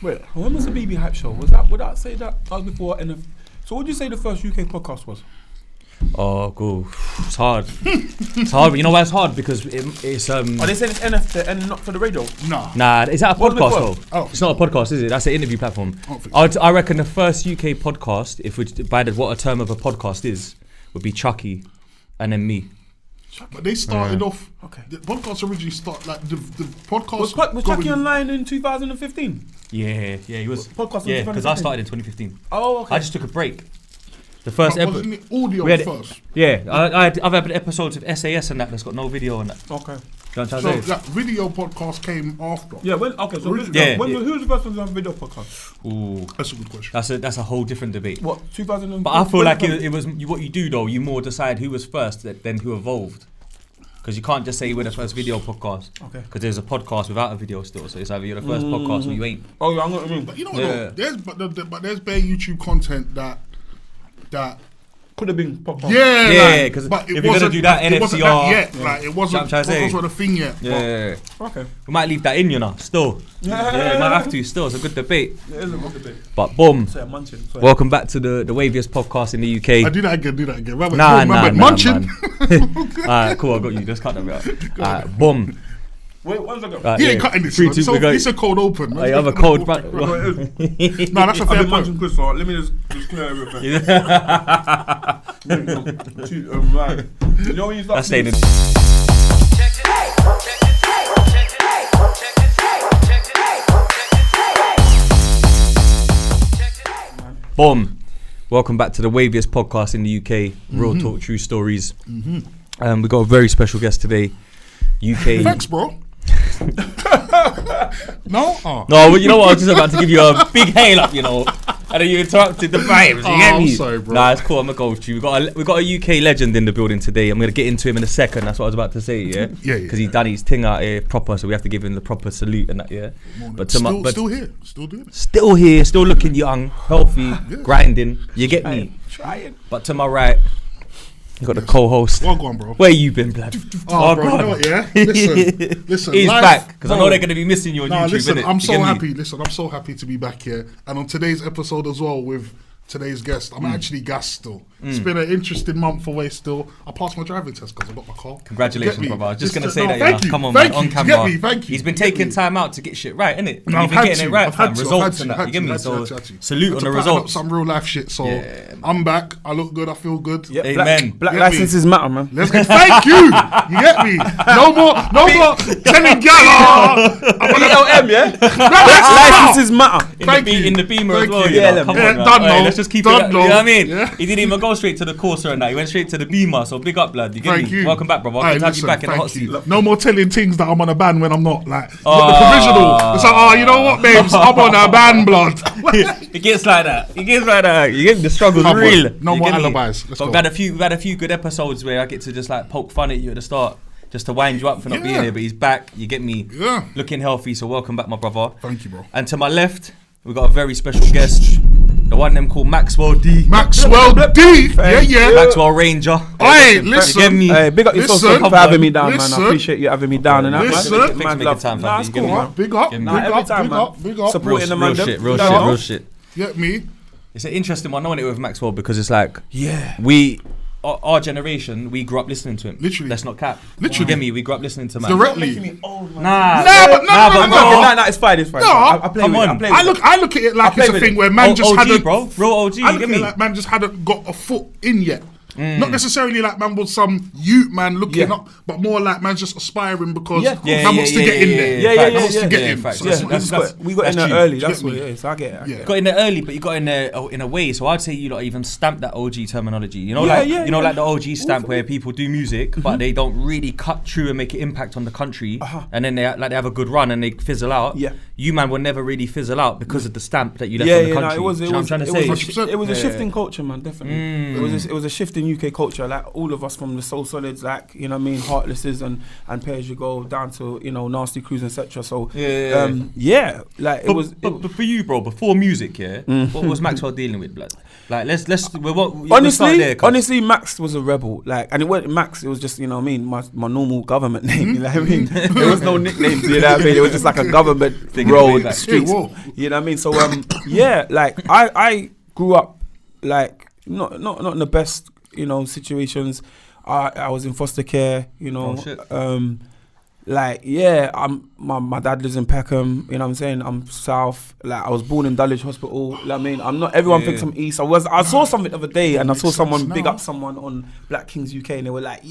Wait, when was the BB Hype show? Was that? Would I say that was before NF? So what would you say the first UK podcast was? Oh, cool. It's hard. It's hard. But you know why it's hard? Because it's Oh, they said it's NF and not for the radio. Nah, is that a What's podcast before? though? Oh. It's not a podcast, is it? That's an interview platform. I reckon the first UK podcast, if we divided what a term of a podcast is, would be Chucky, and then me. But they started off. Okay. The podcast originally started like the podcast. Was Chucky online in 2015? Yeah, he was. Podcast Yeah, in because I 2015? started in 2015. Oh, okay. I just took a break. The first But wasn't episode. it audio we had first? Yeah, I've had episodes of SAS and that's got no video on that. Okay. Do you know what I'm So trying to say? that video podcast came after. Yeah. When? Okay. So Original. who was the first one to have a video podcast? Ooh, That's a good question. that's a whole different debate. What? 2000. But I feel like it was what you do though. You more decide who was first than who evolved. Because you can't just say we're the first video podcast. Okay. Because there's a podcast without a video still. So it's either you're the first podcast or you ain't. Oh yeah, I know what I mean. But you know what? Yeah. But there's bare YouTube content that. Could have been podcast. Yeah, Yeah, because but if it you're wasn't- gonna do that it wasn't NFCR, that yet. Like it wasn't. I'm trying to say. Podcasts were the thing yet. Yeah. Okay. We might leave that in, you know, still. Yeah, you might have to still. It's a good debate. It is a good debate. But boom. Sorry, I'm munching. Sorry. Welcome back to the waviest podcast in the I UK. do that again. Right, Nah, munching. man. Alright, cool, I got you. Let's cut that bit out. Alright, boom. Wait, 1 second. Right, He ain't cutting this. Three, two, we go. It's a cold open. I have a cold. No, that's a I've fair been point. munching Chris, so let me just clear everything. Right. You know when you start. That's staying in. Boom. Welcome back to the waviest podcast in the UK. Real talk, true stories. We got a very special guest today. UK. Thanks, bro. No? Oh. No, you know what? I was just about to give you a big hail up, you know, and then you interrupted the vibes. You get me? I'm sorry, bro. Nah, it's cool. I'm gonna go with you. We got a UK legend in the building today. I'm gonna get into him in a second. That's what I was about to say. Yeah. Yeah. Because he's done his thing out here proper, so we have to give him the proper salute and that. Yeah. But Still here. Still doing it. still here, still looking young, healthy, grinding. You get me? Trying. But to my right, you got the co-host. Well gone, bro. Where you been, blood? Oh, bro, you know what, yeah? Listen. He's life- back because I know bro. they're gonna be missing you on Nah, YouTube. listen, innit? I'm You so get me? happy. Listen, I'm so happy to be back here. And on today's episode as well with today's guest, I'm actually gassed still. It's been an interesting month away still. I passed my driving test because I got my car. Congratulations, Get me? brother. I was just This- gonna say that. thank Yeah. you, Come on, thank man. On you, camera. Get me, thank you. He's been get taking me. time out to get shit right, innit? No, You've been getting it right, fam. Results and that. You get me? So salute on the results. Some real life shit. So Yeah, I'm back. I look good. I feel good. Yeah, Amen. Black Get licenses matter, man. Let's get. Thank you. You get me? No more telling gal. BLM, yeah? Licenses matter. In the Beamer as Thank well. you. You know? Yeah, Come yeah, on, man. done, Hey, no. let's just keep Done, it. You know what I no. mean? Yeah. He didn't even go straight to the Corsa and that. He went straight to the Beamer. So big up, blood. You get Thank me? you. Welcome back, brother. Aye, Good to have you listen, back in the hot thank seat. you. No more telling things that I'm on a ban when I'm not. Like the Oh. provisional. It's like, you know what, babes? I'm on a ban, blood. It gets like that. You get the struggle's Come on. real. No You more get me? alibis. Let's But go. we've had a few good episodes where I get to just like poke fun at you at the start, just to wind you up for not being Yeah. here. But he's back. You get me? Yeah. Looking healthy. So welcome back, my brother. Thank you, bro. And to my left, we got a very special guest, the one them called Maxwell D. Maxwell D. Yeah. Maxwell Ranger. Hey, You get listen. me? Hey, big up yourself Listen. for having me down, man. Listen. I appreciate you having me down and that, Listen. man. Thanks for making time for Nah, me. it's You get cool, me? man. Big up. Nah, Big every up. time, Big man. up. Big up. Support- Supporting the Real man, shit, them. real Nah, shit, no. real shit. Get me. It's an interesting one, knowing it with Maxwell, because it's like Yeah. our generation, we grew up listening to him. Literally. Let's not cap. Literally. You get me? We grew up listening to man. Directly. Nah, but Nah, it's fine, it's fine. No, I play come with it, on. I play with it. I look at it like play it's a with thing it. where man just OG, hadn't, bro. Real OG, I you look get at me? it like man just hadn't got a foot in yet. Not necessarily like man was some youth man looking Yeah. up, but more like man's just aspiring because Yeah. man wants to get in there. Yeah, Man wants to get in. facts. So Yeah, that's- we got in that's there true. early. Get That's what me? it is. I get it. Yeah. Got in there early, but you got in there in a way. So I'd say you lot even stamped that OG terminology. You know, Yeah, like yeah, you know, yeah. like the OG stamp where people do music, but they don't really cut through and make an impact on the country, and then they have a good run and they fizzle out. Yeah. You man will never really fizzle out because of the stamp that you left Yeah, on the yeah, no, country. it was. Do It you know was. what I'm trying to say? It was a shifting culture, man. Definitely. It was a shifting in UK culture, like all of us from the Soul Solids, like, you know what I mean, Heartlesses and Pay As You Go down to, you know, Nasty Crews, etc. So like it was. But for you, bro, before music, what was Maxwell dealing with, blood? Like let's honestly, Max was a rebel. Like, and it wasn't Max. It was just, you know what I mean, my normal government name. You know what I mean? There was no nicknames. You know what I mean? It was just like a government road, streets. You know what I mean? So like I grew up like not in the best, you know, situations. I was in foster care. You know, my dad lives in Peckham, you know what I'm saying? I'm South, like I was born in Dulwich Hospital, you know what I mean? I'm not, everyone thinks I'm East. I saw something the other day and I saw someone big up someone on Black Kings UK and they were like,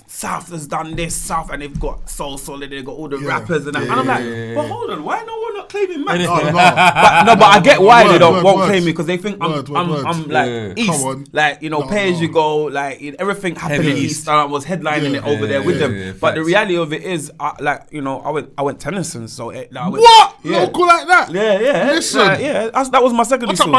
South has done this, South, and they've got Soul Solid, they've got all the rappers and that. And I'm like, but hold on, why no one not claiming Max? But I get why they won't claim me, because they think I'm like East, like, you know, Pay As You Go, like everything happened in East, and I was headlining it over there with them. But the reality of it is, like, you know, I went Tennyson's, so local like that? Listen, that was my secondary school.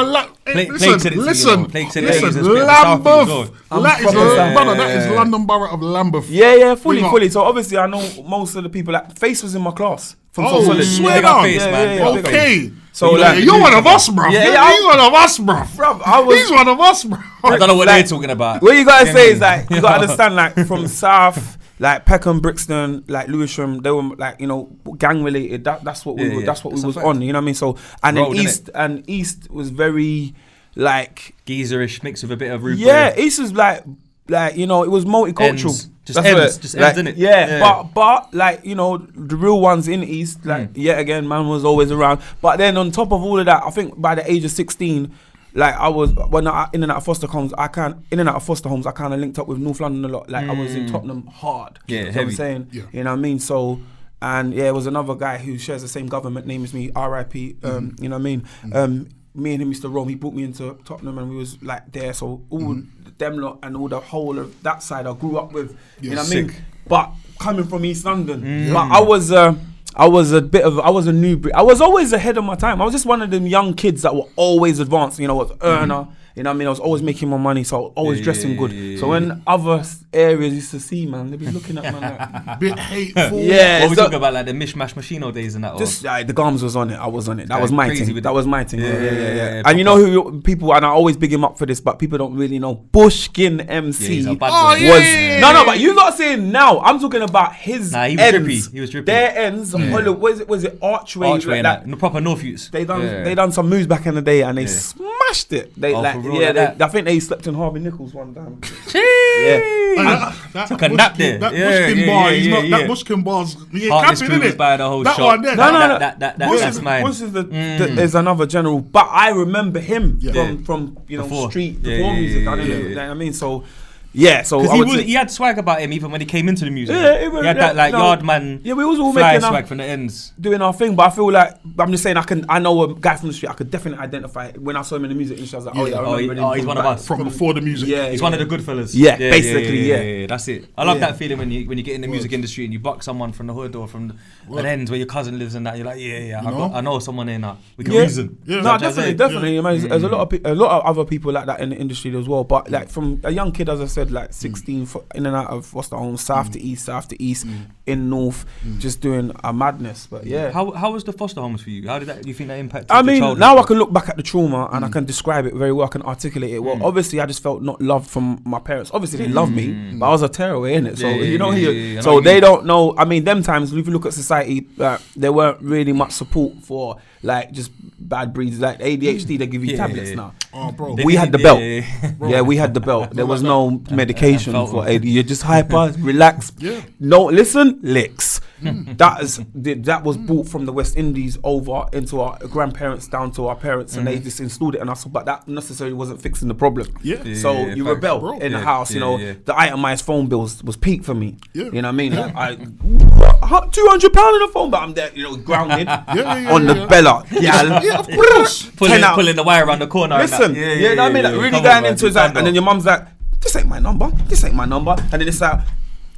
Listen, Lambeth. That is London Borough of Lambeth. Fully. So obviously I know most of the people. Like Face was in my class from Soul Solid. Swear down. Okay. So like, you're one of us, bro. He's one of us, bro. He's one of us, bro. I don't know what they're talking about. What you gotta say is like, you gotta understand, like from South, like Peckham, Brixton, like Lewisham, they were like, you know, gang related. That's what we were. That's what we was on. You know what I mean? So and then East was very like geezerish, mixed with a bit of rude. East was like you know, it was multicultural. Just ends, innit? But like, you know, the real ones in East, like yet again, man was always around. But then on top of all of that, I think by the age of 16. Like I was, when I in and out of foster homes, I kind of linked up with North London a lot. Like I was in Tottenham hard. Yeah, you know heavy. what I'm saying? Yeah. You know what I mean? So, and it was another guy who shares the same government name as me, R.I.P. You know what I mean? Me and him used to roam. He brought me into Tottenham and we was like there. So all them lot and all the whole of that side I grew up with. You know what I mean? But coming from East London, but I was a new breed. I was always ahead of my time. I was just one of them young kids that were always advanced. You know, was earner. You know what I mean? I was always making my money, so always dressing good. So when other areas used to see, man, they'd be looking at man like bit hateful. What we talking about, like the mishmash machino days and that? Just the Garms was on it. I was on it. That was my thing. That was my thing. Yeah. And you know who people, and I always big him up for this, but people don't really know. Bushkin MC was no, but you not saying now. I'm talking about his ends. He was drippy. Their ends. Was it Archway? Like that. No proper North Youths. They done some moves back in the day and they smashed it. I think they slept in Harvey Nichols one time. Took a nap there. That Bushkin bar, that Bushkin bar's Heartless Crew was by the whole that shop. One there. No. That's mine. Bush is another general, but I remember him from you know before. Street before music. I don't know. You know what I mean? So. So he had swag about him even when he came into the music. He had that like yardman. Yeah, we was all fly making swag from the ends, doing our thing. But I feel like I'm just saying I know a guy from the street. I could definitely identify it. When I saw him in the music industry. I was like, I remember him he's one of us from before the music. He's one of the good fellas. Basically. That's it. I love that feeling when you get in the music industry and you buck someone from the hood or from the ends where your cousin lives and that. You're like, I know someone here now. We can reason. No, definitely. There's a lot of other people like that in the industry as well. But like from a young kid, as I said, like 16. In and out of foster homes, south to east, in north, just doing a madness. But how was the foster homes for you? How did you think that impacted? I mean, now I can look back at the trauma and I can describe it very well. I can articulate it well. Obviously, I just felt not loved from my parents. Obviously, they love me, but I was a tearaway, innit? So you know, so they don't know. I mean, them times if you look at society, there weren't really much support for like just bad breeds like ADHD. They give you tablets now. Oh, bro. We had the belt. Yeah, we had the belt. There was no medication for AD. You're just hyper, relax. No, listen, licks. That was brought from the West Indies over into our grandparents down to our parents, and they just installed it in us. But that necessarily wasn't fixing the problem. So you rebel in the house. You know, the itemized phone bills was peak for me. You know what I mean? Like, £200 in a phone, but I'm there, you know, grounded on the Bella. Yeah, of course. Pulling the wire around the corner. Listen, you know what I mean? Like, really going into it, and then your mum's like, this ain't my number. And then it's like,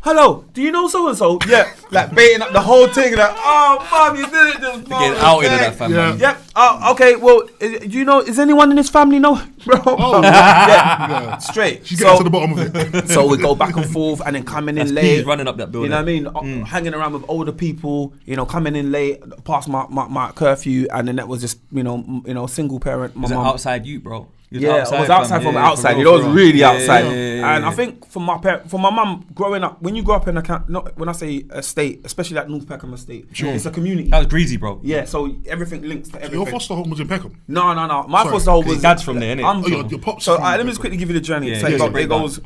hello, do you know so and so? Yeah, like baiting up the whole thing. Like, oh, mum, you did it just. Get out into that family. Yeah. Yep. Oh, okay. Well, do you know? Is anyone in this family know, bro? Oh, yeah. Straight. She gets to the bottom of it. So we go back and forth, and then coming That's in late. P's running up that building. You know what I mean? Hanging around with older people. You know, coming in late past my curfew, and then that was just you know single parent. My Is it mum. outside you, bro? Yeah, I was outside from outside. It was really outside. And I think for my mum growing up, when you grow up in when I say estate, especially like North Peckham estate, it's a community. That was greasy, bro. Yeah, so everything links to everything. Your foster home was in Peckham? No. My foster home was. His dad's from there, innit? Your pops. So from let me just Peckham. quickly give you the journey. Yeah, So yeah, it goes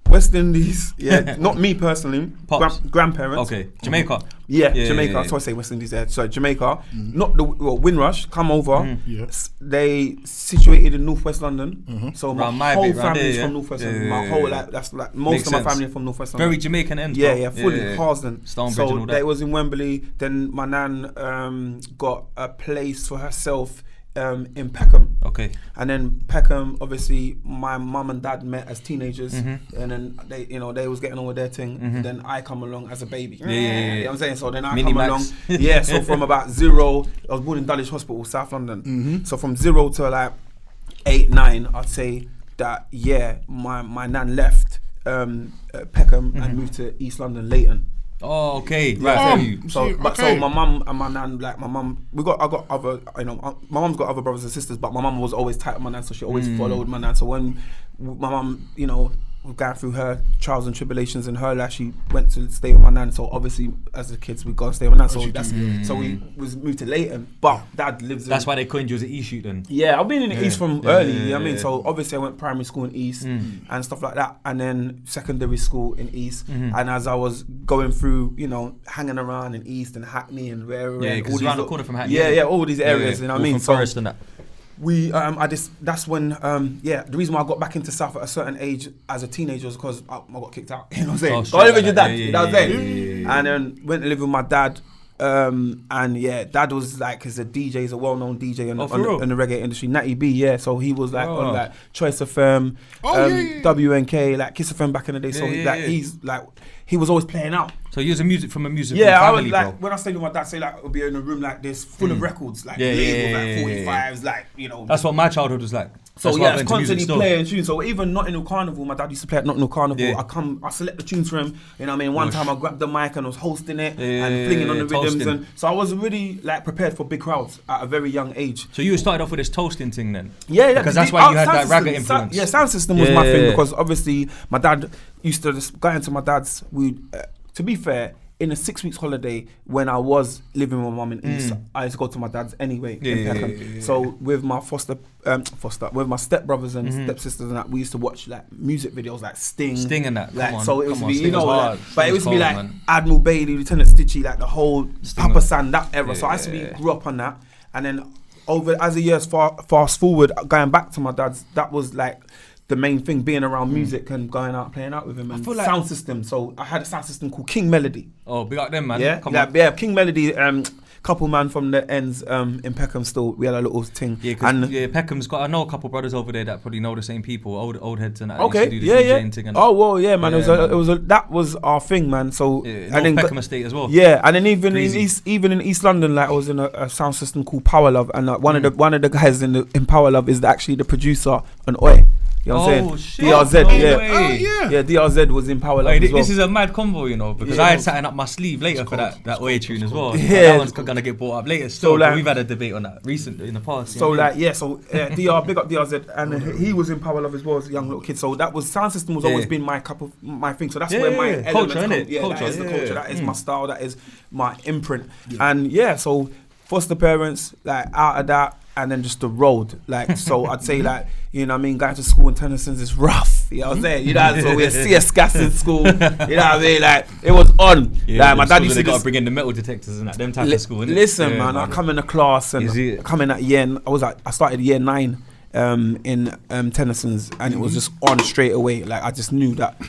West Indies. Yeah, not me personally. Pops. Grandparents. Okay, Jamaica. Yeah, Yeah, Jamaica. yeah, yeah. So I say West Indies there. So Jamaica, not the Windrush. Come over. Yeah. They situated in Northwest London. So Around my whole bit, round family is there, from yeah. Northwest Yeah, London. yeah, My yeah, whole yeah. that's like most Makes of my sense. family are from Northwest London. Very Jamaican ends, Yeah, bro. yeah, fully Harsden. Stonebridge and all So that. they was in Wembley. Then my nan got a place for herself in Peckham. Okay. And then Peckham, obviously, my mum and dad met as teenagers, and then they was getting on with their thing. Then I come along as a baby. Yeah. You know what I'm saying? So then I Mini come Max. along. Yeah. So from about 0, I was born in Dulwich Hospital, South London. So from 0 to like 8, 9, I'd say that my nan left Peckham and moved to East London, Leyton. Oh, okay. Right. I feel you. So, See, so okay. my mum and my nan, like my mum, I got other, my mum's got other brothers and sisters, but my mum was always tight with my nan, so she always followed my nan. So when my mum, was going through her trials and tribulations in her life, she went to stay with my nan. So obviously, as the kids, we got to stay with my nan. So so we was moved to Leyton, but dad lives. That's why they coined you as an E-shoot then. Yeah, I've been in the East from early, you know what I mean? yeah. So obviously I went primary school in East and stuff like that, and then secondary school in East. And as I was going through, hanging around in East and Hackney and where Yeah, because it's around the corner from Hackney. Yeah, all these areas, you know what I mean? So Forest and that. that's when the reason why I got back into South at a certain age as a teenager was because I got kicked out. You know what I'm saying? Oh, Got to live with straight your like dad. that. You know what I'm saying? Yeah. And then went to live with my dad. Dad was like, he's a DJ, he's a well-known DJ in the reggae industry. Natty B, yeah. So he was like on like Choice FM, WNK, like Kiss FM back in the day. So he's like, he was always playing out. So you was from a musical Yeah, I was family, like, bro. when I stayed with my dad, say like, we'll be in a room like this, full of records, like Yeah, labels, yeah, like 45s, like, That's what my childhood was like. So That's why I yeah, went it's to music constantly still. playing tunes. So even Nottingham Carnival, my dad used to play at Nottingham Carnival. Yeah. I select the tunes for him. You know what I mean? One time I grabbed the mic and I was hosting it and flinging on the rhythms. toasting. And so I was really like prepared for big crowds at a very young age. So you started off with this toasting thing then? Yeah, Because that's why you had that sound ragga system, influence. sound system was my Yeah. thing because obviously my dad used to just go into my dad's. To be fair, in a 6 weeks holiday when I was living with my mum in East, I used to go to my dad's anyway in Peckham. So with my with my stepbrothers and stepsisters and that, we used to watch like music videos like Sting and that. Like, Come on, so it was come be, on, Sting was hard. but it Sting was be was like cold, man. Admiral Bailey, Lieutenant Stitchy, like the whole Sting Papa was- San, that era. So I used to be grew up on that, and then as the years fast forward, going back to my dad's, that was like the main thing, being around music and going out playing out with him, and feel like- sound system. So I had a sound system called King Melody. Oh, big up them, man. Yeah, Come like, on. yeah, King Melody. Couple man from the ends in Peckham. Still, we had a little thing. Yeah, because Peckham's got. I know a couple brothers over there that probably know the same people, old heads and that. Okay, used to do the yeah. DJing thing and Oh well, yeah, man. Yeah, That was our thing, man. So and then Peckham Estate as well. Yeah, and then even Crazy. in East London, like I was in a sound system called Power Love, and one of the guys in Power Love is actually the producer on Oi. You know what I'm saying? Shit. DRZ, No yeah. way. Yeah, DRZ was in Power Love Wait, as well. this is a mad combo, because I had something up my sleeve later for that Oi tune as well. Yeah. That one's gonna get brought up later still. So, like- but we've had a debate on that recently in the past. So like DR, big up DRZ, and he was in Power Love as well as a young little kid. So that was sound system was always been my thing. So that's where my elements culture, come. innit? Yeah, Culture, that is the culture. That is my style. That is my imprint. Yeah. And so foster parents, like out of that, and then just the road. Like so, I'd say like, you know what I mean, going to school in Tennyson's is rough. You know what I'm saying? You know, so we're CS gas in school. You know what I mean? Like it was on. Like my dad used to got to just bring in the metal detectors and that them type of school. Innit? listen, Yeah, man. I come in the class and Is it? come in at I started year 9 in Tennyson's, and it was just on straight away. Like I just knew that,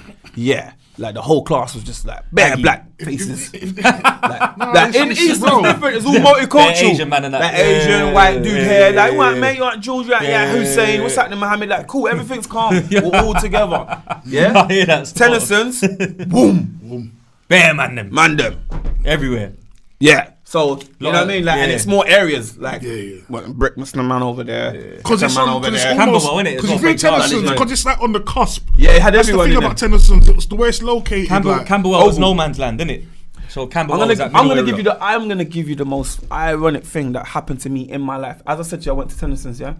Like the whole class was just like bare black faces. In East it's different. It's all multicultural. Asian man and that. Like Asian, white dude hair. Like, what, mate? You like George? Yeah, Hussein. What's happening, Mohammed? Like, cool. Everything's calm. We're all together. Yeah. I hear that. Tennyson's. Boom. Bare man them. Man them. Everywhere. Yeah. So you know what I mean? Like, and it's more areas. Like, Brick Muslim man over there. Because it's almost because if you're Tennyson's, because it's like on the cusp. Yeah, it had that's everyone. The thing about Tennyson's, it's the way it's located. Camberwell was no man's land, didn't it? So Camberwell was that. I'm gonna give you the most ironic thing that happened to me in my life. As I said to you, I went to Tennyson's, yeah.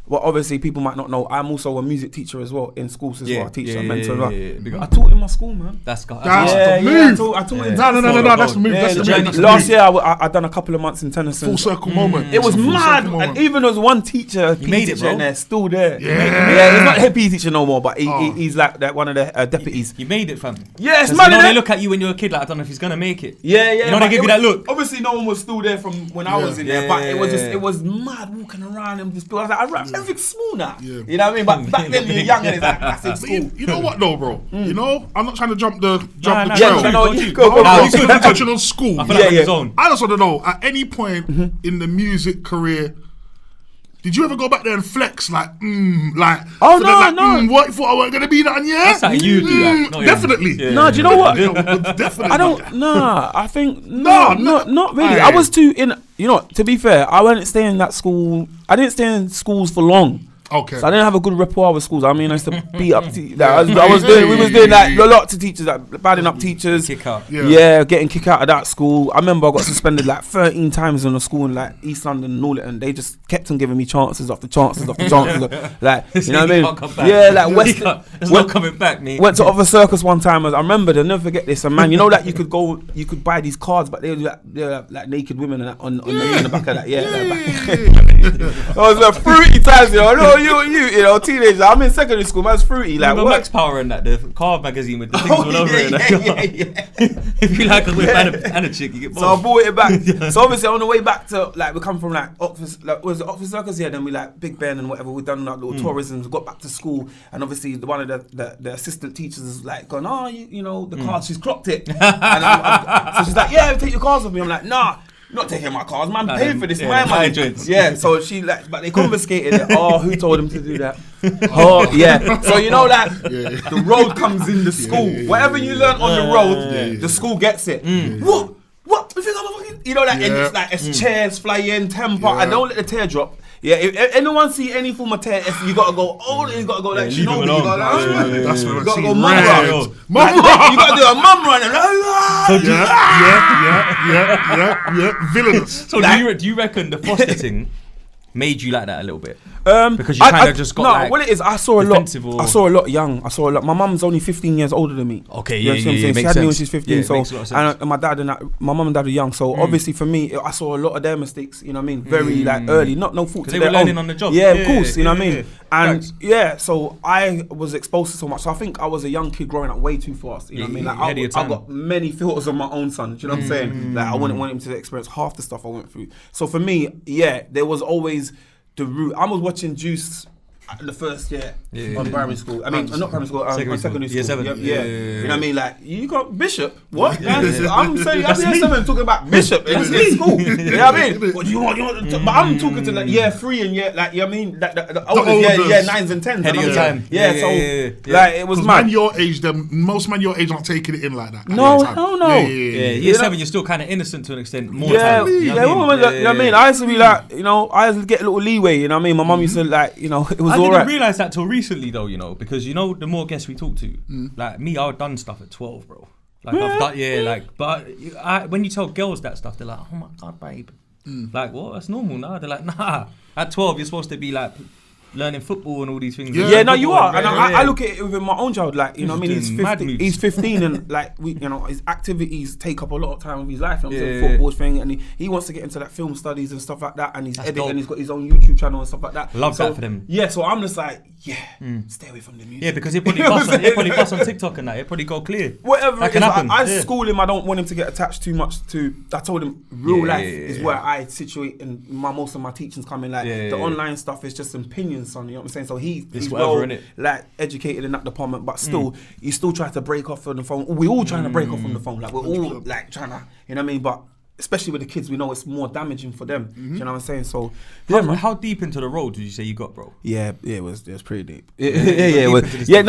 Well, obviously, people might not know. I'm also a music teacher as well in schools as well. I teach and mentor. I taught in my school, man. That's the move. I taught in No, that's the move. That's the move. Last year, I done a couple of months in Tennyson's. Full circle moment. It was mad, and even there was one teacher, PE teacher in there, still there. Yeah, he's not a PE teacher no more, but he's like one of the deputies. You made it, fam. Yeah, it's mad. You know they look at you when you're a kid like, I don't know if he's gonna make it. Yeah. You know they give you that look. Obviously, no one was still there from when I was in there, but it was mad walking around and just. I was like, everything's small now. Yeah. You know what I mean? But back then you're young and it's like massive school. You know what though, bro? You know, I'm not trying to jump the trail. Go. Touching on school. I feel like his own. I just want to know, at any point in the music career, did you ever go back there and flex like? No. What you thought I wasn't gonna be that? Yeah, that's how you do that. Definitely. Yeah. No, do you know what? Definitely. I don't. Nah, I think not really. I was too in. You know, to be fair, I wouldn't stay in that school. I didn't stay in schools for long. Okay. So I didn't have a good rapport with schools. I mean, I used to beat up. We was doing like a lot to teachers, like badding up teachers. Kick out. Yeah, getting kicked out of that school. I remember I got suspended like 13 times in a school in like East London and Leyton. They just kept on giving me chances after chances after chances. Like, you know what I mean? Yeah, like It's not coming back, mate. Went to Other Circus one time. I remember, I'll never forget this. And man, you know that you could buy these cards, but they were like naked women on the back of that. Yeah. It was like fruity times, you know. You know, teenager. I'm in secondary school. Man's fruity. Like, what? Max Power and that, the car magazine with the things all over it. If you like a whip and a chick, you get both. So I bought it back. So obviously on the way back to, like, we come from like Oxford, like, was it Oxford Circus? Yeah, then we like Big Ben and whatever. We done like little tourism. We got back to school, and obviously one of the assistant teachers is like going, you know, the card. She's clocked it, and so she's like, yeah, take your cards with me. I'm like, nah. Not taking my cards, man. Paid for this, my money. Yeah, so she like, but they confiscated it. Oh, who told them to do that? Oh, yeah. So you know, like the road comes in the school. Whatever you learn on the road, the school gets it. What? You know, like, and it's like it's chairs flying, temper. I don't let the tear drop. Yeah, if anyone see any form of tear, you gotta go. You gotta go like, you know, you gotta that's what you gotta go mum run. You gotta do a mum run. Yeah. Villainous. So do you reckon the foster thing made you like that a little bit? Because you kind of just got like what it is, I saw a lot young. My mum's only 15 years older than me. Okay, you know what I'm saying? She had me when she's 15, so and my dad and my mum and dad are young. So obviously for me, I saw a lot of their mistakes. You know what I mean? Very like early, no fault to they their were learning own. on the job. Yeah, of course. You know what I mean? And Thanks. so I was exposed to so much. So I think I was a young kid growing up way too fast. You know what I mean? Like I got many filters on my own son. Do you know what I'm saying? Like I wouldn't want him to experience half the stuff I went through. So for me, there was always the route. I was watching Juice the first year on primary school. I mean, not primary school, secondary school. Year 7. Yeah. You know what I mean? Like, you got Bishop. What? I'm saying, I'm year 7 talking about Bishop in school. You know what I mean? What do you want? But I'm talking to like year 3 and year, like, you know what I mean? The oldest year 9s and 10s. Head of your time. Yeah, so, like, it was mad. Man your age, most man your age aren't taking it in like that. No, hell no. Yeah, year 7, you're still kind of innocent to an extent. More yeah, time. you know what I mean? I used to be like, you know, I used to get a little leeway, you know what I mean? My mum used to like, you know, it was alright. I didn't realise that till recently though, you know, because you know the more guests we talk to, like me, I've done stuff at 12, bro. Like I've done, but when you tell girls that stuff, they're like, oh my god, babe, like what? That's normal now. They're like, nah. At 12, you're supposed to be like learning football and all these things. Yeah, no, you are. And I look at it with my own child, like, you know what I mean? He's 15 and like, you know, his activities take up a lot of time of his life. You know, football thing, and he wants to get into like film studies and stuff like that, and he's editing, and he's got his own YouTube channel and stuff like that. Love that for them. Yeah, so I'm just like, stay away from the music. Yeah, because he'll probably bust on TikTok and that. He'll probably go clear. Whatever that it is, happen. I school him. I don't want him to get attached too much to. I told him real life is where I situate, and most of my teachings come in. Like the online stuff is just opinions. businessman's son. You know what I'm saying? So he's whatever, well innit? like educated in that department, but still he still tries to break off on the phone. We're all trying to break off on the phone. Like we're all like trying to, you know what I mean? But especially with the kids, we know it's more damaging for them. Do you know what I'm saying? So How deep into the road did you say you got, bro? Yeah, it was pretty deep. It was. Yeah,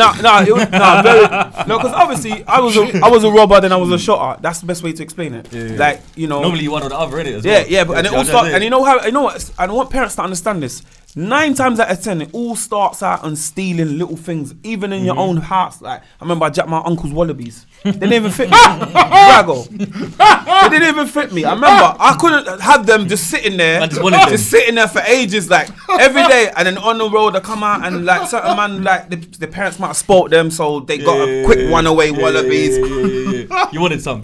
because obviously I was a robber, then I was a shotter. That's the best way to explain it. Yeah. Like, you know, normally you one or the other, innit? As yeah, well. yeah, but and it all starts. And you know what? I want parents to understand this. 9 times out of 10, it all starts out on stealing little things, even in your own house. Like, I remember I jacked my uncle's wallabies. They didn't even fit me. Brago. They didn't even fit me. I remember I couldn't have them just sitting there, just sitting there for ages, like every day. And then on the road, I come out and like certain man, like the parents might have spoilt them, so they got a quick one-away wallabies. You wanted some.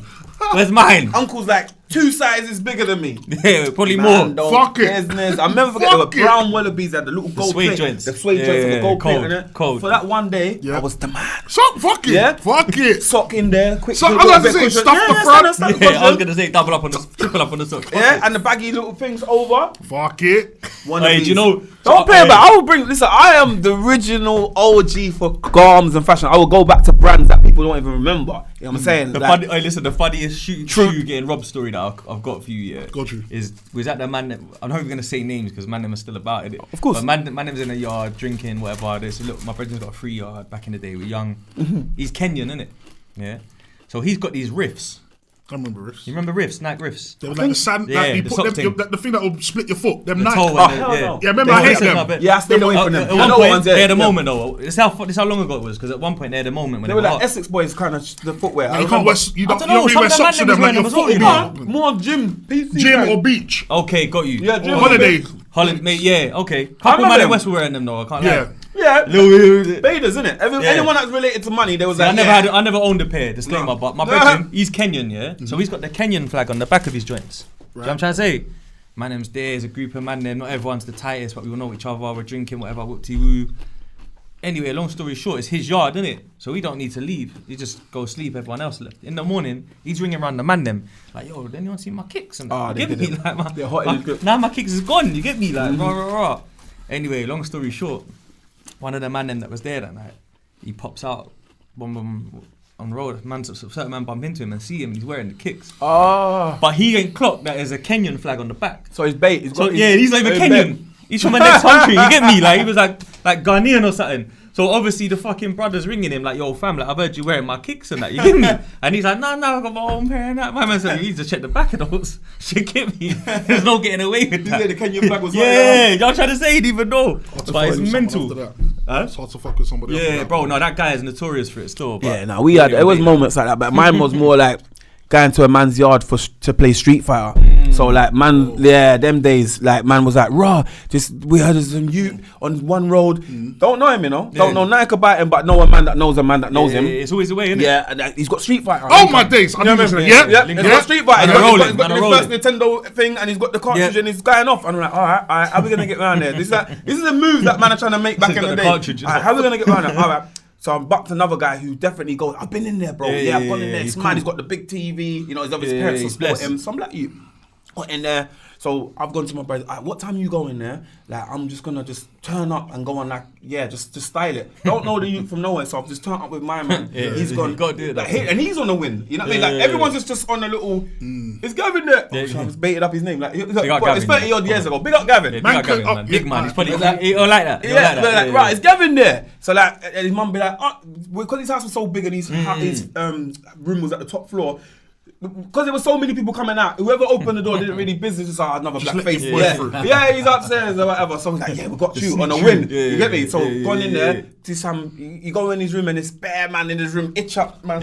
Where's mine? Uncle's like 2 sizes bigger than me. Yeah, probably Man, more. Fuck it. Business. I never forget, they were brown wallabies that the little gold suede plate. joints. The suede joints with the gold plate in it. Cold. For that one day, I was the man. Fuck it. Yeah? Fuck it. Sock in there, quick. So, I was about to say, stuff the front. Yeah, I was gonna say double up on the triple up on the sock. Yeah, and the baggy little things over. Fuck it. One Hey, of do these. you know? Don't play about. I will bring. Listen, I am the original OG for garms and fashion. I will go back to brands that people don't even remember. You know what I'm saying? The funniest shoe getting robbed story that I've got for you. Yeah, Go through. Was at the man. I'm not even gonna say names because man them are still about it. Of course. But man them's in a yard drinking whatever. There's look. My brother's got a free yard back in the day. We're young. He's Kenyan, innit? Yeah. So he's got these riffs. I remember riffs. You remember riffs? Nike riffs. They were like the sand, Yeah, like you the put sock them, thing. the thing that will split your foot. Them The Nike. toe Oh, and hell yeah. no. Yeah, remember I hate Listen, them. Yeah, I stayed away from them. At I one know point, ones, they had a yeah. moment though. This how long ago it was because at one point they had a moment when They they were like hot. Essex boys, kind of the footwear. You can't wear. You don't I don't know, really wear some of socks them to them. Like man your them foot as will well, be More gym, PC gym guys. or beach. Okay, got you. Yeah, gym. Holiday. Holiday, mate, yeah, okay. I Couple remember man in them. West were wearing them though. I can't Yeah. lie. Yeah, Little- Baders, innit? Anyone that's related to money, they was like, I never owned a pair. Disclaimer, No. but my brethren, he's Kenyan, yeah. So he's got the Kenyan flag on the back of his joints. Do you know what I'm trying to say? Man, them's there's a group of man there. Not everyone's the tightest, but we all know each other. We're drinking whatever, whoop-de-woo. Anyway, long story short, it's his yard, innit? So we don't need to leave. He just go sleep. Everyone else left. In the morning, he's ringing around the man them like, yo, did anyone see my kicks? And Oh, you they get me didn't. like They're hot in his grip. now my kicks is gone. You get me like rah. Anyway, long story short, one of the man them that was there that night, he pops out, boom, on the road. Certain man bump into him and see him. He's wearing the kicks, Oh, but he ain't clocked that there's a Kenyan flag on the back. so he's bait. He's got He's not even Kenyan. He's from the next country. You get me? Like he was like Ghanaian or something. So obviously the fucking brother's ringing him like, yo fam, like I've heard you wearing my kicks and that. You get me? And he's like, no, I got my own pair and that. My man said, you need to check the back of those. You get me? There's no getting away with that. The Kenyan flag was Yeah, y'all trying to say he didn't even know. Hard to But it's fuck with mental. someone after that. It's hard to fuck with somebody. after Yeah, that. bro. No, that guy is notorious for it still. But Yeah, no, we had. There was moments like that, but mine was more like going to a man's yard to play Street Fighter. So like man, them days like man was like raw. Just we had some youth on one road. Don't know him, you know. Don't know nothing about him, but know a man that knows a man that knows him. It's always the way, isn't it? Yeah, and he's got Street Fighter. Oh my days! I knew this. Yeah, He's got Street Fighter. And He's rolling, got and the rolling. first Nintendo thing, and he's got the cartridge, Yeah. and he's going off. And I'm like, all right, how we gonna get around there? This is a move that man are trying to make back He's in got the the day. cartridge, All right, how we gonna get around there? All right. So I'm back to another guy who definitely goes, I've been in there, bro. Yeah, I've gone in there. he's This man, cool. he's got the big TV. You know, his obviously Yeah, parents he's support blessed. him. So I'm like, you got in there. So I've gone to my brother. Right, what time you go in there? Like I'm just gonna just turn up and go on like just style it. Don't know the youth from nowhere, so I've just turned up with my man. He's gone. you gotta do that. Like, and he's on the win. You know what I mean? Like everyone's just on a little. Is Gavin there? Oh, I just baited up his name. Like up it's Gavin, 30 odd years ago. Big up Gavin. Yeah, Man big could Gavin, man. up- Big man. He's probably Like- he don't like that. He don't Yeah, like that. they're like, right, is Gavin there? So like, and his mum be like, because his house was so big and his room was at the top floor. Because there were so many people coming out, whoever opened the door didn't really business. Just another black let face his boy. boy through. Yeah, he's upstairs or whatever. So he's like, yeah, we got you on a win. You get me? So gone in there. To you go in his room and this bare man in his room itch up, man. Of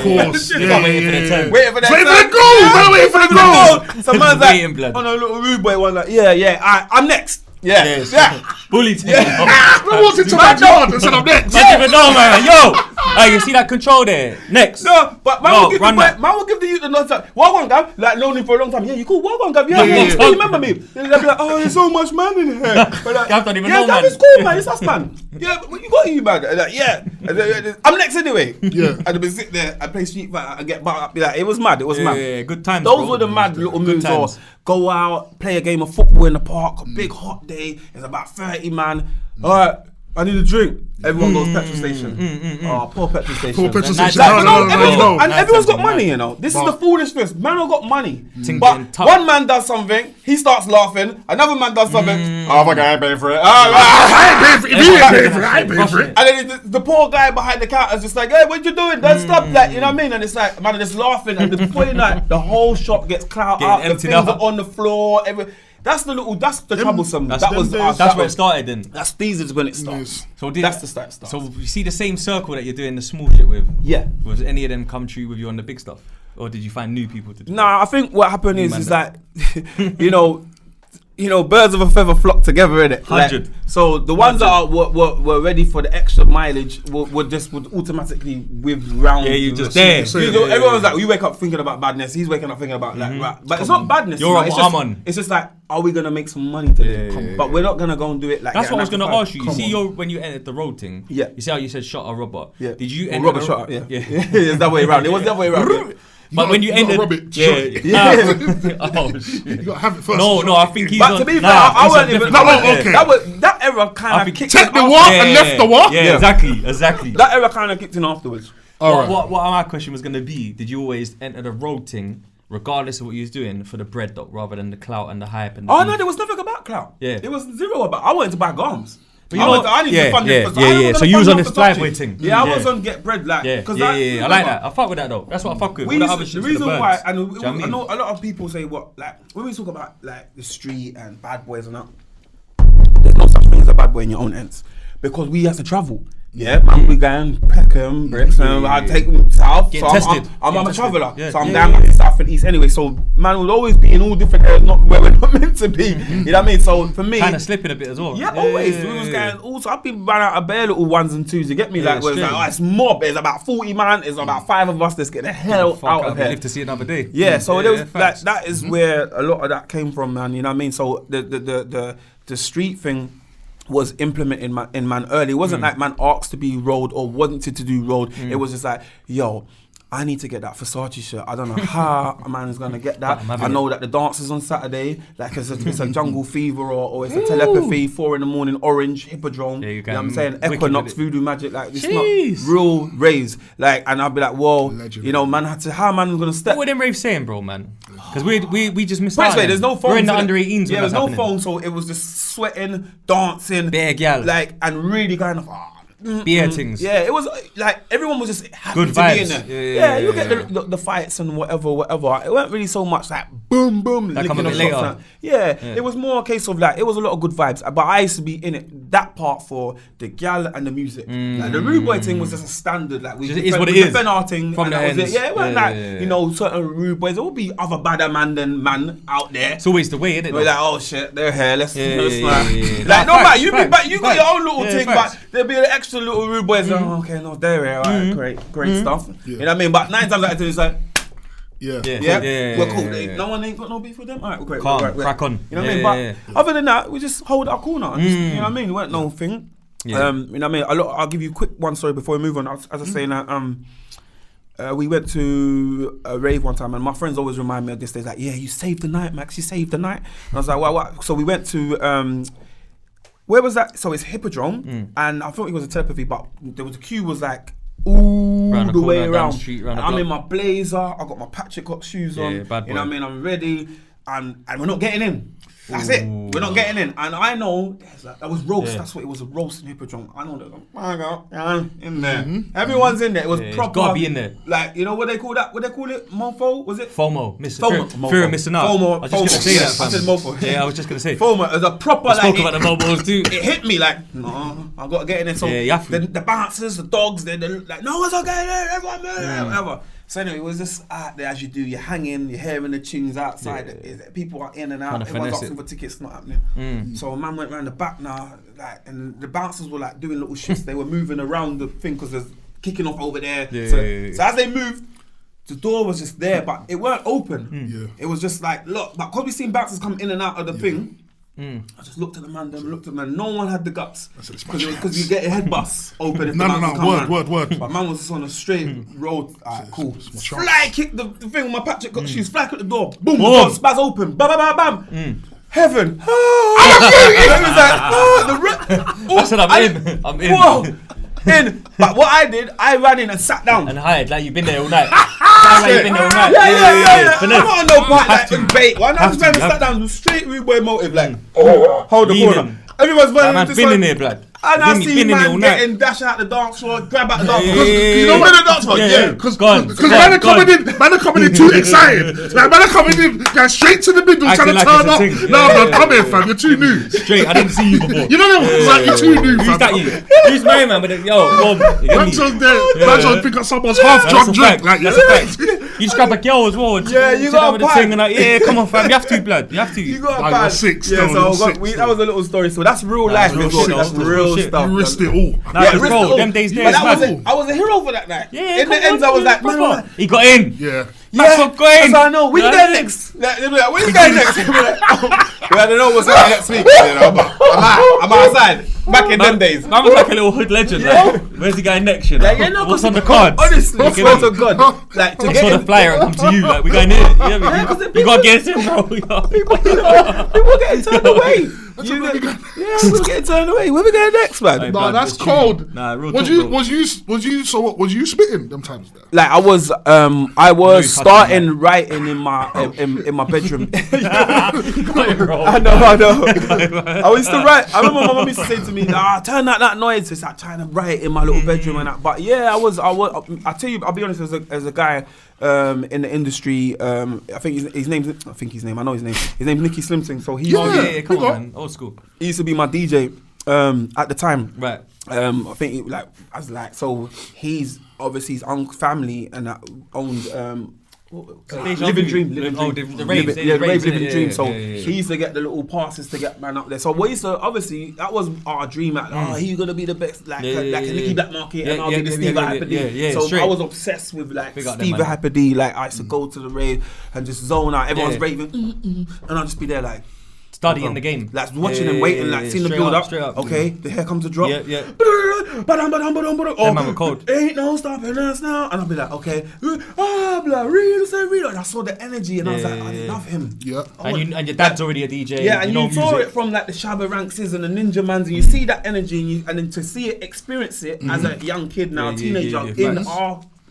course. Yeah. Waiting for that. Waiting for the goal. Waiting for the goal. So man's Waiting, like, blood. on a little rude boy one like, yeah, I'm next. Yeah. Bully team. I walked into my yard and said I'm next. I don't even know, man. Yo, Hey, you see that control there? Next. No, but man will give the youth the nod. What one guy? Like known him for a long time. Yeah, you cool. What one guy? Yeah. Still remember me? They'll be like, oh, there's so much man in here. Like, Gav don't even yeah, know, Gav man. is cool, man. It's us, man. Yeah, but you got you, man. Like, yeah, I'm next anyway. Yeah. And we sit there, I play Street Fighter, I get back up. Be like, it was mad. It was mad. Yeah, good times. Those bro. were the mad little Good moves. Or times. go out, play a game of football in the park. A big hot day. It's about 30 man. All right. I need a drink. Everyone goes petrol station. Oh, poor petrol station. Poor petrol Nice. station. Like, No. And everyone's got Nice. money, you know. This is But- the foolishness. Man have got money. Ting But getting tough. one man does something, he starts laughing. Another man does something. Oh, fuck, I ain't paying for it. I ain't paying for it. If you ain't paying for it, I ain't paying for it. And then the poor guy behind the counter is just like, hey, what you doing? Don't stop. Like, you know what I mean? And it's like, man, just laughing. And the point like, the whole shop gets clout Getting out. The emptied things out. are on the floor. That's the troublesome. That's That them was days. us. That's That where it was- started then. That's these is when it starts. Yes. So That's the start stuff. So you see the same circle that you're doing the small shit with. Yeah. Was any of them come true with you on the big stuff, or did you find new people to do? Nah, I think what happened is man that, you know, birds of a feather flock together, innit? 100. So the ones that were ready for the extra mileage would automatically whiz round. Yeah, you the- just there. You know, everyone was like, we wake up thinking about badness. He's waking up thinking about like rap. But it's not badness. You're you know, on it's what just, I'm on. It's just like, are we gonna make some money today? Yeah, yeah, But we're not gonna go and do it like. That's get what I was a gonna 9 to 5. ask you. You Come see, on. when you entered the road thing. Yeah. You see how you said shot a robber. Yeah. Did you Or enter rubber the shot? Yeah. Yeah. It's that way around. It was that way around. But when you gotta entered, rub it, yeah, short. Yeah. oh shit. You gotta have it first. No, I think he's But on. to be fair, nah, I he's on wasn't even. different- No, okay. That era I kind of think- kicked Check in the after- what and left the what? Yeah, Yeah. exactly. That era kind of kicked in afterwards. Alright. What my question was gonna be? Did you always enter the road thing, regardless of what you was doing, for the bread though, rather than the clout and the hype and the Oh beef? no, there was nothing about clout. Yeah. It was zero about. I wanted to buy guns. But I need to fund it. So I wasn't So gonna you was fund on it this for touching. flyboy thing. Yeah, I was on get bread like. Yeah, 'cause yeah. I like remember, that. I fuck with that though. That's what I fuck with. We All the used other to, shit's the reason for the why, birds. and Do you know what I I mean? know a lot of people say what, like when we talk about like the street and bad boys and that, there's no such thing as a bad boy in your own ends because we have to travel. Yeah, man, we going Peckham, bricks, and I take them south. Get So tested. I'm Get a tested. traveller, Yeah. so I'm Yeah, down yeah, like south and east anyway. So man will always be in all different areas, not where we're not meant to be. You know what I mean? So for me, Kind of slipping a bit as well. yeah, always. We was going. Also, I've been running out of bare little ones and twos. You get me? Yeah, Like, where it's like, straight. oh, it's mob. It's about 40 man. It's about 5 of us. Let's get the hell Fuck out of here. Live to see another day. Yeah. So there was facts. that is where a lot of that came from, man. You know what I mean? So the street thing was implemented in man early. It wasn't like man asked to be road or wanted to do road. It was just like, yo, I need to get that Versace shirt. I don't know how a man is gonna get that. I'm having I know that the dance is on Saturday. Like it's a jungle fever or it's a telepathy. 4 a.m, orange hippodrome. Yeah, you You know can what I'm saying? wicked Equinox, with it. voodoo magic. Like it's Jeez. not real raves. Like, and I'll be like, whoa, Legend. you know, man had to. How man was gonna step? What were them Rave saying, bro, man? Because we just missed Wait, out. there's no phone. We're in the under 18s. Yeah, when there's that's no happening. phone, so it was just sweating, dancing, Bare gal. like, and really kind of. Beer things. Yeah, it was like everyone was just happy Good to be vibes. in there. Yeah, You get yeah. the fights and whatever. It weren't really so much like boom, boom, That come a licking bit of shots later. and- Yeah, it was more a case of like it was a lot of good vibes. But I used to be in it that part for the gal and the music. Like the rude boy thing was just a standard. Like we Just defend, is what it we is. defend our thing From and the that was ends. it. Yeah, it wasn't Yeah, like yeah, yeah. you know certain rude boys. There will be other badder man than man out there. It's always the way, isn't it? We're like, oh shit, they're here. Let's Yeah, let's yeah, like, yeah, yeah. like Nah, no facts, man, facts, you got your own little Yeah, thing, facts. but there'll be an extra little rude boys. Oh, okay, no, they're here. All right, great stuff. You know what I mean? But 9 times out of 10, it's like, Yeah. yeah, we're cool. yeah. No one ain't got no beef with them. All right, we're great. Calm, we're great. crack on. You know what I mean? Yeah, But other than that, we just hold our corner. And just, you know what I mean? It weren't no thing. Yeah. You know what I mean? I'll give you a quick one story before we move on. As I was saying that we went to a rave one time, and my friends always remind me of this. They're like, "Yeah, you saved the night, Max. You saved the night." And I was like, "What?" So we went to where was that? So it's Hippodrome, and I thought it was a telepathy, but there was a queue was like all Round the the way corner, down around. the street, round And the I'm block. in my blazer. I got my Patrick Cox shoes on. Yeah, bad you know what I boy. mean? I'm ready, and we're not getting in. That's it. We're not getting in. And I know that was roast. Yeah. That's what it was, a roast in Hippodrome. I know that. In there. Everyone's in there. It was Yeah, it's proper. gotta be in there. Like, you know what they call that? What they call it? Mofo? Was it? FOMO. FOMO. Fear of missing out. FOMO. I was just going to say Yeah, that, fam. I said mofo. Yeah, I was just going to say. FOMO. It was a proper, I spoke like, about the mobiles too. it hit me like, no, I got to get in there. So Yeah, you have to. the bouncers, the dogs, they're like, no one's okay there, everyone, whatever. So anyway, it was just out there as you do. You're hanging, you're hearing the tunes outside. People are in and out. Trying to Everyone's finesse asking it. for tickets, not happening. So a man went round the back now, like, and the bouncers were like doing little shifts. They were moving around the thing because there's kicking off over there. Yeah. So as they moved, the door was just there, but it weren't open. Yeah. It was just like, look, but because we seen bouncers come in and out of the thing, I just looked at the man, no one had the guts. Because you get your head bus open if the bouncers come word. But man was just on a straight road. Alright, cool. Fly kick the thing with my Patrick got shoes, fly kick the door, boom, the door spaz open, bam, bam, bam, bam. Heaven. I said I'm in. Whoa. But what I did, I ran in and sat down. And hired, like you've been there all night. You've been there all night. Yeah. I'm not on no part like bait. One I just ran and sat down straight with boy motive, like, hold the corner. Everyone's running this been one. in there, blood. And I see man getting dash out the dance floor, grab out the dance floor. You know when the dance floor? Yeah. Because man are coming in too excited. Like man are coming in, going straight to the middle, trying to turn up. No, man, come here, fam. You're too new. Straight, I didn't see you before. You know what I mean? Like you're too new, fam. Who's that you? Who's my man? But Man's on there. Man's on pick up someone's half drunk drink. Like that's a fact. You just grab a girl as well. Yeah, you got a thing and like, yeah, come on, fam. You have to, blood. You have to. You got a bag. 6. Yeah, so that was a little story. So that's real life. That's real stuff. You risked it all. Bro, them days there. I was a hero for that night. Yeah, in the ends, I was like, man, he got in. Yeah. That's what got in. I know. We going next. Like, they'll be like, where you going next? Well, I don't know what's happening next week. You know, but I'm outside. Back in them days. Man was like a little hood legend. Like, where's he going next? You know? Like, what's on the cards? Honestly, I swear to God. Like, to get the flyer and come to you. Like, we going here. You got to get in, bro. People getting turned away. People getting turned away. Where we going next, man? Nah, that's cold. Nah, real was you spitting them times there? Like I was starting writing in my bedroom. I know. I used to write. I remember my mum used to say to me, turn that noise. It's like trying to write in my little bedroom and that. But yeah, I was. I tell you, I'll be honest. As a guy in the industry, I know his name. His name's Nicky Slimting. So he. Yeah, come on, man. Old school. He used to be my DJ at the time. Right. I think so he's obviously his own family and that owned Living Dream. The Rave. The Rave Living Dream. So he used to get the little passes to get man up there. So we used to, obviously, that was our dream. He's going to be the best, like a Nicky Black Market, and I'll be the Steve Hyper D. So I was obsessed with like Steve Hyper D. Like I used to go to the rave and just zone out. Everyone's raving, and I'll just be there like, studying the game, like watching and waiting, like seeing the build up. Okay, here comes the drop. Oh, man, we're cold. Ain't no stopping us now. And I'll be like, okay, real. And I saw the energy, and I was like, I love him. Yeah. And your dad's already a DJ. Yeah, and you saw it from like the Shabba Rankses and the Ninja Mans, and you see that energy, and then to see it, experience it as a young kid now, teenager in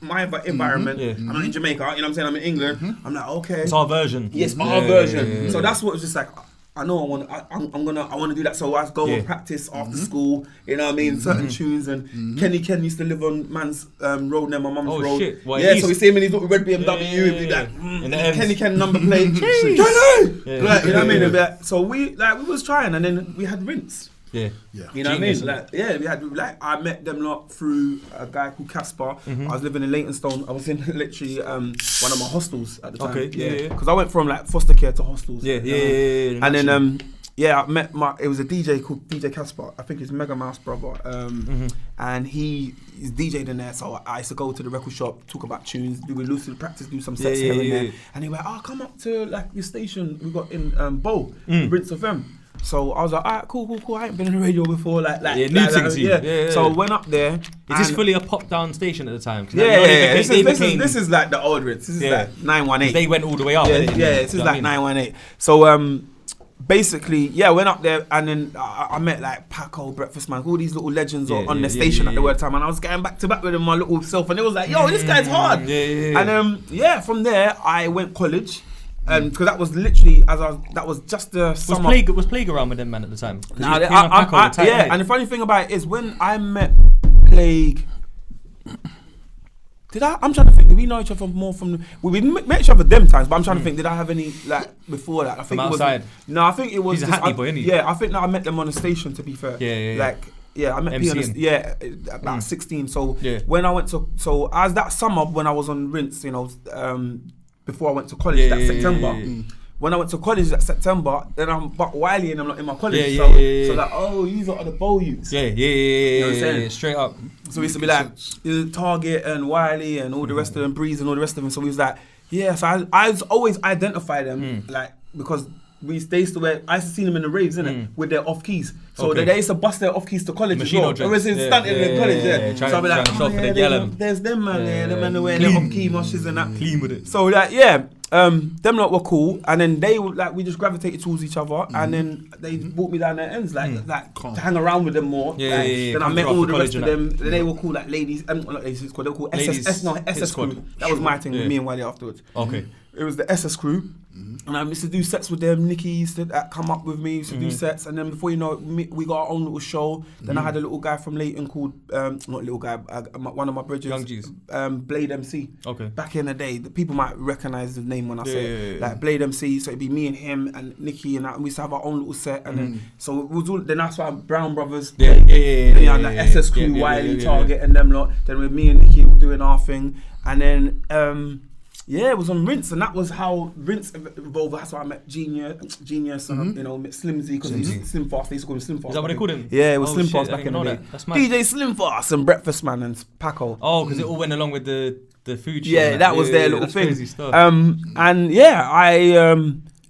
my environment. I'm not in Jamaica, you know what I'm saying? I'm in England. I'm like, okay, it's our version. Yes, our version. So that's what was just like. I know I want to do that. So I go and practice after school. You know what I mean? Certain tunes, and Kenny Ken used to live on man's road near my mum's road. Shit. Well, so we see him in his little red BMW. He'd be like, Kenny Ken number plate. Kenny! Like, you know what I mean? Like, so we was trying, and then we had Rinse. Yeah. You know what I mean? Like, we had I met them lot through a guy called Casper. I was living in Leyton. I was in literally one of my hostels at the time. Okay, Because I went from like foster care to hostels. And then I met it was a DJ called DJ Casper. I think he's Mega Mouse brother. And he's DJ'd in there. So I used to go to the record shop, talk about tunes, do a lucid practice, do some sets here and there. And he went, come up to like your station we got in Bow, Rinse FM. So I was like, alright, cool. I ain't been on the radio before, new things. So I went up there. Is this fully a pop down station at the time? This is like the old Ritz. This is like 918. They went all the way up. This is like 918. So basically, I went up there, and then I met like Paco, Breakfast Man, all these little legends on the station at the word time, and I was getting back to back with them, my little self, and it was like, yo, this guy's hard. And from there I went college. Because that was literally that was just the summer. Was Plague around with them man at the time? And the funny thing about it is when I met Plague, I'm trying to think, did we know each other more from we met each other them times, but I'm trying to think, did I have any like before that? I think from outside. I think it was He's a Hackney boy, isn't he? Yeah, I think that I met them on the station, to be fair. I met P on about 16. So when I went to as that summer when I was on Rinse, before I went to college that September, when I went to college that September, then I'm but Wiley and I'm not in my college. Yeah, so, yeah, yeah, so yeah. like, oh, you are the bow youths. Yeah, You know what I'm saying? straight up. So we used to be like Target and Wiley and all the rest of them, Breeze and all the rest of them. So we was like, yeah. So I was always identify them like because they used to wear. I used to see them in the raves, innit, with their off keys. So they used to bust their off keys to college as well. Or was in stunting in college, So I'd be like, oh, yeah, there's them man there, them man wearing their off key moshes and that. Clean with it. So like, yeah. Them lot were cool, and then they would like we just gravitated towards each other, and then they brought me down their ends, like to hang around with them more. Then I met all the rest of them. They were called like ladies, not ladies, they were called SS Crew. That was my thing with me and Wiley afterwards. Okay. It was the SS Crew, and I used to do sets with them. Nikki used to come up with me, used to do sets, and then before you know it, we got our own little show. Then I had a little guy from Leyton called, not little guy, one of my bridges, Young G's. Blade MC. Okay. Back in the day, the people might recognise the name when I say it. Like Blade MC, so it'd be me and him and Nikki and that, and we used to have our own little set, and then so it was all. Then that's why Brown Brothers. Then you had like SS Crew, Wiley, Target, and them lot. Then with me and Nikki doing our thing, and then. Yeah, it was on Rinse, and that was how Rinse evolved. That's why I met Genius, and, met Slimzy, because he's Slim Fast. They used to call him Slim Fast. Is that what they called him? Yeah, it was Slim Fast back in the day. That's mad. DJ Slim Fast and Breakfast Man and Paco. Oh, because it all went along with the food shit. Yeah, that was their little thing. Crazy stuff. And yeah, I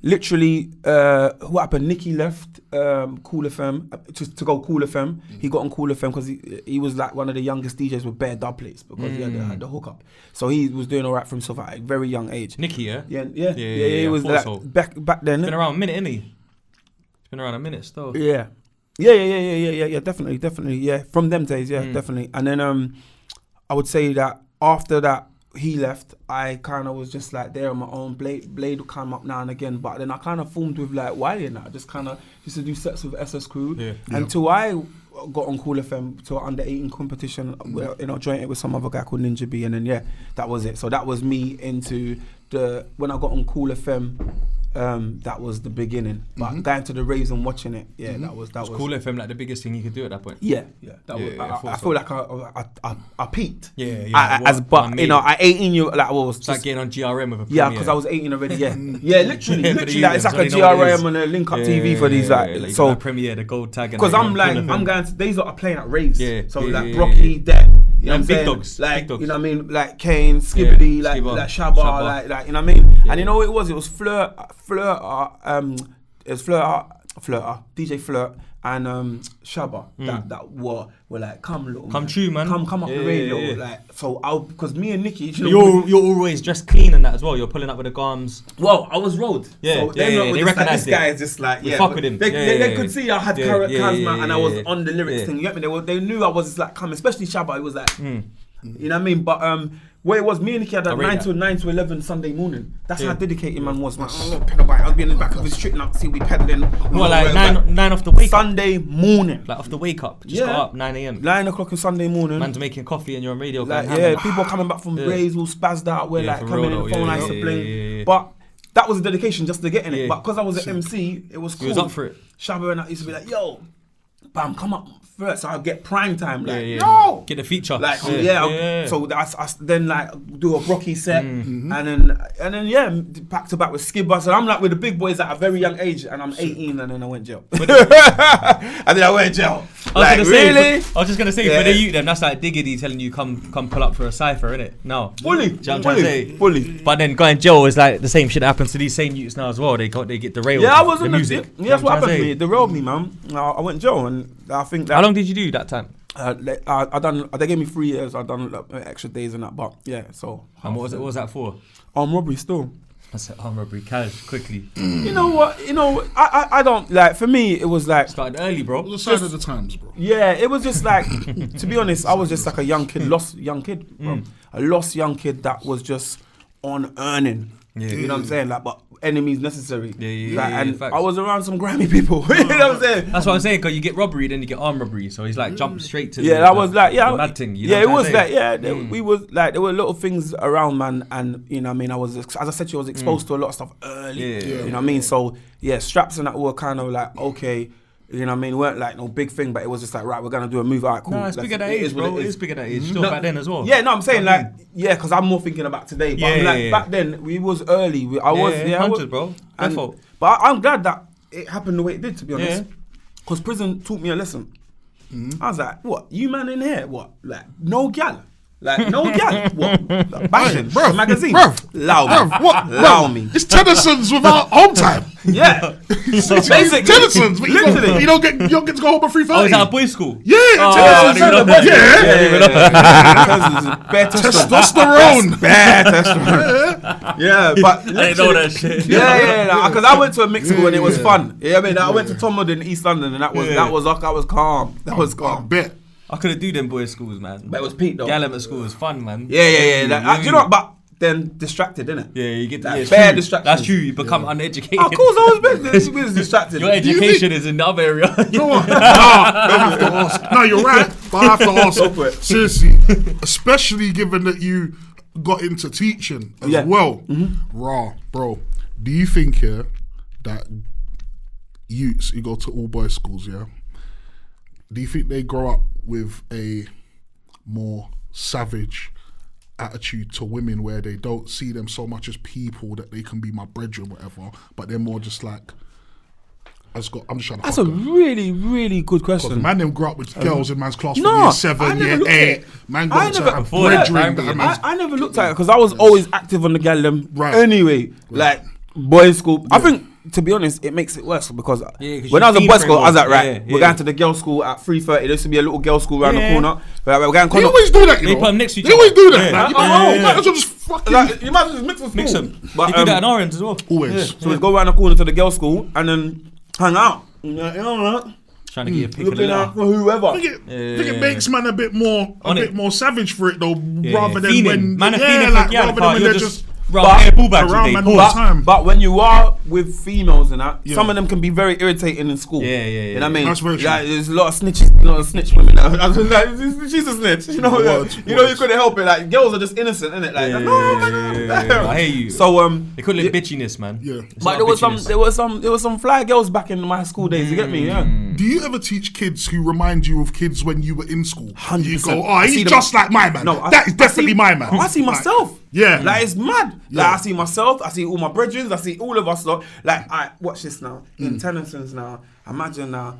literally, what happened? Nikki left Cool FM to go Cool FM. He got on Cool FM because he was like one of the youngest DJs with bare dub plates because he had the hookup. So he was doing all right for himself at a very young age. Nikki, yeah? Yeah. He was like back then. It's been around a minute, isn't he? It's been around a minute still. Yeah, definitely. Yeah, from them days, definitely. And then I would say that after that, he left, I kind of was just like there on my own. Blade would come up now and again, but then I kind of formed with like Wiley and that. I just kind of used to do sets with SS Crew until I got on Cool FM to an under 18 competition, joined it with some other guy called Ninja B, and then that was it. So that was me into when I got on Cool FM. That was the beginning, but going to the raves and watching it, that was Cool FM like the biggest thing you could do at that point. I feel like I peaked. But at 18 I was it's like getting on GRM with a premiere. Because I was 18 already. literally, like, it's like a GRM and a link up TV for these like so the premiere, the gold tag. Because I'm going to these are playing at raves. Like Brocky, Depp. You know what I'm big saying? dogs, like big dogs. You know what I mean? Like Kane, Skibbity, like Shabba, like you know what I mean? And you know what it was? It was Flirt, DJ Flirt and Shabba that were like, come true, man. Come up the radio. Like so because me and Nikki, you're always dressed clean and that as well. You're pulling up with the garms. Well, I was road. So they recognized this guy is just like fuck with him. They could see I had charisma and I was on the lyrics thing. You get me? They knew I was like coming, especially Shabba. It was like you know what I mean? But where it was, me and Nikki had that 9 to 11 Sunday morning. That's how dedicated man was. Man, pedal bike. I'll be in the back of his street now, see we pedaling. What, like 9 off the wake up? Sunday morning. Like off the wake up. Just got up 9 a.m. 9 o'clock on Sunday morning. Man's making coffee and you're on radio. Like, people are coming back from Raves all spazzed out. We're like coming in, the phone lines to bling. But that was a dedication just to get in it. But because I was an MC, it was cool. He was up for it. Shabba and I used to be like, yo, bam, come up first. So I'll get prime time. Like, yo! Get the feature. Like, so I then like do a Brocky set and then back to back with Skibber. So I'm like with the big boys at a very young age and I'm 18 and then I went jail. And then I went jail. I was just gonna say for the youth them, that's like Diggity telling you come pull up for a cypher, innit? No. Fully. But then going jail is like the same shit that happens to these same youths now as well. They get derailed. Yeah, I was the in music. That's what happened to me. It derailed me, man. I went jail and I think that. How long did you do that time? They gave me 3 years. I done extra days and that, but so. And what was that for? Armed robbery still. I said armed robbery, cash, quickly. You know what? I don't like. For me, it was like started early, bro. The sign of the times, bro. Yeah, it was just like, to be honest, I was just like a lost young kid, bro. A lost young kid that was just on earning. Yeah, you know what I'm saying? Like, but enemies necessary. And I was around some grimy people. You know what I'm saying? That's what I'm saying. Because you get robbery, then you get armed robbery. So he's like jump straight to the mad thing. You know it was like we was like there were little things around, man, and you know what I mean. I was, as I said to you, I was exposed to a lot of stuff early. You know what I mean? So straps and that were kind of like okay. You know what I mean? It weren't like no big thing, but it was just like, right, we're gonna do a move. All right, cool. No, it's bigger than age, bro. It is bigger than age. Still back then as well. Yeah, no, I'm saying like, yeah, because I'm more thinking about today. But I'm like, back then we was early. I was 100, bro. But I'm glad that it happened the way it did, to be honest. Because prison taught me a lesson. I was like, what? You man in here? What? Like, no gal? Like, no gal? What? Bashing? Bro, magazine? Bruv. Allow me. What? Allow me. It's Tennyson's without home time. Yeah. Basically. Tennyson's. But Literally. You don't get to go home at 3:30. Oh, is that a boys' school? Yeah, Tennyson's. Bare Testosterone. Bare testosterone. Yeah, but I didn't know that shit. Yeah. Because I went to a mixed school and it was fun. Yeah, I mean, I went to Tomwood in East London and that was calm. That was calm. I bet. I could have do them boys' schools, man. But it was peak though. Gallum at school was fun, man. Yeah. Do you know what? But then distracted, innit? Yeah, you get like, bare distractions. That's true. You become uneducated. Of course, I was distracted. Your education is in the other area. You know what? I have to ask. No, you're right. But I have to ask. Seriously, especially given that you got into teaching as well. Raw, bro. Do you think that youths who go to all boys schools, do you think they grow up with a more savage attitude to women where they don't see them so much as people that they can be my brethren, whatever, but they're more just like, I'm just trying to That's a really, really good question. Man, them grew up with girls in man's class from year 7, year 8. Man got to have brethren. I never looked at it because I was always active on the gallem anyway. Like, boys' school. I think, to be honest, it makes it worse because when I was in boys' school, I was like, right, we're going to the girls' school at 3:30. There used to be a little girls' school around the corner. We're going they always do that, you know. They put them next to each other. They always do that. You might as well just fucking... You might as well just mix with school. Mix them. But, you do that in Orange as well. Always. So we'd go around the corner to the girls' school and then hang out. You know, trying to get a pick of looking the out for whoever. I think it makes man a bit more savage for it though, rather than feeling. when Man, rather than when they're just around ball bags around all man day. all the time. But when you are with females and that, some of them can be very irritating in school. Yeah. You know what I mean? That's very true. Like, there's a lot of snitches, snitch women. Like, she's a snitch. You know, you couldn't help it. Like, girls are just innocent, innit? Like, no. I hear you. So they call it bitchiness, man. Yeah. But there was some fly girls back in my school days. You get me? Yeah. Do you ever teach kids who remind you of kids when you were in school? 100%. You go, he's just like my man. No, that is definitely my man. I see myself. Yeah. Like, it's mad. Like, I see myself, I see all my brethren, I see all of us lot. Like, watch this now. In Tennyson's now, imagine now,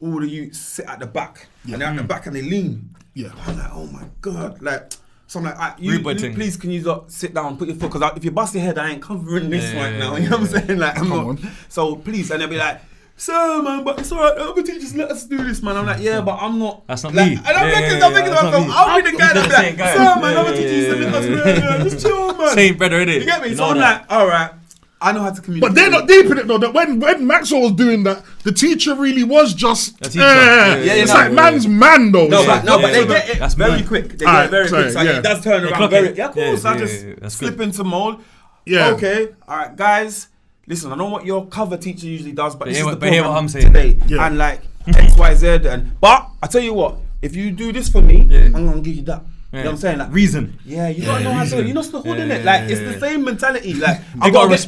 all the youths sit at the back. And they're at the back and they lean. Yeah. I'm like, oh my God. Like, so I'm like, you please can you not sit down, put your foot, because if you bust your head, I ain't covering this right now. You know what I'm saying? Like, I'm not. So please, and they'll be like, sir, man, but it's alright. Other teachers let us do this, man. I'm like, yeah, but I'm not. That's not like, me. And I'm thinking to myself, I'll be the guy that's like, sir, man, other teachers let us do just chill, man. Same brother, innit? You get me? So I'm like, alright, I know how to communicate. But they're not deep in it though. That when Maxwell was doing that, the teacher really was just. It's like man's man though. No, but they get it very quick. They get it very quick. So it does turn around very. Yeah, of course. I just slip into mold. Yeah. Okay. Alright, guys. Listen, I know what your cover teacher usually does, but this is the program what I'm saying today. Yeah. And like X, Y, Z, but I tell you what, if you do this for me, I'm gonna give you that. You know what I'm saying? Like, reason. Yeah, you gotta know how to. You know, it's the hood, innit? Like, it's the same mentality. Like, I gotta get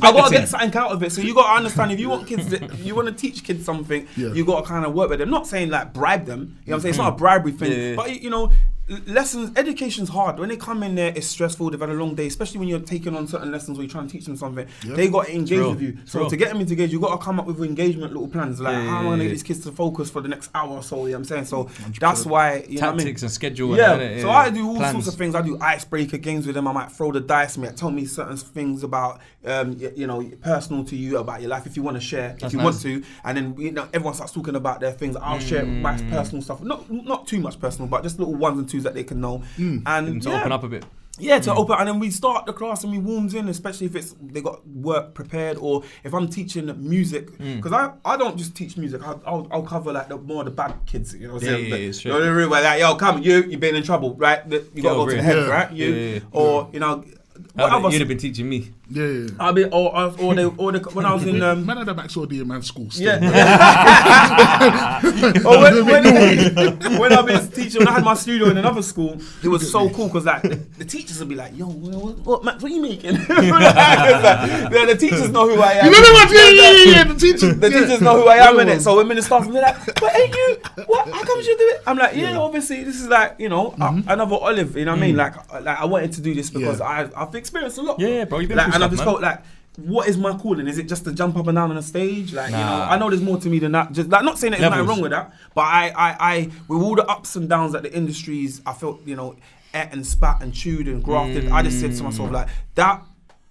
something out of it. So you gotta understand, if you want kids, you want to teach kids something, you gotta kind of work with them. Not saying like bribe them. You know what I'm saying? It's not a bribery thing, but you know. Education's hard. When they come in there, it's stressful. They've had a long day, especially when you're taking on certain lessons or you're trying to teach them something. They got to engage with you. So to get them to engage, you got to come up with engagement little plans. Like, how am I going to get these kids to focus for the next hour or so? You know what I'm saying? So 100%. That's why, you know what I mean? And schedule. Yeah. So I do all sorts of things. I do icebreaker games with them. I might throw the dice. Tell me certain things about, you know, personal to you, about your life if you want to share, if you want to. And then, you know, everyone starts talking about their things. I'll share my personal stuff. Not too much personal, but just little ones and twos that they can know. And to open up a bit. Yeah, to open, and then we start the class and we warms in, especially if they got work prepared, or if I'm teaching music, because I don't just teach music. I'll cover like more of the bad kids. You know what I'm saying? It's true. You know, like, yo, come, you've been in trouble, right? You got to go to the head, right? Or you know. You'd have been teaching me. Yeah. I mean, or when I was in Man had a Maxwell D in man's school. Still. yeah. Or when I was teaching, when I had my studio in another school, it was so cool because like the teachers would be like, "Yo, what Max, what are you making?" The teachers know who I am. You know what? Yeah. The teachers. The teachers know who I am in it. So when the staff be like, "But ain't you? What? How come you do it?" I'm like, "Yeah, obviously this is like another olive." You know what I mean? Like I wanted to do this because I've experienced a lot. Yeah, bro. You've been And I just felt like, what is my calling? Is it just to jump up and down on a stage? Like, you know, I know there's more to me than that. Just like, not saying that there's nothing wrong with that, but I, with all the ups and downs that the industries, I felt, you know, ate and spat and chewed and grafted. I just said to myself, like, that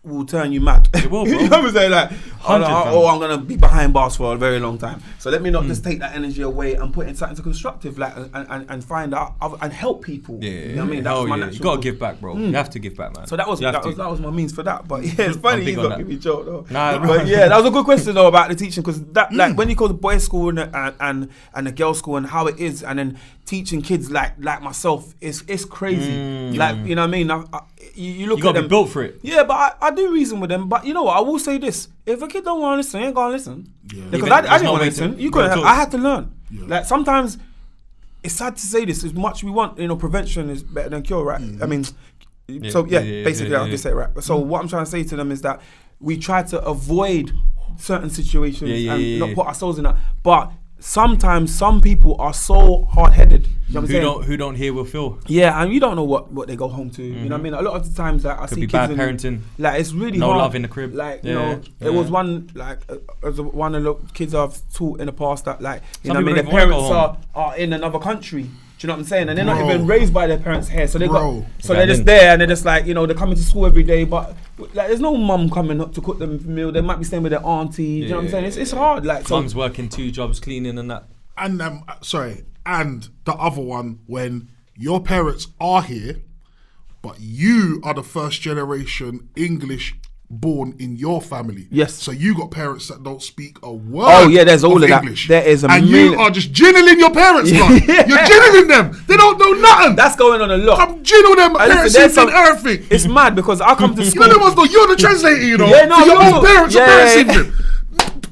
will turn you mad. It will, bro. You know what I'm saying? Like, I'm gonna be behind bars for a very long time. So let me not just take that energy away and put it in something constructive, like, and find out and help people. Yeah, you know what I mean? That was my natural. You gotta give back, bro. You have to give back, man. So that was my means for that. But yeah, it's funny you got to give me a joke though. Nah, but yeah, that was a good question though about the teaching, because that like when you call the boys' school and the girls' school and how it is, and then teaching kids like myself, it's crazy. Like, you know what I mean? You look You gotta at be them. built for it. Yeah, but I do reason with them. But you know what? I will say this: if a kid don't want to listen, he ain't gonna listen. Yeah. Because I didn't want to listen. You couldn't. I had to learn. Yeah. Like sometimes, it's sad to say this. As much we want, you know, prevention is better than cure, right? I mean, basically, I'll just say it right. So what I'm trying to say to them is that we try to avoid certain situations and not put ourselves in that. But sometimes some people are so hard-headed. You know what I'm saying? Who don't hear will feel. Yeah, and you don't know what they go home to. You know what I mean? A lot of the times, like, I see Could be kids bad in, parenting. like, it's really No hard. love in the crib. Like, you know, it was one, like, one of the kids I've taught in the past that, like, you know what I mean? Their parents are in another country. Do you know what I'm saying? And they're not even raised by their parents here. So they're just there, and they're just like, you know, they're coming to school every day, but like, there's no mum coming up to cook them a meal. They might be staying with their auntie. You know what I'm saying? It's hard. Like, so Mum's working 2 jobs, cleaning and that. And and the other one, when your parents are here, but you are the first generation English born in your family. Yes. So you got parents that don't speak a word. Oh yeah, there's all of English. That. There is and you are just ginneling your parents, man. You're ginneling them. They don't know nothing. That's going on a lot. Come jinnel them. Parents even everything. It's mad because I come to school. You know the ones though. You're the translator, you know. Yeah, no, for your own parents. Your parents even.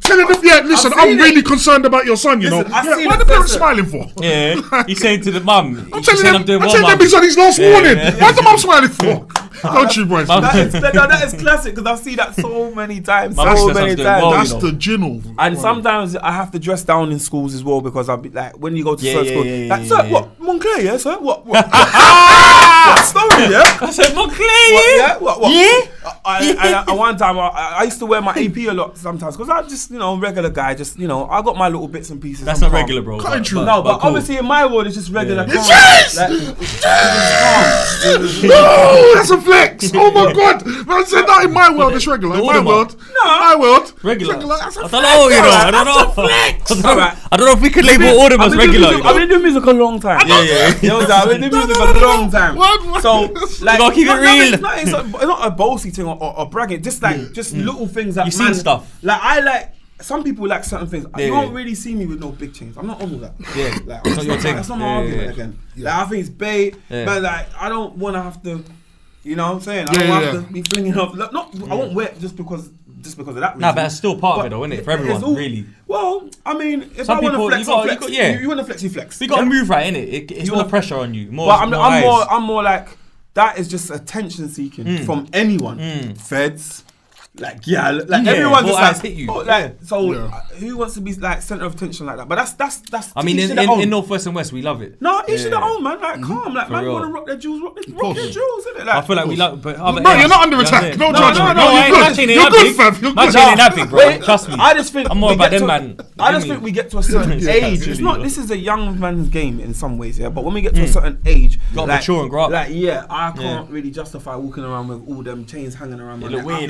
Telling them, listen, I'm really concerned about your son, you know. What are the parents smiling for? Yeah, he's saying to the mum, I'm telling them he's on his last warning. What's the mum smiling for? Don't you, boys? That is classic because I've seen that so many times. That's the jinnel. And sometimes I have to dress down in schools as well because I'll be like, when you go to certain schools, like, sir, what? Montclair, yeah, sir? What? What story, yeah? I said, Montclair, yeah? What? Yeah? And one time, I used to wear my AP a lot sometimes because I just, you know, regular guy, just, you know, I got my little bits and pieces. That's not regular, bro. But cool. Obviously in my world, it's just regular. Yeah. Yes! No, that's a flex. Oh my God. I said that in my world, it's regular. In my world. Regular. That's a I don't know, you know. I don't know. I don't know if we could label all of us regular. I've been doing music a long time. Yeah. You know what I'm saying? I've been doing music a long time. So, like, you gotta keep it real. It's not a bossy thing or bragging. Just like, just little things that You've seen stuff. Like, some people like certain things. You won't really see me with no big chains. I'm not on all that. Yeah, like, that's not your thing. That's not my argument again. Like, I think it's bait, but like, I don't want to have to. You know what I'm saying? I don't have to be flinging off. Like, I won't wear it just because of that reason. Nah, but that's still part of it, though, isn't it? For everyone, really. Well, I mean, if Some I want to flex, people, I'll flex. You want to flex, you flex. You got to move right, innit? It's more pressure on you. But I'm more like, that is just attention seeking from anyone. Feds. Like everyone just like hit you. Who wants to be like center of attention like that? But that's. I mean, in Northwest and West, we love it. No, each to their own, man. Like, calm, like, man, you want to rock their jewels, rock their jewels, innit? Like, I feel like we love, but no, you're not under attack. No judgment. You're good, fam. My chain ain't that big, bro. Trust me. I just think I'm more about them, man. I just think we get to a certain age. It's not. This is a young man's game in some ways, yeah. But when we get to a certain age, got to mature and grow up. Like, I can't really justify walking around with all them chains hanging around my neck. Weird,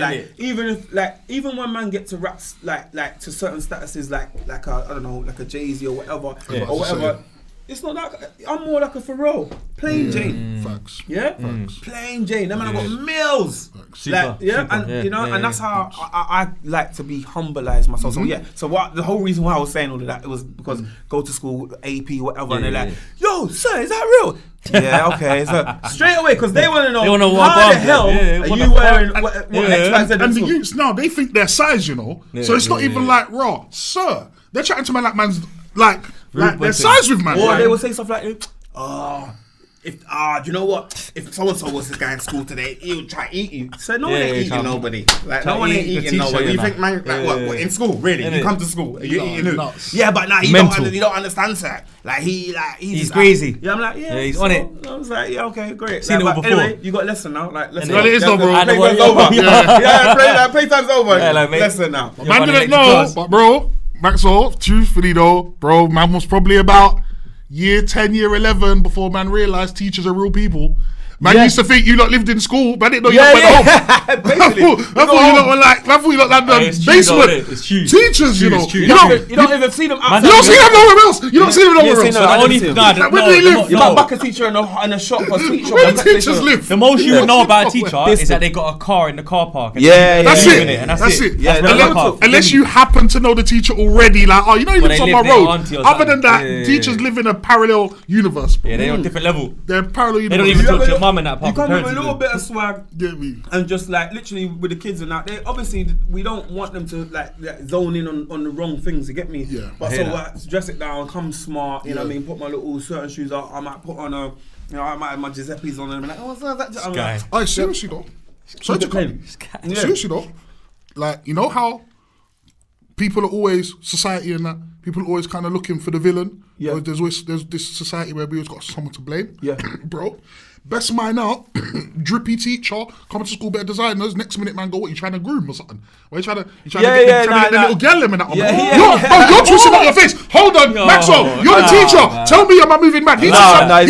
like, even when man get to raps like to certain statuses like I don't know, like a Jay-Z or whatever, it's not that. I'm more like a Pharrell, plain Jane. Facts. Yeah, plain Jane. Them man, I got mills. Super, You know, and that's how I like to be humbleized myself. So so what the whole reason why I was saying all of that, it was because go to school, AP, whatever, and they're like, yo, sir, is that real? Yeah, okay. So straight away, because they want to know how the hell are you wearing what X, Y, Z. And the youths now, they think their size, you know. So it's not even like, raw, sir. They're chatting to man like man's like their size with man. Or they will say stuff like, if do you know what? If so and so was this guy in school today, he'll try to eat you. So no one ain't eating nobody. Like no one ain't eating nobody. You think man like what in school? Really? You come to school, you eating who? Yeah, but now you don't understand, sir. Like he's crazy. Yeah, I'm like, yeah, he's on it. I was like, yeah, okay, great. Seen it all before. Anyway, you got lesson now. Like lesson. Well, it is over. Playtime's over. Yeah, playtime's over. Lesson now. Man didn't know, but bro, Maxwell, truthfully though, bro, man was probably about year 10, year 11 before man realised teachers are real people. Man used to think you lot lived in school, but I didn't know you lot went home. I thought you lot were like, the basement. It's true. Teachers, you know. You don't even see them outside. You don't see them nowhere else. You don't see them nowhere else. Where do they live? You might buck a teacher in a shop or sweet shop. Where do teachers live? The most you would know about a teacher is that they got a car in the car park. That's it. Unless you happen to know the teacher already, like, oh, you know he lives on my road. Other than that, teachers live in a parallel universe. Yeah, they're on a different level. They're parallel universe. They don't even talk to your mum in that part. You come with a little bit of swag, get me, and just like literally with the kids and that. They obviously we don't want them to like zone in on the wrong things. You get me? Yeah. But so dress it down, come smart. You know what I mean? Put my little certain shoes on. I might put on I might have my Giuseppe's on and I'm like, oh, what's that? I'm like, oh, seriously though. Seriously though. Like, you know how people are always society and that. People are always kind of looking for the villain. Yeah. There's this society where we always got someone to blame. Yeah. Bro. Best mine out, drippy teacher, coming to school, better designers. Next minute, man, go, what, you trying to groom or something? Or you trying to get the little girl in that? You're twisting up your face. Hold on, Maxwell, you're the teacher. Tell me, am I moving mad? He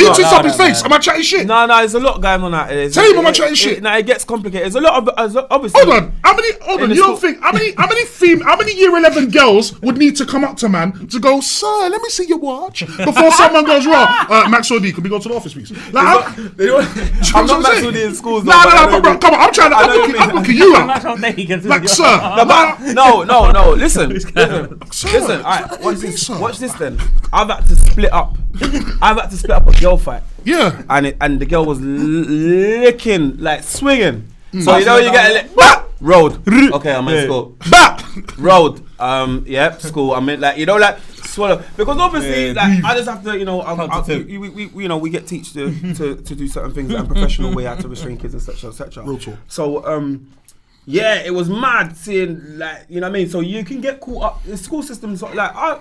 twists up his face. Am I chatting shit? No, there's a lot going on out there. Tell him, am I chatting shit? No, it gets complicated. There's a lot of, obviously. Hold on, you don't think, how many year 11 girls would need to come up to man to go, sir, let me see your watch, before someone goes, raw, Maxwell D, can we go to the office, please? Like, I'm not Maxwell D in schools. No, bro, come on. I'm trying to. I'm looking you out. Like, sir. No. Listen. All right. Watch this then. I've had to split up. A girl fight. Yeah. And the girl was licking, like swinging. So you know you get a lick. Road. Okay, I'm in school. Road. School. I mean, like, you know, like swallow, because obviously like I just have to, you know, we get teach to do certain things in a professional way, how to restrain kids, etc. Real talk. So it was mad seeing, like, you know what I mean. So you can get caught up. The school system's like,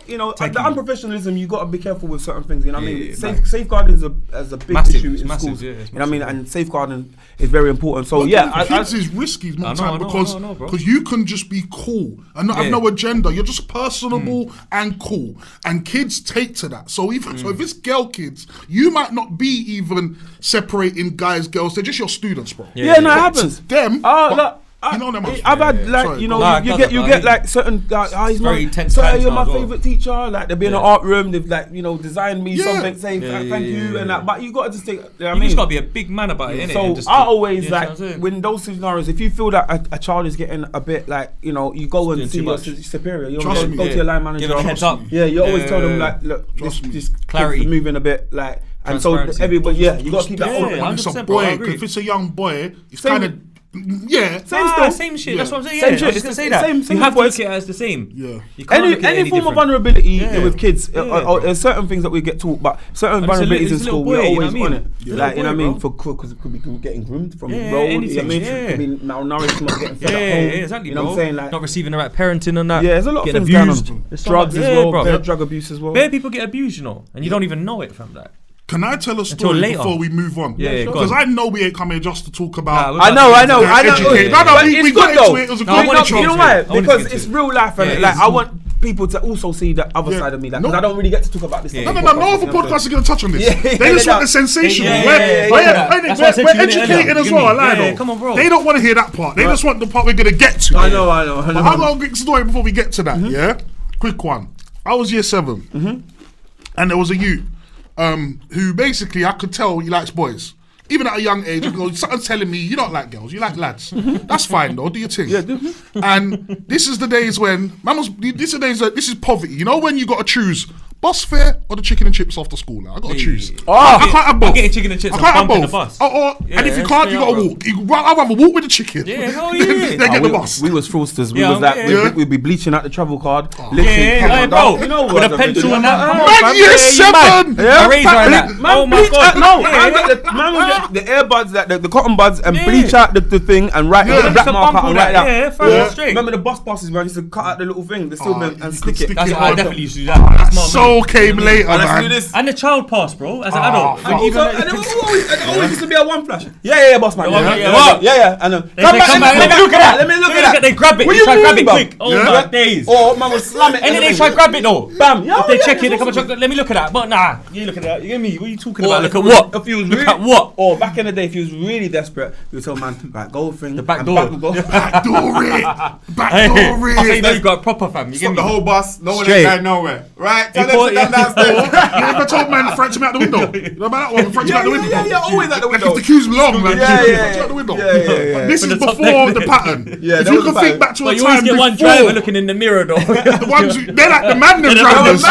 the unprofessionalism. You got to be careful with certain things. You know what I mean. Safeguarding is a big issue in schools. You know what I mean. And safeguarding is very important. So kids is risky because you can just be cool and not have no agenda. You're just personable and cool, and kids take to that. So if it's girl kids, you might not be even separating guys, girls. They're just your students, bro. Yeah, it happens. Them. You know them. I've had you get like certain he's very intense. So you're my favorite teacher. Like they'll be in an art room. They've designed me something, saying thank you and that. But you got to just take. You just got to be a big man about it. So I always when those scenarios, if you feel that a child is getting a bit you go and see your superior. You go to your line manager. Give them a heads up. Yeah, you always tell them like, look, this clarity moving a bit like. And so everybody, you got to keep that open. It's a boy. If it's a young boy, it's kind of. Yeah, same shit. That's what I'm saying. Same shit. I was gonna say that. Same you have to look at it as the same. Yeah. Any form of vulnerability with kids, there's certain things that we get taught, but certain vulnerabilities in school we're always on it. Like, you know what I mean? Because it could be getting groomed from road. You know what I mean? It could be malnourished, not getting fed at home. Exactly. You know what I'm saying? Like not receiving the right parenting and that. Yeah, there's a lot of things going on. Drugs as well. Drug abuse as well. Bare people get abused, and you don't even know it from that. Can I tell a story before we move on? Yeah, because I know we ain't come here just to talk about. I know. We got into it. It was a great intro. You know why? Because it's real life, and like I want people to also see the other side of me. Because I don't really get to talk about this. No other podcast are going to touch on this. They just want the sensational. We're educated as well. I lie though. Come on, bro. They don't want to hear that part. They just want the part we're going to get to. I know. But I'm going to get a story before we get to that. Yeah, quick one. I was year 7, and there was a youth. who basically I could tell he likes boys. Even at a young age, I go, something's telling me you don't like girls, you like lads. That's fine though, do your thing. Yeah, And this is the days when, this is poverty. You know when you got to choose bus fare or the chicken and chips after school? I got to choose. I can't have both. I'm getting chicken and chips and bumping the bus. And if you can't, you got to walk. I'd rather walk with the chicken. Yeah, hell yeah. Then get the bus. We was fraudsters. Yeah, We'd be bleaching out the travel card. Yeah, bro. You know with a pencil and that. Man, year 7. A razor and that. Oh my God. No, man would get the earbuds, the cotton buds, and bleach out the thing and write the black mark out and write that. Yeah, 5 straight. Remember the bus passes, man? Used to cut out the little thing, the silver, and stick it. That's what I definitely used to do that. So came later, Let's do man. this. And the child pass, bro, as an adult. And it always used to be a one flash. Yeah, boss man. Yeah. And Come back, let me look at that. Let me look at that. They grab it. They try to grab it quick. Oh my days. Or man will slam it. And then they try to grab it though. Bam. If they check it, they come and check. Let me look at that. But nah, you look at that. You get me? What are you talking about? Look at what? If you was Look at what? Or back in the day, if you was really desperate, you would tell man, right, go thing. The back door. Backdoor it. I say no, you got proper fam. You get me? The whole bus. No one ain't going nowhere. Right? Tell them to come downstairs. You ever told man French him out the window? You know about that one? French him out the window. Yeah, always out the window. Like if the queue's long, man. Yeah. Out the window. Yeah. This is before the pattern. Yeah, if you can think back to a But you time always get one before. driver looking in the mirror though. The ones they're like the man them drivers.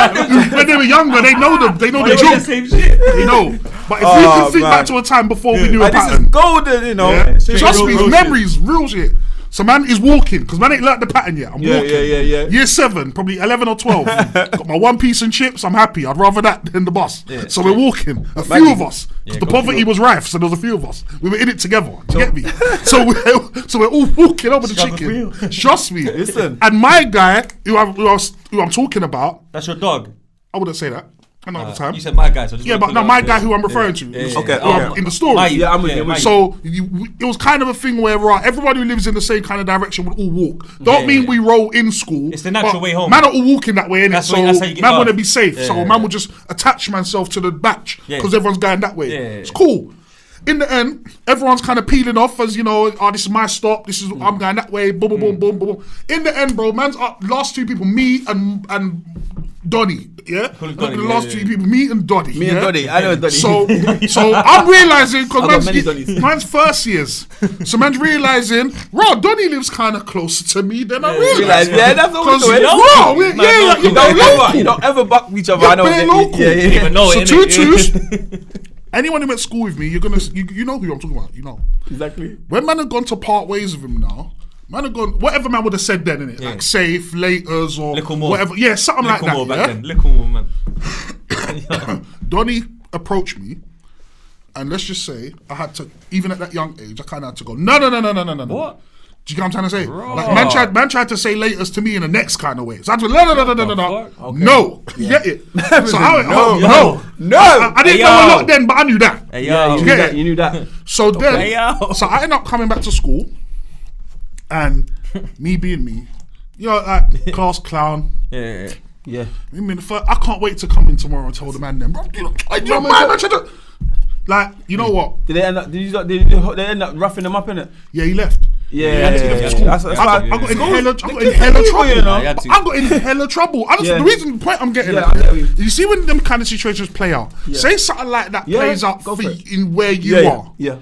When they were younger, they know them. They know the joke. Same shit. You know. But if you can think back to a time before we knew a This is pattern. golden, you know. Yeah. Trust me, memories, real shit. So man is walking, because man ain't learnt the pattern yet. I'm walking. Yeah. Year 7, probably 11 or 12. Got my one piece and chips, I'm happy. I'd rather that than the bus. Yeah, so we're walking, a few of us. Because the poverty was rife, so there was a few of us. We were in it together, do you get me? So we're all walking over the chicken. Trust me. Listen. And my guy, who I'm talking about. That's your dog. I wouldn't say that. Another time. You said my guy. So just but no, my guy who I'm referring to. In the story. Yeah, I'm with you. So it was kind of a thing where everybody who lives in the same kind of direction would all walk. Don't mean we roll in school. It's the natural way home. Man are all walking that way, innit? So man want to be safe. Yeah, so man will just attach myself to the batch because everyone's going that way. Yeah. It's cool. In the end, everyone's kind of peeling off as, you know, this is my stop, I'm going that way, boom, boom, boom, boom, boom. In the end, bro, man's up, last two people, me and Donny, yeah? The last two people, me and Donny. Me and Donny, I know Donny. So I'm realising, because man's first years, so man's realising, Donny lives kind of closer to me than I realised. Yeah, that's all we're doing. You don't ever buck each other. I know. So 2-2s. Anyone who went to school with me, you know who I'm talking about. You know exactly. When man have gone to part ways with him now, man have gone whatever man would have said then, innit? Like safe, laters, or whatever. Yeah, something like that. Little more, man. Donny approached me, and let's just say I had to, even at that young age, I kind of had to go no. What? Do you get what I'm trying to say? Like man tried to say laters to me in the next kind of way. So I had to no. You get it? So no. I didn't know a lot then, but I knew that. You knew that. So then, so I ended up coming back to school, and me being me, you know, like class clown. Yeah. I can't wait to come in tomorrow and tell the man them, bro. Like, you know what? Did they end up roughing them up, innit? Yeah, he left. Yeah. I got in hella trouble. I got in hella trouble. The point I'm getting at, you see when them kind of situations play out, say something like that plays out for you in where you are. Yeah.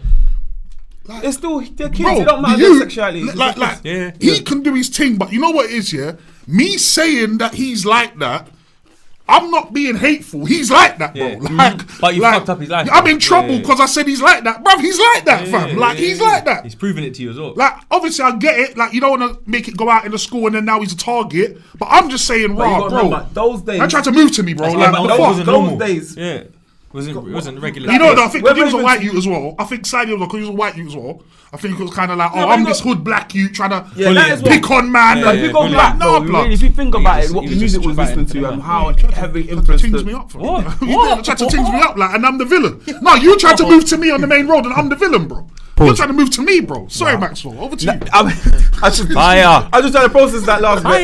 Like, it's still, they're kids, it don't matter their sexuality. He can do his thing, but you know what it is, me saying that he's like that, I'm not being hateful. He's like that, bro. But you fucked up his life. I'm in trouble because I said he's like that, bruv. He's like that, fam. He's like that. He's proving it to you as well. Like, obviously, I get it. Like, you don't want to make it go out in the school and then now he's a target. But I'm just saying, bro. Those days, I tried to move to me, bro. Those days, it wasn't regular. You know, I think he was a white youth as well. I think Sidey was because he was a white youth as well. I think it was kind of like, I'm this hood black youth trying to pick on man. If you go black, if you think about it, what the music was listening to and how heavy influence. Tings me up, what? You tried to tings me up, like, and I'm the villain. No, you tried to move to me on the main road, and I'm the villain, bro. You're trying to move to me, bro. Sorry, Maxwell. Over to you. I just tried to process that last bit.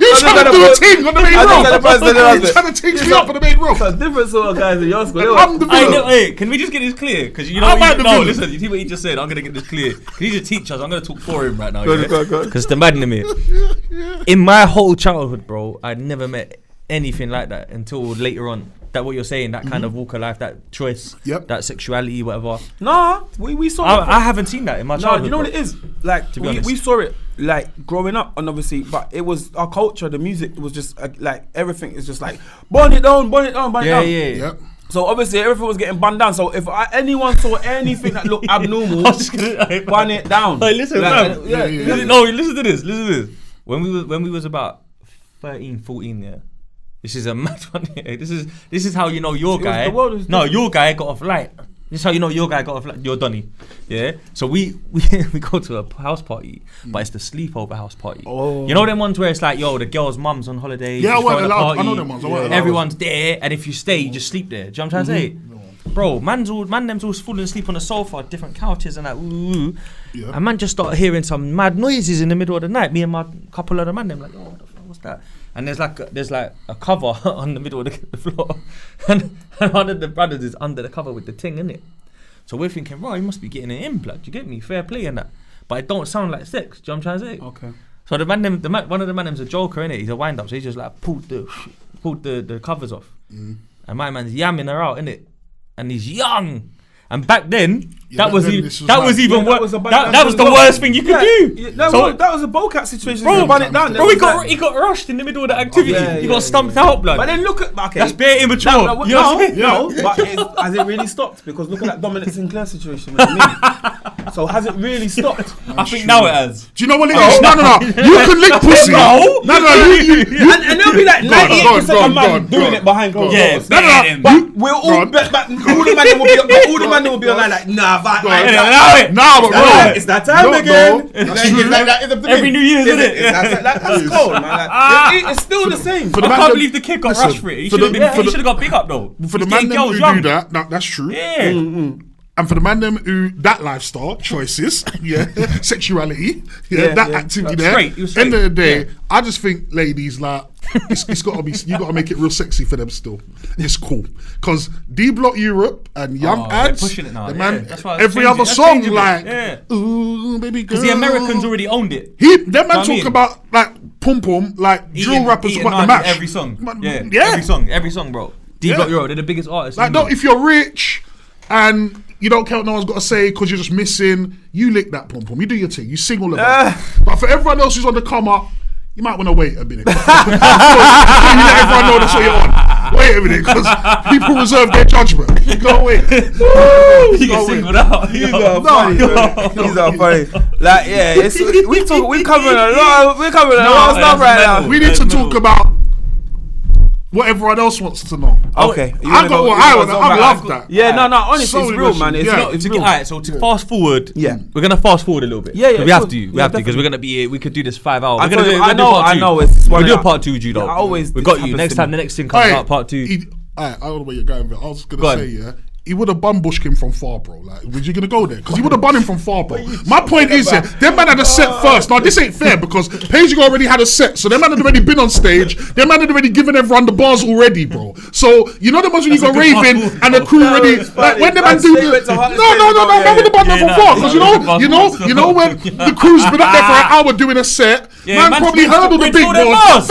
You're trying to do a ting on the main road. You're trying to ting me up on the main road. So different sort of guys in your school. I'm the villain. Wait, can we just get this clear? Because you know what listen, you see what he just said. I'm going to get this clear. He's a teacher, so I'm going to talk for him right now. Because the maddening me. In my whole childhood, bro, I'd never met anything like that until later on. that what you're saying, that kind of walk of life, that choice, that sexuality, whatever. Nah, we saw it. I haven't seen that in my childhood. No, you know what it is? Like, to be honest, we saw it like growing up, and obviously, but it was our culture, the music was just like everything is just like burn it down, burn it down, burn it down. Yeah. So obviously everything was getting banned down. So if anyone saw anything that looked abnormal, burn it down. Hey, listen, like, no, listen to this. When we was about 13, 14, yeah. This is a mad one. Yeah. This is how you know your guy. Your guy got off light. This is how you know your guy got off light. You're Donny. Yeah. So we go to a house party, but it's the sleepover house party. Oh. You know them ones where it's like, yo, the girl's mum's on holiday. Yeah, I know them ones. Everyone's there, and if you stay, you just sleep there. Do you know what I'm trying to say? Bro, man's all falling asleep on the sofa, different couches and that. Ooh. Yeah. And man just started hearing some mad noises in the middle of the night. Me and my couple of the man, them like, oh, what the fuck, what's that? And there's like a cover on the middle of the floor, and one of the brothers is under the cover with the thing in it. So we're thinking, bro, you must be getting it in, blood. You get me? Fair play and that, but it don't sound like sex. Do you know what I'm trying to say? Okay. So one of the man them's a joker in it. He's a wind up, so he just like pulled the covers off, and my man's yamming her out in it, and he's young. And back then, that was even worse. That was the worst thing you could do. That was a Bocat situation. Bro, he got rushed in the middle of the activity. He got stumped out, blood. But then look at that's bare immature. No, but has it really stopped? Because look at that Dominic Sinclair situation with me. So has it really stopped? I think now it has. Do you know what it is? No. You can lick pussy. No. And there'll be like 98% of man doing it behind closed doors. But we'll all bet back. All the man will be online like, nah, but it's that time again. Every New Year's, isn't it? That's cold, man. It's still the same. I can't believe the kid got rushed for it. He should have got big up though. For the man who do that, that's true. Yeah. And for the man them who that lifestyle choices, sexuality, that activity there. End of the day, I just think ladies like it's got to be, you got to make it real sexy for them still. It's cool because D Block Europe and Young Ads, pushing it now. The man, every other song like, ooh baby girl. Because the Americans already owned it. Them man talk about like pum pum like drill rappers about the match. Every song, every song, bro. D Block Europe, they're the biggest artists. Like, no, if you're rich and you don't care what no one's got to say because you're just missing, you lick that pom pom. You do your thing. You sing all of that. But for everyone else who's on the come up, you might want to wait a minute. You let everyone know that's what you're on. Wait a minute, because people reserve their judgment. Go away. You get singled out. These are funny. Like, yeah, we're covering a lot of stuff right now. We need to talk about what everyone else wants to know. Okay. I got what I want. I love that. Yeah, no, honestly, it's real, man. It's real. Alright, so to fast forward, we're going to fast forward a little bit. Yeah. We have to, because we're going to be, we could do this 5 hours. I know. We'll do a part 2, Judo. We got you. Next time, the next thing comes out, part 2. I don't know where you're going with it. I was going to say, he would have bun-bushed him from far, bro. Like, was you going to go there? Because he would have bun him from far, bro. My point is, them man had a set first. Now, this ain't fair because Page already had a set. So them man had already been on stage. Them man had already given everyone the bars already, bro. So, you know the ones when you go raving and the crew already... Like, when them man do... No, man would have bun them from far. Because you know when the crew's been up there for an hour doing a set, man probably heard all the big bars.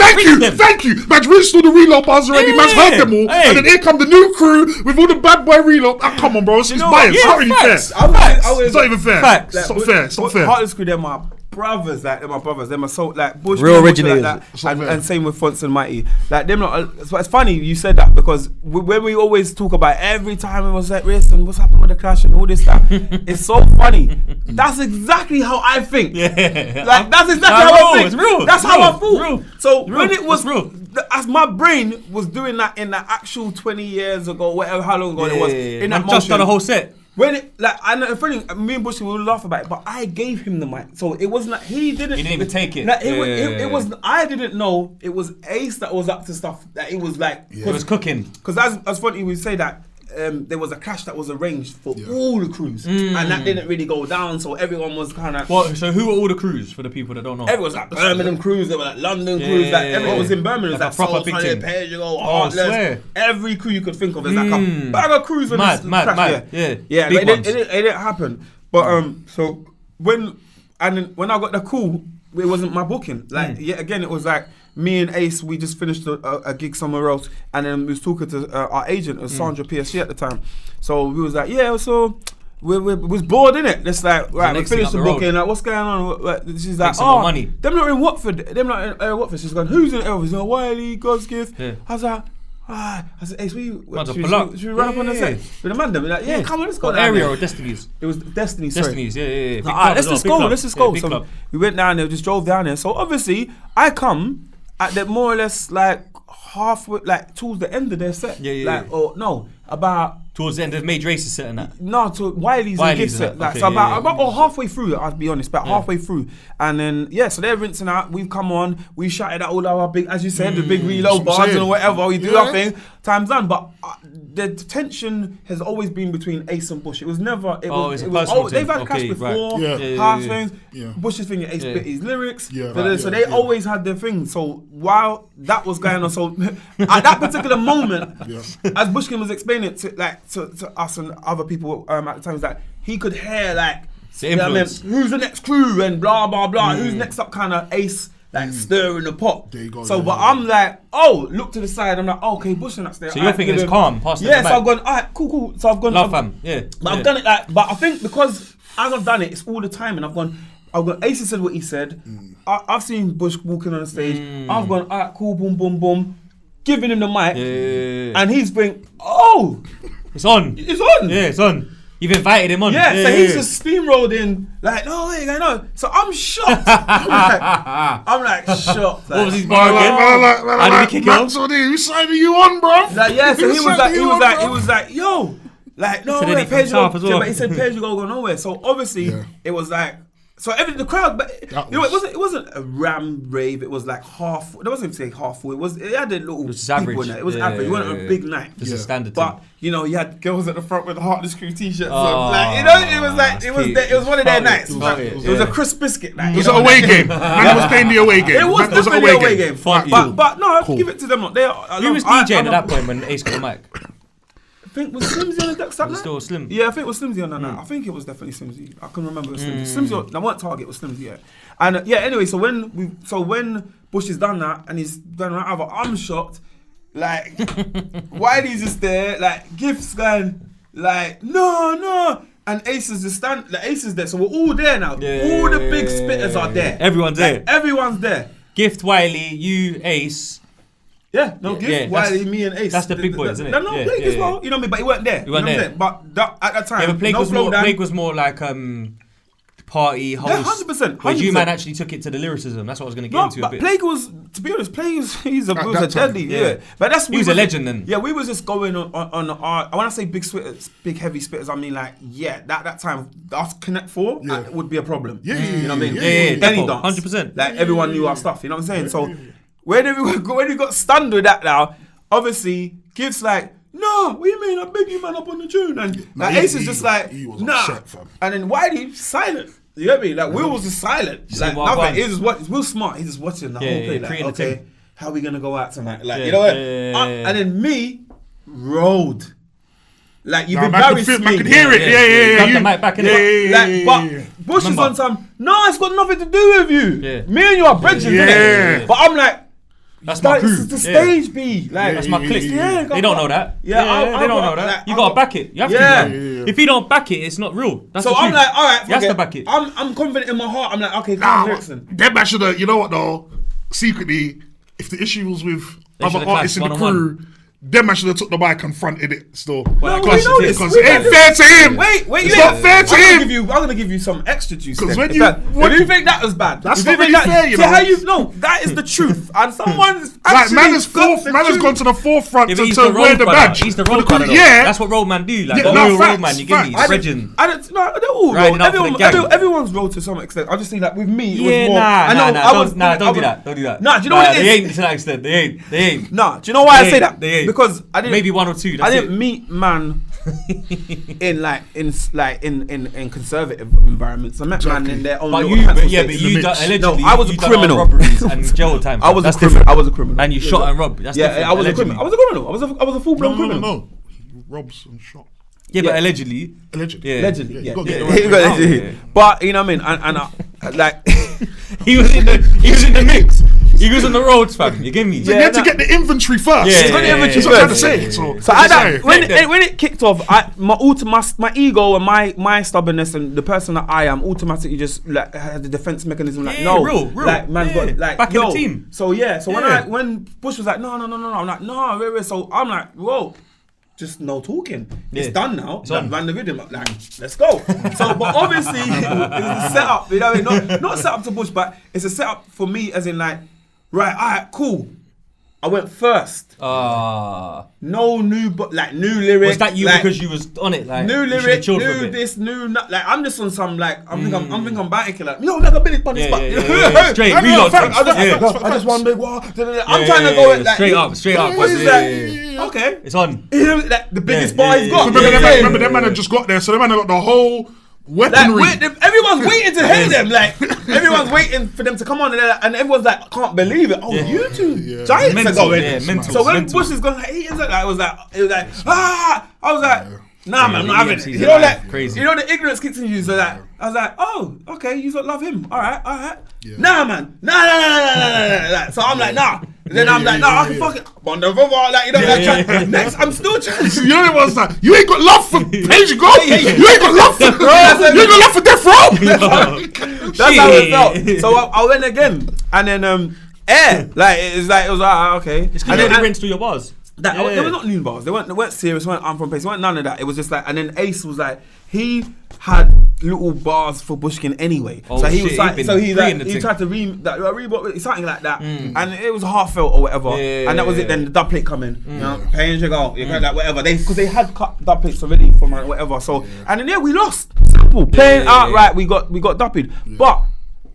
Thank you. Man's rinsed all the reload bars already. Man's heard them all. And then here come the new crew with all the bad boy reload. Come on, bro. It's biased. It's not really fair. It's not even fair. Facts. It's not fair. Heartless Crew, they're my brothers. Like, they're my brothers. They're my soul. Like, Bush. Real originators. Like and same with Fonts and Mighty. Like, them not. So it's funny you said that because when we always talk about every time it was like this and what's happened with the clash and all this stuff, it's so funny. That's exactly how I think. Yeah. Like, that's exactly how I think. It's real. That's how I thought. So when it was real. As my brain was doing that in the actual 20 years ago, whatever, how long ago it was, in that motion, just done a whole set. When it, like, and funny, me and Bush will laugh about it, but I gave him the mic, so it wasn't like he didn't even take it. Like, it was. I didn't know it was Ace that was up to stuff that it was like. It was cooking. Because as funny we say that. There was a clash that was arranged for all the crews, and that didn't really go down. So everyone was kind of. What? So who were all the crews for the people that don't know? Everyone was like Birmingham crews, there were like London crews, like everyone was in Birmingham. Like proper big team. Heartless. Every crew you could think of is like a bag of crews. Mad. Yeah. It didn't happen. But so when I got the call, it wasn't my booking. Like, yet again, it was like me and Ace, we just finished a gig somewhere else, and then we was talking to our agent, Sandra PSG at the time. So we was like, yeah, so we was bored, innit? It's like, right, we finished the booking, like, what's going on? She's like, money. Them not in Watford. Them not in Watford. She's going, who's in Elvis? Wiley, God's gift. Yeah. I was like, I said, Ace, should we run up on the set? With the man, them? Like, yeah, come on, let's go. What area or Destinies? It was Destinies, sorry. Destinies, yeah. Big Like, let's just go. Let's just go. Big So club. we went down there, just drove down there. So obviously, I come at the more or less like halfway, like towards the end of their set. Yeah. Or no, about Towards the end of Major Race's set and that. no, to Wiley's and gift set. Like, okay, so yeah, about or halfway through, I'll be honest, about halfway through. And then, so they're rinsing out. We've come on. We shouted at all our big, as you said, the big reload bars and whatever. We do our thing. Time's done. But the tension has always been between Ace and Bush. It was never, it was they've had clash before. Harsh things. Bush's thing, Ace bit his lyrics. So they always had their thing. So while that was going on, so at that particular moment, as Bushkin was explaining it to us and other people at the time, was that he could hear like who's the next crew and blah blah blah, who's next up, kind of Ace like stirring the pot. There you go, so but I'm like, look to the side, I'm like, okay, Bush and that's there. So you're thinking it's calm, passing so I've gone, alright, cool. So I've gone, fam, but I've done it like, but I think because as I've done it, it's all the time, and I've gone, Ace said what he said. I've seen Bush walking on the stage. I've gone, alright, cool, boom, boom, boom, giving him the mic, and he's been, it's on. It's on. Yeah, it's on. You've invited him on. So he's just steamrolled in, like, no way, no. So I'm shocked. I'm like shocked. Like, what was his bar again? How did he kick it off? Who's signing you on, bro? Like, so he was like, yo, like, no, way, Pedro, but he said Pedro go nowhere. So obviously it was like, so the crowd, but you know, it wasn't a ram rave. It was like half. There wasn't say half full. It had a little. It was average. In it. It was average. It wasn't a big night. Just a standard. But you know, you had girls at the front with the Heartless Crew t-shirts. Like, you know, it was like it was one of their nights. It was a crisp biscuit night. It was an away game. Man was playing the away game. It was definitely an away game. But no, cool. Give it to them. Who was DJing at that point when Ace got the mic? I think was Slimzy on the deck that night? Still Slim. Yeah, I think it was Slimzy on that night. I think it was definitely Slimzy. I can remember it was Slimzy. Slimzy, I weren't Target, it was Slimzy, yeah. And anyway, so when Bush has done that and he's done that over, I'm shocked. Like, Wiley's just there, like, Gift's going, like, no. And Ace is just Ace is there, so we're all there now. All the big spitters are there. Everyone's there. Everyone's there. Gift, Wiley, you, Ace. Yeah, Gift, Wiley, me and Ace. That's the big boys, isn't it? No, Blake as well. You know what I mean? But he weren't there. You weren't there. But at that time, but Blake was more like party host. Yeah, 100%. Whereas you man actually took it to the lyricism. That's what I was going to get into a bit. Plague was, to be honest, he's a deadly, But he was a legend then. Yeah, we was just going on our. When I say big spitters, big heavy spitters, I mean like that time us Connect 4 would be a problem. Yeah, you know what I mean? Any dance, 100%. Like everyone knew our stuff. You know what I'm saying? So when we got stunned with that now, obviously Gibbs like, no, what do you mean? I beg you, man, up on the tune. And like, Ace is just like, nah. Upset, fam. And then Wiley silent. You get me? Like Will was just silent. Like nothing. He's just watching. Will smart. He's just watching the whole play. Like, okay, how are we gonna go out tonight? Like you know what? And then me rolled. Like you've embarrassed me. I could hear it. Yeah. Got the mic back in it. But Bush is on some. No, it's got nothing to do with you. Me and you are bridges. Yeah. But I'm like. That's my crew. It's the stage B. Like that's my clique. They don't know that. Yeah, they don't know that. Like, you gotta back it. You have to. Man. If you don't back it, it's not real. That's so I'm like, all right, you have to back it. I'm confident in my heart. I'm like, okay, listen. Them man should have. You know what though? Secretly, if the issue was with other artists in the crew. Them man should have took the mic and fronted it still. Because it ain't fair to him. Wait, it's not fair to him. I'm gonna give you some extra juice. Because when you think that was bad, that's not really fair, you know. How you know that is the truth, and someone's like man has gone to the forefront to wear the badge. He's the road man. Yeah, that's what road man do. Like road man, you give me bridging. I don't know. Everyone's road to some extent. I just think that with me, it was more. Don't do that. Don't do that. Nah, do you know what it is? They ain't to that extent. They ain't. Nah, do you know why I say that? Because I didn't. Maybe one or two. I didn't meet man in conservative environments. I met man in their own. But you allegedly. No, I was a criminal. Robberies and jail time. I was a criminal. I was a criminal. And you shot and robbed. That's different. I was a criminal. I was a criminal. I was a full blown criminal. No, he robs and shot. Yeah, but allegedly. Allegedly. Yeah. You gotta get the right. But you know what I mean, and like. He was in the mix. He was on the roads, fam. You get me? So you had to get the inventory first. Yeah, That's what I'm trying to say. So when it kicked off, my ego and my stubbornness and the person that I am automatically just like had the defense mechanism. Like real. Like man's got like back in the team. So when Bush was like no, I'm like no, wait. So I'm like whoa. Just no talking. It's done now. Ran the rhythm. Like, let's go. So, but obviously, it's a setup. You know, what I mean? Not set up to Bush, but it's a setup for me, as in like, right, all right, cool. I went first. No new, but like new lyrics. Was that you like, because you was on it? Like new lyrics, new this, new like. I'm just on some like. I'm thinking I'm batting like like a minute on this spot. Straight reload. I just one big wall. I'm trying to go like straight up. Okay, it's on. Like the biggest bar he's got. Remember them man had just got there, so them man got the whole weaponry. Like, everyone's waiting to hear them. Like everyone's waiting for them to come on, and everyone's like, I can't believe it. Oh, you two giants are going. So when Bush is going, it was like, I was like, I was like, nah, man, I'm not having it. You know, like, crazy. You know, the ignorance kicks in you. So that I was like, oh, okay, you don't love him. All right. Yeah. Nah, man, nah. So I'm like, nah. Then I'm like, I can fuck it. Like, you know, next, I'm still trying to. You know what was like? You ain't got love for Page You Go. You ain't got love for. You ain't got love for Death Row. That's how it felt. So I went again, and then like it was like okay. It's because they rinsed through your bars. They were not new bars. They weren't serious. They weren't I'm from Pace. They weren't none of that. It was just like, and then Ace was like, he had little bars for Bushkin anyway. So he was like, he tried to Reebok something like that, and it was heartfelt or whatever. And that was it. Then the dub plate come in. You know, Pay and go. You like whatever. Because they had cut dub plates already from whatever. So and then we lost. Simple. Playing outright. We got duppied. But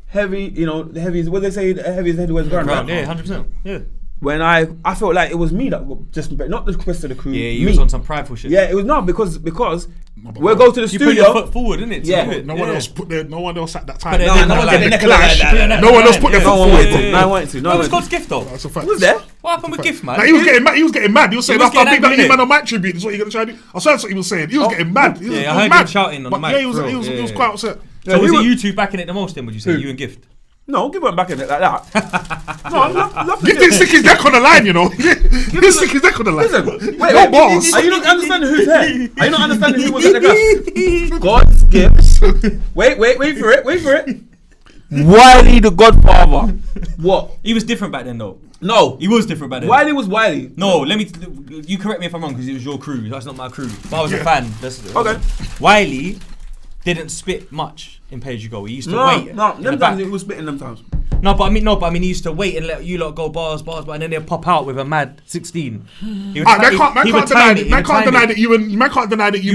heavy. You know, the heavies. What they say? The heaviest heavyweights ground. Yeah, 100%. Yeah. When I felt like it was me that just not the rest of the crew. Yeah, you was on some prideful shit. Yeah, it was not because we'll go to the studio. You put your foot forward, innit? Yeah. No one else put no one else at that time. No one else put their foot forward. No, I wanted to. No, it was God's gift though. That's a fact. Who was there? What happened with Gift, man? He was getting mad. He was saying after I big that E-Man on my tribute, that's what you're gonna try to do. I saw that's what he was saying. He was getting mad. Yeah, I heard him shouting on the mic. Yeah, he was quite upset. So was it you two backing it the most then, would you say? You and Gift? No, Gift went back in it like that. No, I love Gift didn't stick his neck on the line, you know. He didn't stick his neck on the line. Listen, wait, no balls. Are you not understanding who's there? Are you not understanding who was at the clash? God's Gift. Wait for it. Wiley the Godfather. What? He was different back then though. No. He was different back then. Wiley was Wiley. No, you correct me if I'm wrong because it was your crew. That's not my crew. But I was a fan. Okay. Wiley didn't spit much in Page You Go. He used to wait. No, them times he was spitting them times. No, but I mean, he used to wait and let you lot go bars, and then they'll pop out with a mad 16. Man can't deny that you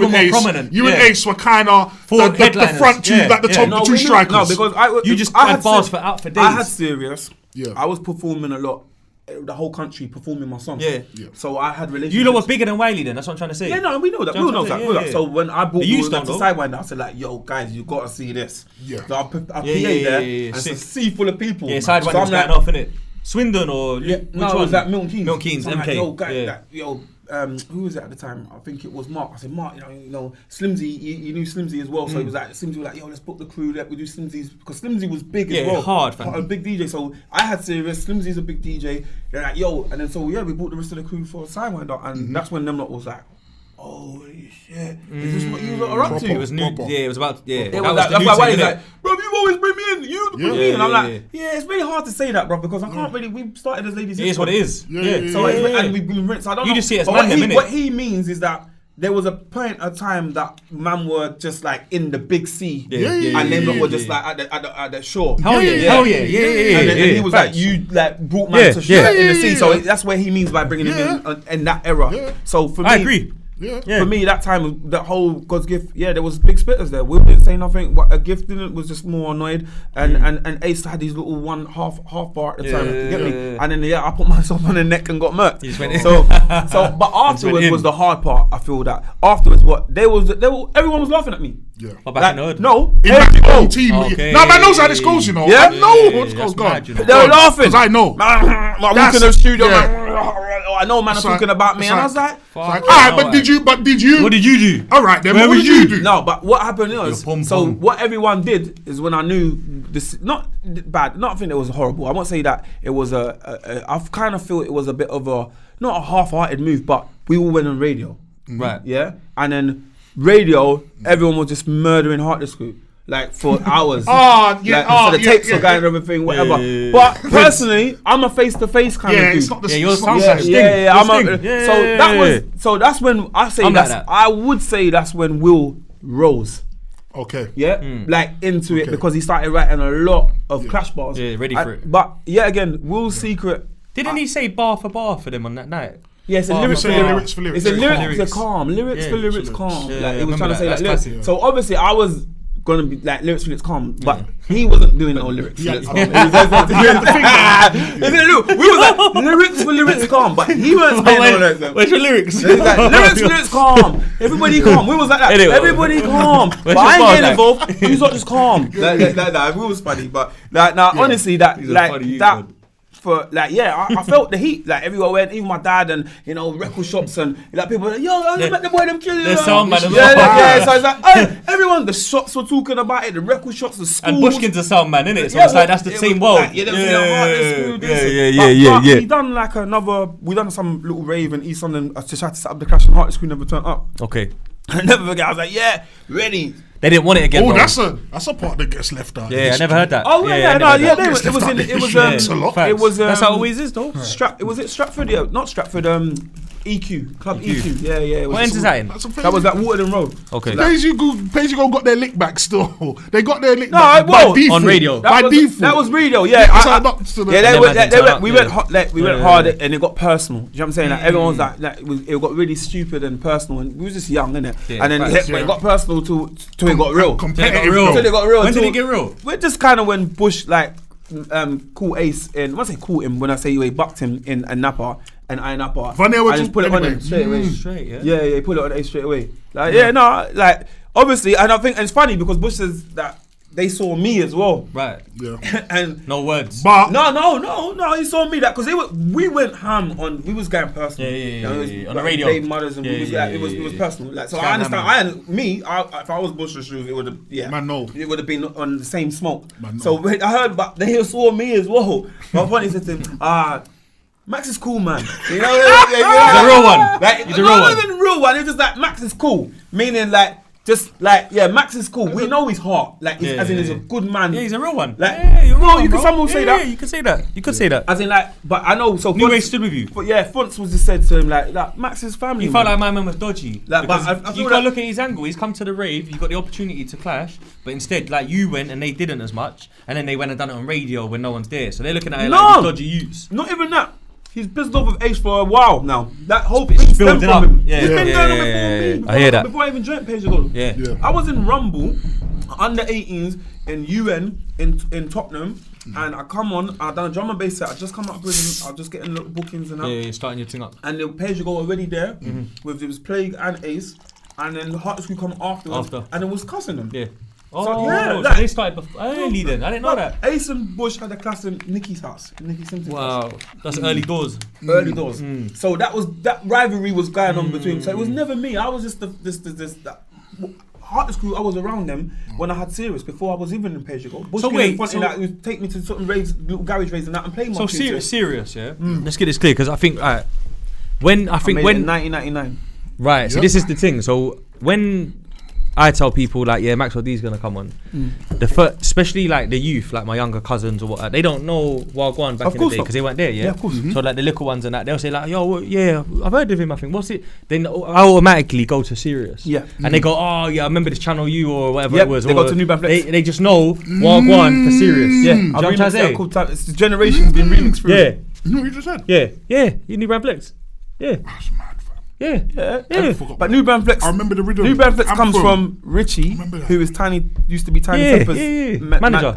and Ace, and Ace were kind of the front two, like the top two strikers. No, because you just had bars for days. I had Serious. Yeah, I was performing a lot. The whole country performing my song. Yeah. So I had relationships. You lot were bigger than Wiley then, that's what I'm trying to say. Yeah, no, we know that. We know that. So when I brought you to Sidewinder, I said like, yo, guys, you gotta see this. Yeah. So I PA there, and it's a sea full of people. Yeah, Sidewinder was going off, innit? Swindon or which one? It was that Milton Keynes. Milton Keynes, MK. Like, yo, guys, who was it at the time? I think it was Mark. I said, Mark, you know, Slimzy, you knew Slimzy as well. So he was like, Slimzy was like, yo, let's book the crew. We do Slimzy's because Slimzy was big as well. Hard, a big DJ. So I had Serious. Slimzy's a big DJ. They're like, yo, and then we brought the rest of the crew for a Sidewinder, and that's when them lot was like, holy shit, is this what you lot are up to? It was new. Yeah, it was about. Yeah, that's why Wiley's like, bro, you always bring me in. You bring me in. And I'm like, it's really hard to say that, bro, because I can't really. We started as ladies. It is what it is. And we've been rinsed. I don't know. You just see it as man, innit? What he means is that there was a point of time that man were just like in the big sea, and them were just like at the shore. Hell yeah. And then he was like, you like brought man to shore in the sea. So that's what he means by bringing him in that era. So for me, I agree. Yeah. For me, that time, that whole God's Gift, there was big spitters there. Will didn't say nothing. What a Gift didn't was just more annoyed, and Ace had his little one half bar at the time. You get me? And then I put myself on the neck and got murked. But afterwards was the hard part. I feel that afterwards, everyone was laughing at me. Yeah. But back in the hood. No. In back your own team. Okay. No, man knows how this goes, you know. Yeah. I know what's that's going on. mad, you know. They were laughing. Because I know. I walk That's- in the studio, yeah. I know man are talking about me, it's and I was like, It's like, alright, but did you? What did you do? Alright, then Where what were did you you? do? no, but what happened was, Your pom so pom. what everyone did is when I knew this, not bad, not think it was horrible. I won't say that it was I kind of feel it was a bit of a, not a half-hearted move, but we all went on radio. Right. Yeah? And then radio, everyone was just murdering Heartless Crew. Like for hours. Oh, yeah. So the tapes were going and everything, whatever. Yeah. But personally, I'm a face-to-face kind of dude. it's not the yours it's sounds not- like Yeah, I'm Sting. a, Yeah. so that was, so that's when I say I'm like that's, that. I would say that's when Will rose. Okay. Yeah, like into it because he started writing a lot of clash bars. Yeah, ready for it. But yeah, again, Will's secret. Didn't he say bar for them on that night? Yeah, it's a Oh, lyrics for saying lyrics. lyrics for lyrics. It's a Yeah. lyrics for calm. Lyrics Yeah. for lyrics calm. Yeah, Like I he was trying to remember say that. like That's lyrics. classic. So obviously I was gonna be like lyrics for lyrics calm, but he wasn't doing no lyrics. For lyrics calm. He was like, look, we was like lyrics for lyrics calm, but he wasn't saying no lyrics. Where's your lyrics? He's like, lyrics for lyrics calm. Everybody calm. We was like that. Anyway. Everybody calm. But Where's I your ain't getting bars involved. He's not just calm. Like, we was funny, but like now honestly that He's a like funny youth, that. man. For like I felt the heat like everywhere I went, even my dad and record shops and like people were like, yo, let the boy them kill you. The sound man as Yeah, well. yeah. So it's like, hey, everyone, the shops were talking about it, the record shops, the schools. And Bushkin's a sound man, innit? So Yeah, it's like that's the it same was world. like, yeah, they were saying, Heartless Crew, this. yeah. But we done like we done some little rave in East London to try to set up the clash and Heartless Crew never turned up. Okay. I never forget, I was like, yeah, ready. They didn't want it again. Oh, though. that's a part that gets left out. Yeah, I never heard that. Oh yeah, I no, never yeah, heard they that. was, it was in, it was It's a lot. it was That's how it always is, though. Was it Stratford? Yeah, not Stratford. EQ Club EQ. Yeah. It was What ends is that in? That was at Waterden Road. Okay. Page You Go got their lick back still. They got their lick No, back well, by default. on radio. By default. That was radio. Yeah, It's like not to the- yeah. They went- We yeah. went hot. Like, we went Yeah, hard, yeah. and it got personal. Do you know what I'm saying? Like everyone was like it got really stupid and personal, and we was just young, innit? Yeah, And then facts, it got personal till it got real. Competitive. real. Till it got real. When did till- it get real? We're just kind of when Bush like caught Ace in. When I say caught him, when I say he bucked him in a Napa and I Napa. Vanilla I just put it on anyway. him straight away. Straight, yeah. Yeah, he put it on Ace straight away. Like like obviously, and I think and it's funny because Bush says that they saw me as well. Right. Yeah. And No words. But no, he saw me that because we went ham on. We was going personal. Yeah. You know, it was On the like radio. Babe mothers and Yeah, we was yeah, like, it was yeah. personal. Like so, Scan I understand. hammer. If I was Bush's shoes, it would have Man, no. it would have been on the same smoke. Man, no. So when I heard, but they saw me as well. My funny said to him, Max is cool, man. You know, He's a real one. Like, He's a real one. Not even real one. It's just like Max is cool, meaning like. Just like Max is cool. We know he's hot. Like as in he's a good man. Yeah, he's a real one. Like, yeah, you're a real no, one, you can bro. someone say that. Yeah, you can say that. You could say that. As in like, but I know. So New Fonts- Way stood with you. But yeah, Fonts was just said to him like Max's family. You felt like my man was dodgy. Like, but Because I feel you gotta like- look at his angle. He's come to the rave. You got the opportunity to clash, but instead, like you went and they didn't as much, and then they went and done it on radio when no one's there. So they're looking at it No. like these dodgy youths. Not even that. He's pissed off with Ace for a while now. That whole It's thing building stemmed up. from him. Yeah, It's been yeah, going on yeah, before yeah, me. yeah. I hear that. Before I even joined Page Ago. Yeah. Yeah. I was in Rumble, under 18s, in UN, in Tottenham, and I come on, I done a drum and bass set. I just come up with, I just getting little bookings and that. Yeah, you're starting your thing up. And the Page Ago already there, with it was Plague and Ace, and then the Heartless Crew come afterwards, After. and it was cussing them. Yeah. So, Oh, yeah, so like- they started early then. I didn't know that. Ace and Bush had a class in Nicky's house, Nicky Simpson's house. Wow, that's early doors. Early doors. So that rivalry was going on between. So it was never me. I was just that Heartless Crew. I was around them when I had Serious before I was even in Page Ago. Bush So came wait, in front so- of that, he would take me to certain raves, little garage raves and that, and play my So tunes. serious, yeah. Let's get this clear because I think when I made it in 1999. right. So Yep. this is the thing. So when I tell people like, yeah, Maxwell D's gonna come on, especially like the youth, like my younger cousins or what, they don't know Wagwan back Of in the course day not. because they weren't there. Yeah, Yeah, of course. So like the little ones and that, they'll say like, yo, well, yeah, I've heard of him. I think what's it? Then I automatically go to Serious. Yeah. And they go, oh yeah, I remember this Channel U or whatever Yep, it was. they or go to New Band Flex. They just know Wagwan for Serious. Yeah, Do you know what I'm trying to say? cool time. It's the generation's been remixed through. Yeah, you know what you just said? yeah. You New Brand Flex. Yeah, That's mad, fam. yeah. Yeah. forgot. But New Band Flex. I remember the rhythm. New Band Flex comes Anthem. from Richie, Remember that. who is Tiny, used to be Tiny Yeah, Tempers yeah. Manager.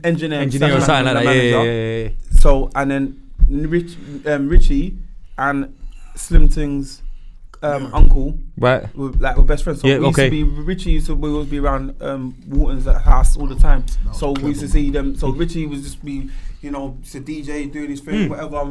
Engineer Engineer or something like that. Yeah. So and then Richie and Slim Things uncle. Right. We're best friends. So Yeah, we used to be, Richie used to always be around Walton's house all the time. So we used to see them. So Richie was just be, you know, just a DJ doing his thing, whatever,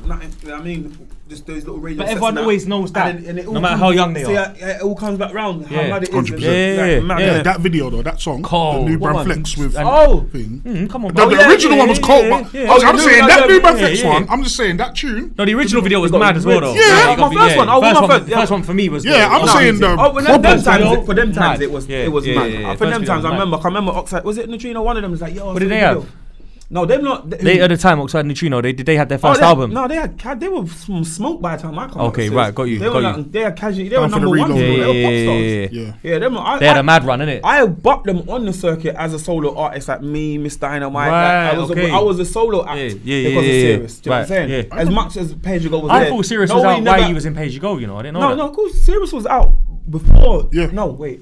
nothing, you know what I mean? Just those little radio But sets everyone and always knows that, and it all no matter comes- how young they see, are. it all comes back round, how Yeah. mad it is. 100%. Mad, Yeah. innit? That video though, that song, Cold. the new What Brand one? Flex with thing. Come on, The, bro. the original one was cold, but I'm the saying new that one, new yeah, Brand Flex yeah. one. I'm just saying that tune. No, the original video was got mad as well, though. Yeah. you gotta My first one, oh, my first, first one for me was. Yeah, I'm saying the Oh, when them proper times, for them times Mad. it was Yeah, it was yeah, mad. yeah, yeah. For them First times, video I was remember Oxide. Was it Neutrino? One of them was like, yo. What did they have? No, them not. They at the time, Oxide Neutrino, they had their first album. No, they were smoked by the time I come. Okay, right, got you, They were got like, they had casually. They were Time for the number one. reload. They were pop Yeah. stars. Yeah, them. They had a mad run, innit? I bucked them on the circuit as a solo artist, like me, Ms Dynamite. Right, Like, I was a solo act because of Serious. Do you know what I'm saying? yeah. As much as Page You Go was I there. thought Serious no, was we out never- while you was in Page You Go, you know? I didn't know that. No, of course, Serious was out before. Yeah. No, wait.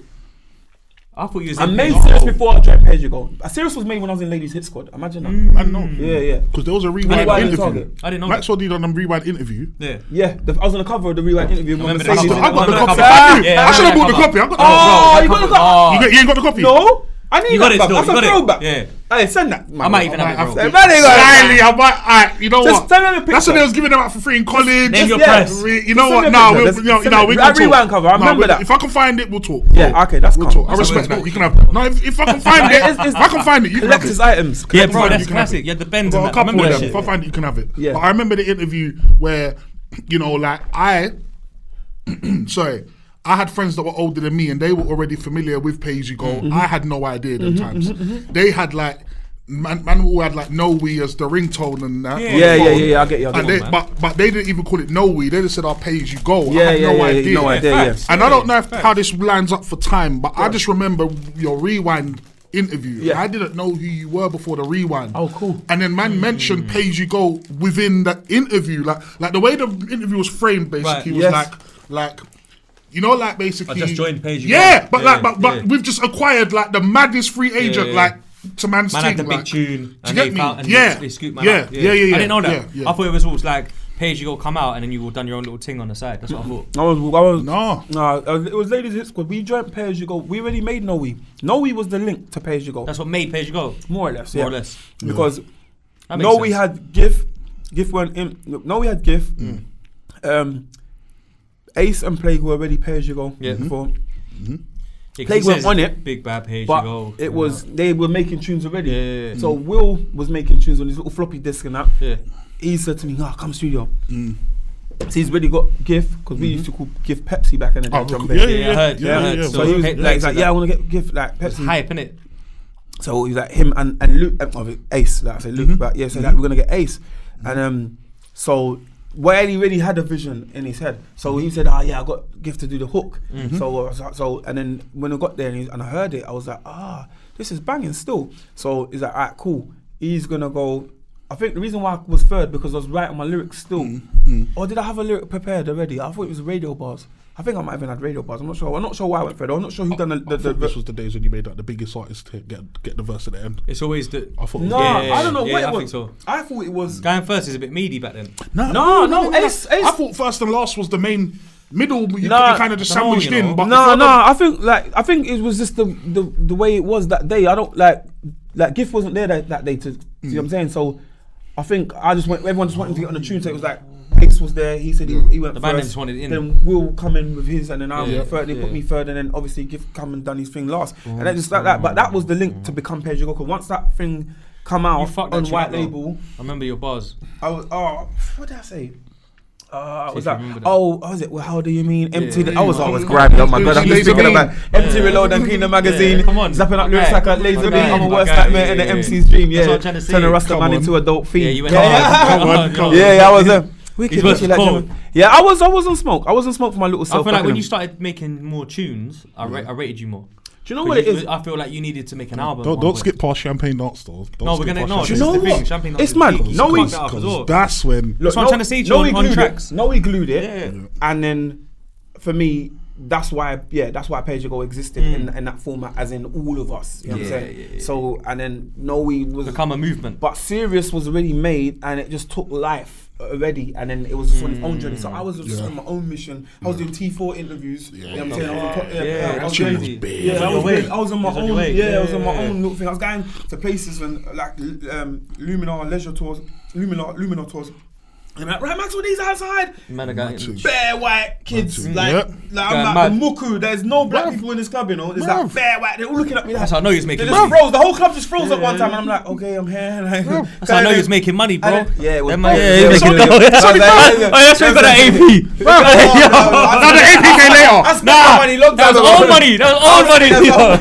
I thought you was I in made Page You Serious Go. before I joined Page You Go. Serious was made when I was in Ladies Hit Squad. Imagine that. I know. Yeah. Because there was a Rewind Rewind interview. Target. I didn't know Maxwell D done a Rewind interview. Yeah. Yeah, I was on the cover of the Rewind interview. With Remember Mercedes that I and got the all copy. that. Yeah, I should have I bought the remember. copy. I got the Oh, copy. you got the copy? You ain't got the copy? No, I need You got that. it Back. still, That's you a got it. throwback. Yeah. Hey, send that. I might even have it, bro. Hey, man, they got Slightly, it. I might. You know Just what? send me a picture. That's when they was giving them out for free in college. Name your yeah. press. You know Send what? me a Nah, picture. we Send can me- talk. that Rewind cover, I remember that. If I can find it, we'll talk. Yeah, okay, that's We'll calm. talk. I respect that. You can have it. No, if I can find it, if I can find it, you can have Collector's it. items. Yeah, Collector's bro, item, that's you can have classic. it. Yeah, the bends Got and a that. I couple remember of that them. shit. If I find it, you can have it. Yeah. But I remember the interview where, you know, like sorry, I had friends that were older than me and they were already familiar with Pay As You Go. I had no idea them times. They had like, man who had like No We as the ringtone and that. Yeah. on the Yeah, phone. I get you. And they, but they didn't even call it No We. They just said, "I'll Pay As You Go." Yeah, I had no idea. no idea. Yeah. And I don't know how this lines up for time, but I just remember your Rewind interview. Yeah. I didn't know who you were before the Rewind. Oh, cool. And then man mentioned Pay As You Go within that interview, like the way the interview was framed, basically Right. was Yes. like. You know, like basically. I just joined Page You Go. Yeah, but Yeah, but yeah. we've just acquired like the maddest free agent, yeah. like to man's Man thing. had the big like, tune. do you And get they me? found, and Yeah. they scooped man Yeah. up. Yeah. I didn't know that. Yeah. I thought it was all like Page You Go come out and then you all done your own little thing on the side. That's what I thought. I was No. it was Ladies Hit Squad. We joined Pay As You Go. We already made No We. No We was the link to Pay As You Go. That's what made Page You Go. More or less. More Yeah. or less. Because That makes No We sense. had GIF. GIF weren't in. No We had GIF. Ace and Plague were already Pay As You Go. Yeah. Before. Yeah, 'cause Plague he weren't says on it, Big bad Page But You Go. it was they were making tunes already. Yeah. So Will was making tunes on his little floppy disk and that. Yeah. He said to me, come studio. So he's already got GIF, because we used to call GIF Pepsi back in the day. Oh, drum yeah, bass. I heard. Yeah, I heard. So he was Pepsi like, he's like, that. yeah, I want to get GIF like It's Pepsi. hype, innit? So he's like him and Luke, Ace. Like I said Luke, but yeah, so like we're gonna get Ace, and so where he really had a vision in his head. So he said, yeah, I got GIF to do the hook. So and then when I got there and I heard it, I was like, this is banging still. So he's like, alright, cool. He's gonna go. I think the reason why I was third because I was writing my lyrics still. Or did I have a lyric prepared already? I thought it was radio bars. I think I might have even had radio bars. I'm not sure. I'm not sure why I went third. I'm not sure who done I thought this was the days when you made like the biggest artist to get the verse at the end. It's always the. I thought. No, Yeah, I don't know yeah, what it I was. think so. I thought it was. Going first is a bit meaty back then. No, Ace. I thought first and last was the main middle. You Nah, kind of just come on, sandwiched you know. in. But No. I think it was just the way it was that day. I don't like GIF wasn't there that day to see what I'm saying. So I think everyone just wanted to get on the tune. So it was like Ace was there. He said he went The first. band just wanted it in. Then Will come in with his, and then I Yeah, went third. They put yeah. me third, and then obviously GIF come and done his thing last. And then just like that. But that was the link to become Page You Go. Because once that thing come You out fucked that on tune white up, though. label, I remember your bars. I was what did I say? Was if that? you remember that. What was it? Well, how do you mean empty? Yeah. I was grimy. Oh my god! I'm just thinking about empty Yeah. reload and clean the magazine. Yeah, come on. Zapping up My lyrics guy. like a laser My beam. guy. I'm a My worst guy. nightmare in the Yeah. MC's dream. That's Yeah, what I'm trying to say. turn a Rasta Come man on. into a dope fiend. Yeah, you went yeah, hard. Come on. yeah, I was His wicked. verse wicked, was like, cold. yeah, I was on smoke. I was on smoke for my little I self. feel like back when then. you started making more tunes, I rated you more. Do you know what it is? I feel like you needed to make an album. Don't skip past Champagne Dance though. No, we're gonna. No, Do you this know is the thing. what? Champagne It's Dance mad. is big. No, You he's- fucked that up as well. That's when. That's what I'm trying to say to you he on glued tracks. it. No, he glued it. Yeah. And then for me, that's why Page You Go existed in that format, as in all of us. You know what I'm saying? Yeah. So and then No We was Become a movement. but Serious was already made, and it just took life already, and then it was just on his own journey. So I was just on my own mission. I was doing T4 interviews. You know what I'm saying? I was on top, I was crazy. crazy. Yeah, I was on my own. I was on my own little thing. I was going to places and like Luminar leisure tours, Luminar tours. And like, right, Maxwell D's outside. Man, I got bare white kids. Like I'm like the Muku. There's no black people in this club, you know. There's like bare white. They're all looking at me. That's how I know he's making money. money. Froze. The whole club just froze at one time, and I'm like, okay, I'm here. Like, that's how I know he's making money, bro. Yeah, it was. That's why we got that AP. No, the AP came later. That was old money. That was old money.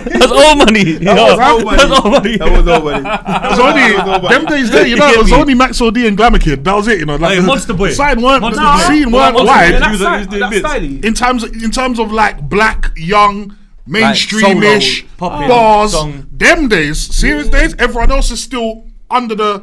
That's old money. That's old money. That was old money. It was only them days there, you know. It was only Maxwell D and Glamour Kid. That was it, you know. Like Monster Boy. The scene weren't wide. That's In terms of like black, young, mainstreamish Solo, bars. song. Them days, serious days, everyone else is still under the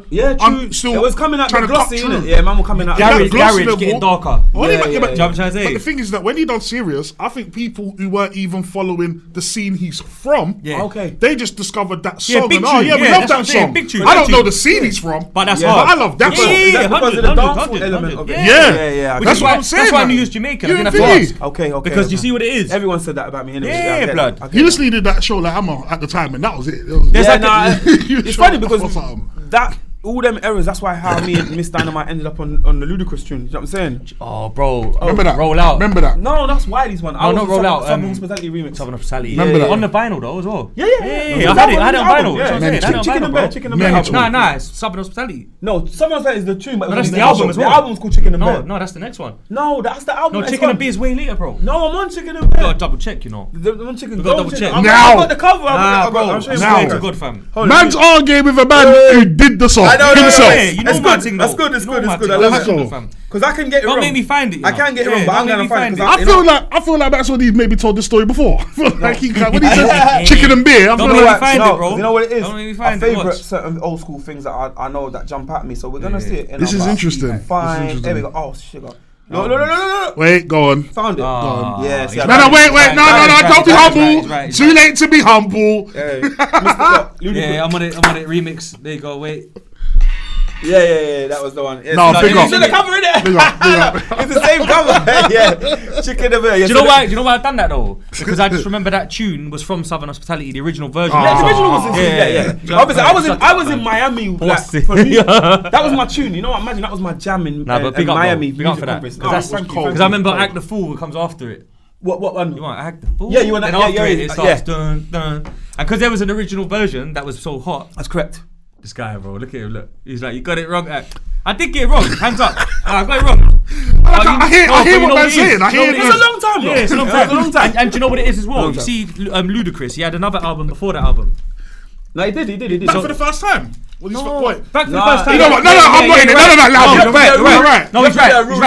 true. It was coming out trying the to cut glossy, through. innit? Yeah, man, were coming out. Garage level. getting darker. But The thing is that when he done Serious, I think people who weren't even following the scene he's from, they just discovered that song. Big and tune. we love that song. Big tune. I don't know the scene he's from, But that's but hard. I love that song. Yeah, Because of the dancehall element of it. Yeah. That's what I'm saying. That's why I man. knew he was Jamaican. You I didn't and have to Vinny. ask. Okay. Because you see what it is. Everyone said that about me. Anyway. Yeah, blood. You just needed that show like Hammer at the time, and that was it. It's funny because that all them errors. That's why how me and Ms Dynamite ended up on the Ludacris tune. You know what I'm saying? Oh, bro. Remember that? Roll Out. Remember that? No, that's Wiley's one. No, not Roll Out. Southern Hospitality remix. Southern Hospitality. Remember that? On the vinyl though as well. Yeah. I had it on vinyl. Yeah. Chicken and Bear. Chicken and Bear. Nah, it's Southern Hospitality. No, Southern Hospitality is the tune, but that's the album as well. The album's called Chicken and Bear. No, that's the next one. No, that's the album. No, Chicken and Beer is way later, bro. No, I'm on Chicken and You Bear. gotta double check, you know. The one chicken. We gotta double check. I Now. got the cover. Bro. Now. To God, fam. Man's arguing with a man who did the song himself. You know my thing, That's good. I love it. Because I can get it wrong. Don't make me find it. I can get it wrong, but I'm gonna find it. I feel like that's what he's maybe told this story before. I feel like he can, when he said chicken and beer, I feel Don't make me like find it, bro. You know what it is? Don't make me My find it. favourite Watch. certain old school things that I know that jump at me. So we're gonna see it. This is interesting. Fine. There we go. Oh shit. No. Wait, go on. Found it. Yeah. See, No, wait. No. Don't be humble. Right. Too late to be humble. Yeah, I'm on it. Remix. There you go. Wait. Yeah. That was the one. Yeah, No, big up. It's in the cover, innit? Big up. It's the same cover. Yeah. Chicken and Bear. Do you know why I've done that though? Because I just remember that tune was from Southern Hospitality, the original version. Yeah, the original was in Obviously, I was in Miami. Like, for me, that was my tune. You know what? Imagine that was my jam in Miami. Big up for that. Because I remember Act the Fool comes after it. What one? You want Act the Fool? Yeah, you want that. Then after it starts yeah. dun dun. And because there was an original version that was so hot. That's correct. This guy, bro, look at him. Look, he's like, you got it wrong. I did get it wrong. Hands up. I got it wrong. I hear what man's saying. It's a long time, bro. Yeah, it's a long time. And do you know what it is as well? You see, Ludacris, he had another album before that album. No, he did. Back for the first time. Back for the first time. You know what? No, I'm not in it. No, right. No, he's right. No, he's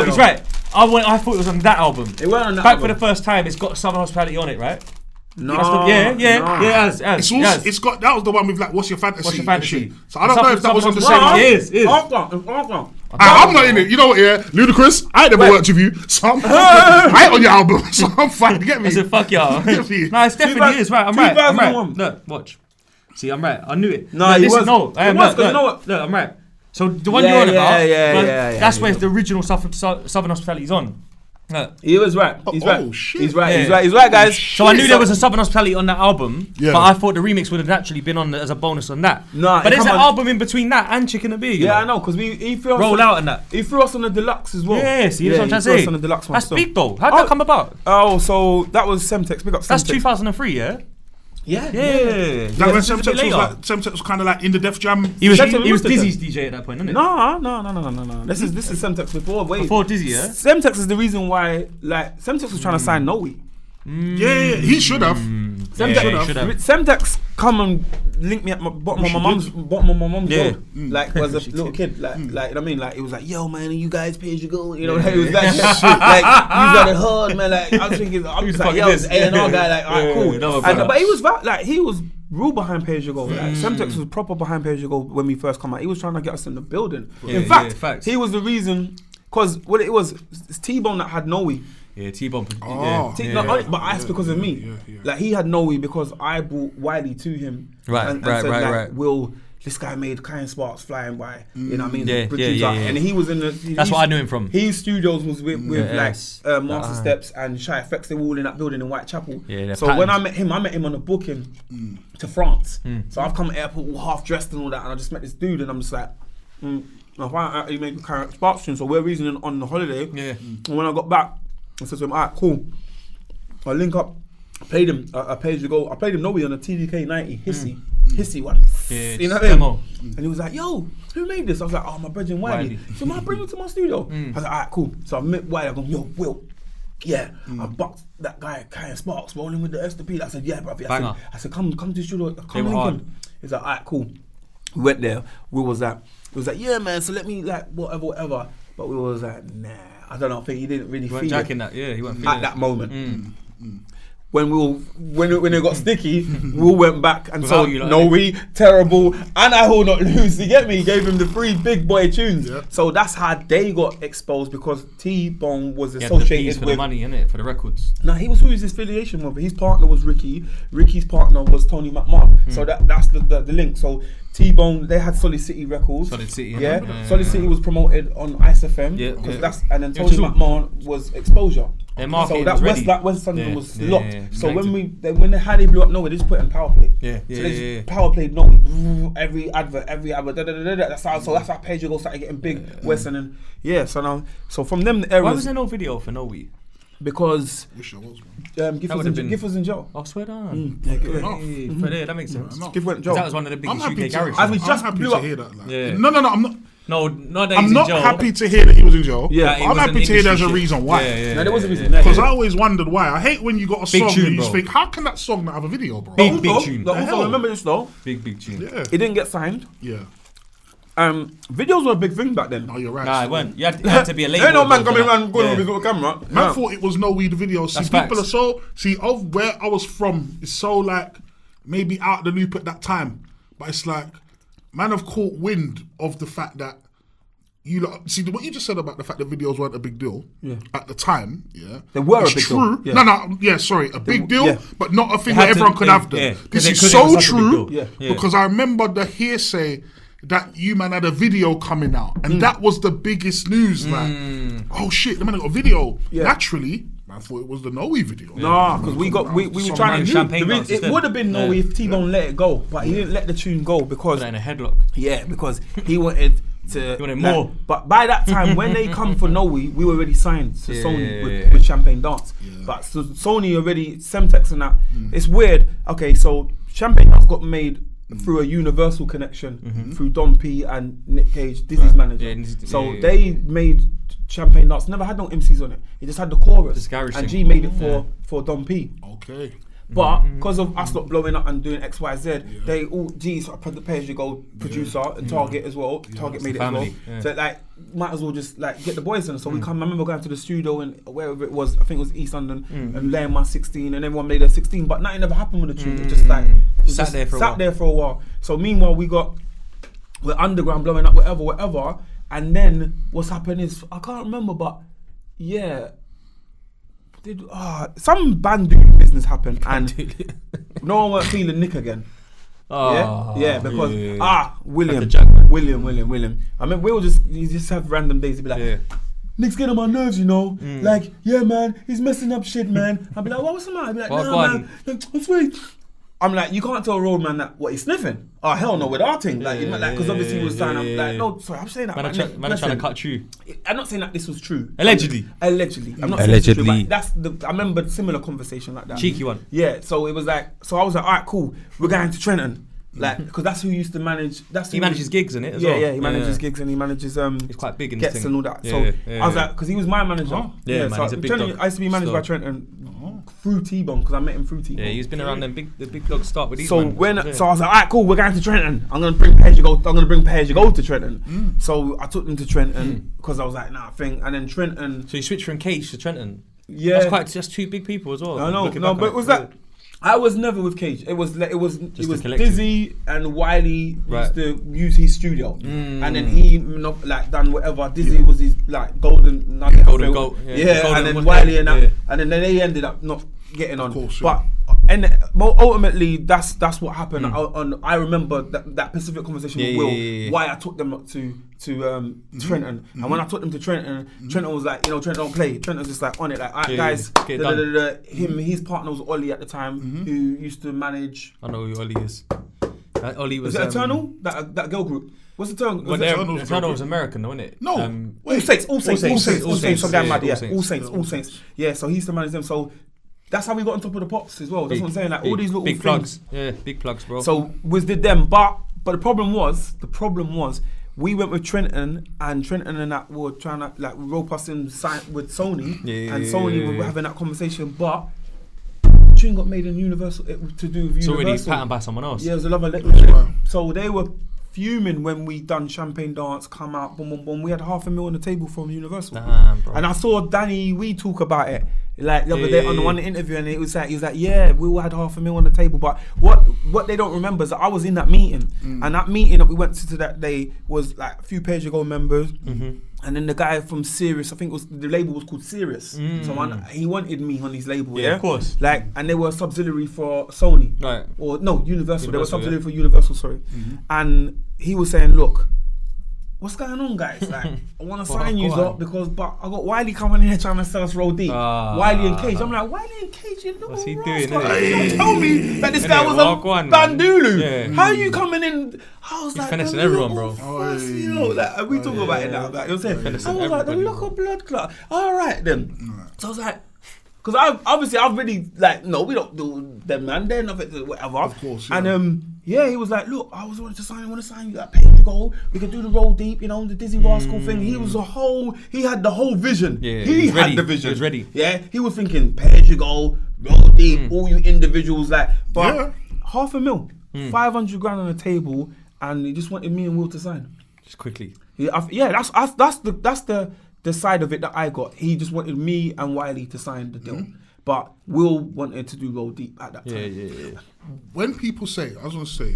he's right. I thought it was on that album. It weren't on that Back album. for the first time, it's got Southern Hospitality on it, right? No. It's got that was the one with like, what's your fantasy? What's your fantasy? So I don't know if that was on the same one. album. It is. I'm not in it. You know what? Yeah, Ludacris. I ain't never worked with you, so I ain't on your album, so I'm fine. Get me? I said, fuck y'all. Get me? No, it's definitely is right. I'm right. 2001. Look, watch. See, I'm right. I knew it. No, he was. No, I am Look, Look, I'm right. So the one you're on about, that's where the original Southern Hospitality is on. He was right. He's right. Oh shit. He's right, guys. So I knew there was a Southern Hospitality on that album, Yeah. but I thought the remix would have naturally been on as a bonus on that. Nah, but there's an album in between that and Chicken and Beer. Yeah, I know, because he threw us Roll Out and that. He threw us on the deluxe as well. Yeah, see, that's what I'm trying to he threw say. us on the deluxe one. That's big though. How'd that come about? Oh, so that was Semtex. Big up Semtex. That's 2003, yeah? Yeah. Like when Semtex was kind of like in the Def Jam. He was Semtex Dizzy's DJ at that point, wasn't it? No. This is Semtex Before Dizzy, yeah? Semtex is the reason why, like, Semtex was trying to sign Noe. Yeah, he should have. Semtex come and link me at my bottom of my mum's road. Like, was a little kid. Like, you know what I mean? Like, it was like, yo, man, you guys pay as you go. You know, like, it was that shit. Like, you got it hard, man. Like, I was thinking, I'm just like, yo, it's A&R guy. Like, alright, cool. But he was like, he was real behind Pay As You Go. Like, Semtex was proper behind Pay As You Go when we first come out. He was trying to get us in the building. In fact, he was the reason, because what it was, it's T-Bone that had Noe. Yeah, T-Bone. Oh. But that's because of me. Like, he had Noe because I brought Wiley to him. Right. We'll this guy made Kind Sparks Flying By. You know what I mean? Yeah, Producer. yeah. And he was in the. That's what I knew him from. His studios was with Yes. Master Steps and Shy FX. They were all in that building in Whitechapel. Yeah, so when I met him on a booking to France. So I've come to airport all half dressed and all that, and I just met this dude, and I'm just like, I find out he made Kind Sparks tune. So we're reasoning on the holiday. Yeah. And when I got back, I said to him, alright, cool. I link up. I played him a page ago. I played him Noe on a TDK 90 Hissy one. Yeah, You know what I mean? And he was like, yo, who made this? I was like, oh, my brother Wiley. So I bring him to my studio. I was like, alright, cool. So I met Wiley. I go, yo, Will. Yeah, I bucked that guy, Kind Sparks, rolling with the S2P. I said, yeah, bruv. I said, come to the studio. Come Lincoln. He's like, alright, cool. We went there. Will was like, yeah, man. So let me like whatever. But we was like, nah. I don't know. I think he didn't really feel it that. Yeah, he wasn't feeling at that moment. When it got sticky, we all went back and told Noe, terrible, and I will not lose. You get me? He gave him the 3 big boy tunes. Yeah. So that's how they got exposed, because T-Bone was associated for with the money, innit? For the records. No, he was who his affiliation with. His partner was Ricky. Ricky's partner was Tony McMahon. So that's the link. So T-Bone, they had Solid City Records. Solid City, Solid City was promoted on Ice FM. And then Tony McMahon was Exposure. So that West London was locked. So when they had it blew up Noe, they just put it in power play. Power play Noe, every advert, that's how Page Go started getting big. West and so from them the eras. Why was there no video for Noe? Because Wish there was, Giff was in jail. I swear down. That makes sense. Giff went in jail. That was one of the biggest UK garages. And we just happy blew to up. hear that. Like. Yeah. No, I'm not. No, not that I'm he's not in jail. happy to hear that he was in jail. Yeah, I'm happy to hear there's a reason why. No, there was a reason. Because I always wondered why. I hate when you got a Big song tune, and you just bro. think, how can that song not have a video, bro? Big tune. Also, remember this though. Big tune. Yeah. It didn't get signed. Yeah. Videos were a big thing back then. No, you're right. Nah, it weren't. You had to be a label. Ain't no man coming around going with his little camera. Man thought it was no weed video. See, That's people facts. are so of where I was from is so like maybe out the loop at that time. But it's like man have caught wind of the fact that you lot, see what you just said about the fact that videos weren't a big deal at the time. Yeah, they were it's a big true. deal. Yeah. Sorry, a big deal, yeah. but not a thing that everyone could have done. Yeah, this is because so it was such a big true deal. because I remember the hearsay that you man had a video coming out, and that was the biggest news. Like, oh shit, the man got a video. Yeah. Naturally, I thought it was the Noe video. Nah, because we were trying to champagne do. dance It instead. would have been Noe if T-Bone let it go, but he didn't let the tune go because Put that in a headlock. because he wanted to. He wanted more. But by that time, when they come for Noe, we were already signed to Sony yeah. with Champagne Dance. Yeah. But so Sony already Semtex and that. It's weird. Okay, so Champagne Dance got made through a Universal connection through Don P and Nick Cage, Dizzy's manager. They made Champagne Dance. Never had no MCs on it. It just had the chorus. And G made it for Don P. Okay. But because of us not blowing up and doing XYZ, they all G's the Pay As You Go producer and Target as well. Target made it family. as well. So like might as well just like get the boys in. So we come. I remember going to the studio and wherever it was, I think it was East London, and laying my 16, and everyone made a 16, but nothing ever happened with the tune. It just like sat there for a while. So meanwhile we're underground blowing up whatever, and then what's happened is I can't remember, but yeah. Some band business happened and no one weren't feeling Nick again. Because William. I mean, you just have random days to be like, Nick's getting on my nerves, you know. Like, yeah, man, he's messing up shit, man. I'll be like, what's the matter? I'll be like, nah, man, let's wait. I'm like, you can't tell a road man that what he's sniffing. Oh hell no, with our thing, because obviously he was saying, I'm like, no, sorry, I'm saying that. Man, trying to cut you. I'm not saying that this was true. Allegedly. I'm not saying this was true, but I remember a similar conversation like that. Cheeky one. Yeah, so it was like, so I was like, all right, cool, we're going to Trenton. Like, because that's who used to manage. He manages gigs in it as well. Yeah, he manages gigs and he manages he's quite big in gets this and all that. So I was like, because he was my manager. Oh. Yeah, man, so he's a big Trenton, dog. I used to be managed by Trenton through T-Bone because I met him through T-Bone. Yeah, he's been around the big dog start with these. So so I was like, all right, cool, we're going to Trenton. I'm gonna bring Pay As You Go. I'm gonna bring Pay As You Go to Trenton. So I took them to Trenton because I was like, nah, and then Trenton. So you switched from Cage to Trenton. Yeah, that's two big people as well. I know, but it was that. I was never with Cage. It was Dizzy and Wiley used to use his studio, and then he done whatever. Dizzy was his like golden nugget. Golden goat. And then Wiley and that, and then they ended up not getting on. Course, but And ultimately, that's what happened. I remember that specific conversation with Will. Why I took them to Trenton, and when I took them to Trenton, Trenton was like, Trenton don't play. Trenton was just like on it, like, alright, guys. His partner was Ollie at the time, who used to manage. I know who Ollie is. Ollie was. Is it Eternal? That girl group. What's Eternal? Eternal was American, though, wasn't it? No. All Saints. All Saints. Yeah. So he used to manage them. So. That's how we got on top of the pops as well. That's what I'm saying. Like all these little big things. plugs. Yeah, big plugs, bro. So we did them, but the problem was we went with Trenton, and Trenton and that were trying to like rope us in with Sony, and Sony were having that conversation, but tune got made in Universal to do with Universal. It's already patterned by someone else. Yeah, it was another lecture. So they were fuming when we done Champagne Dance, come out, boom, boom, boom. We had $500,000 on the table from Universal. Damn, bro. And I saw Danny Wee talk about it like the other day on the one interview, and he was like, yeah, we all had $500,000 on the table. But what they don't remember is that I was in that meeting, and that meeting that we went to that day was like a few Page Ago members. And then the guy from Serious, I think the label was called Serious. So he wanted me on his label, Yeah, of course. Like, and they were a subsidiary for Sony. Right. Or no, Universal. They were subsidiary for Universal, sorry. And he was saying, look, what's going on, guys? Like, I want to sign you up but I got Wiley coming in here trying to sell us Roll Deep. Wiley and Cage. I'm like, Wiley and Cage, you know what's he doing? You Tell me that this guy was a bandulu. Yeah. How are you coming in? I was like, finessing everyone, bro. Like, we talk about it now. Like, you know what I'm saying? I was like, the local blood clot. All right, then. So I was like, because I've really, like, no, we don't do them, man. They're nothing, whatever. Of course, yeah. And he was like, look, I want to sign you that Page Gold. We can do the Roll Deep, the Dizzy Rascal thing. He had the whole vision. Yeah, he had the vision. He was ready. Yeah, he was thinking Page Gold, Roll Deep, all you individuals, like, but $500,000, 500 grand on the table, and he just wanted me and Will to sign. Just quickly. Yeah, that's the side of it that I got. He just wanted me and Wiley to sign the deal. But Will wanted to do Roll Deep at that time. Yeah. When people say, I was going to say,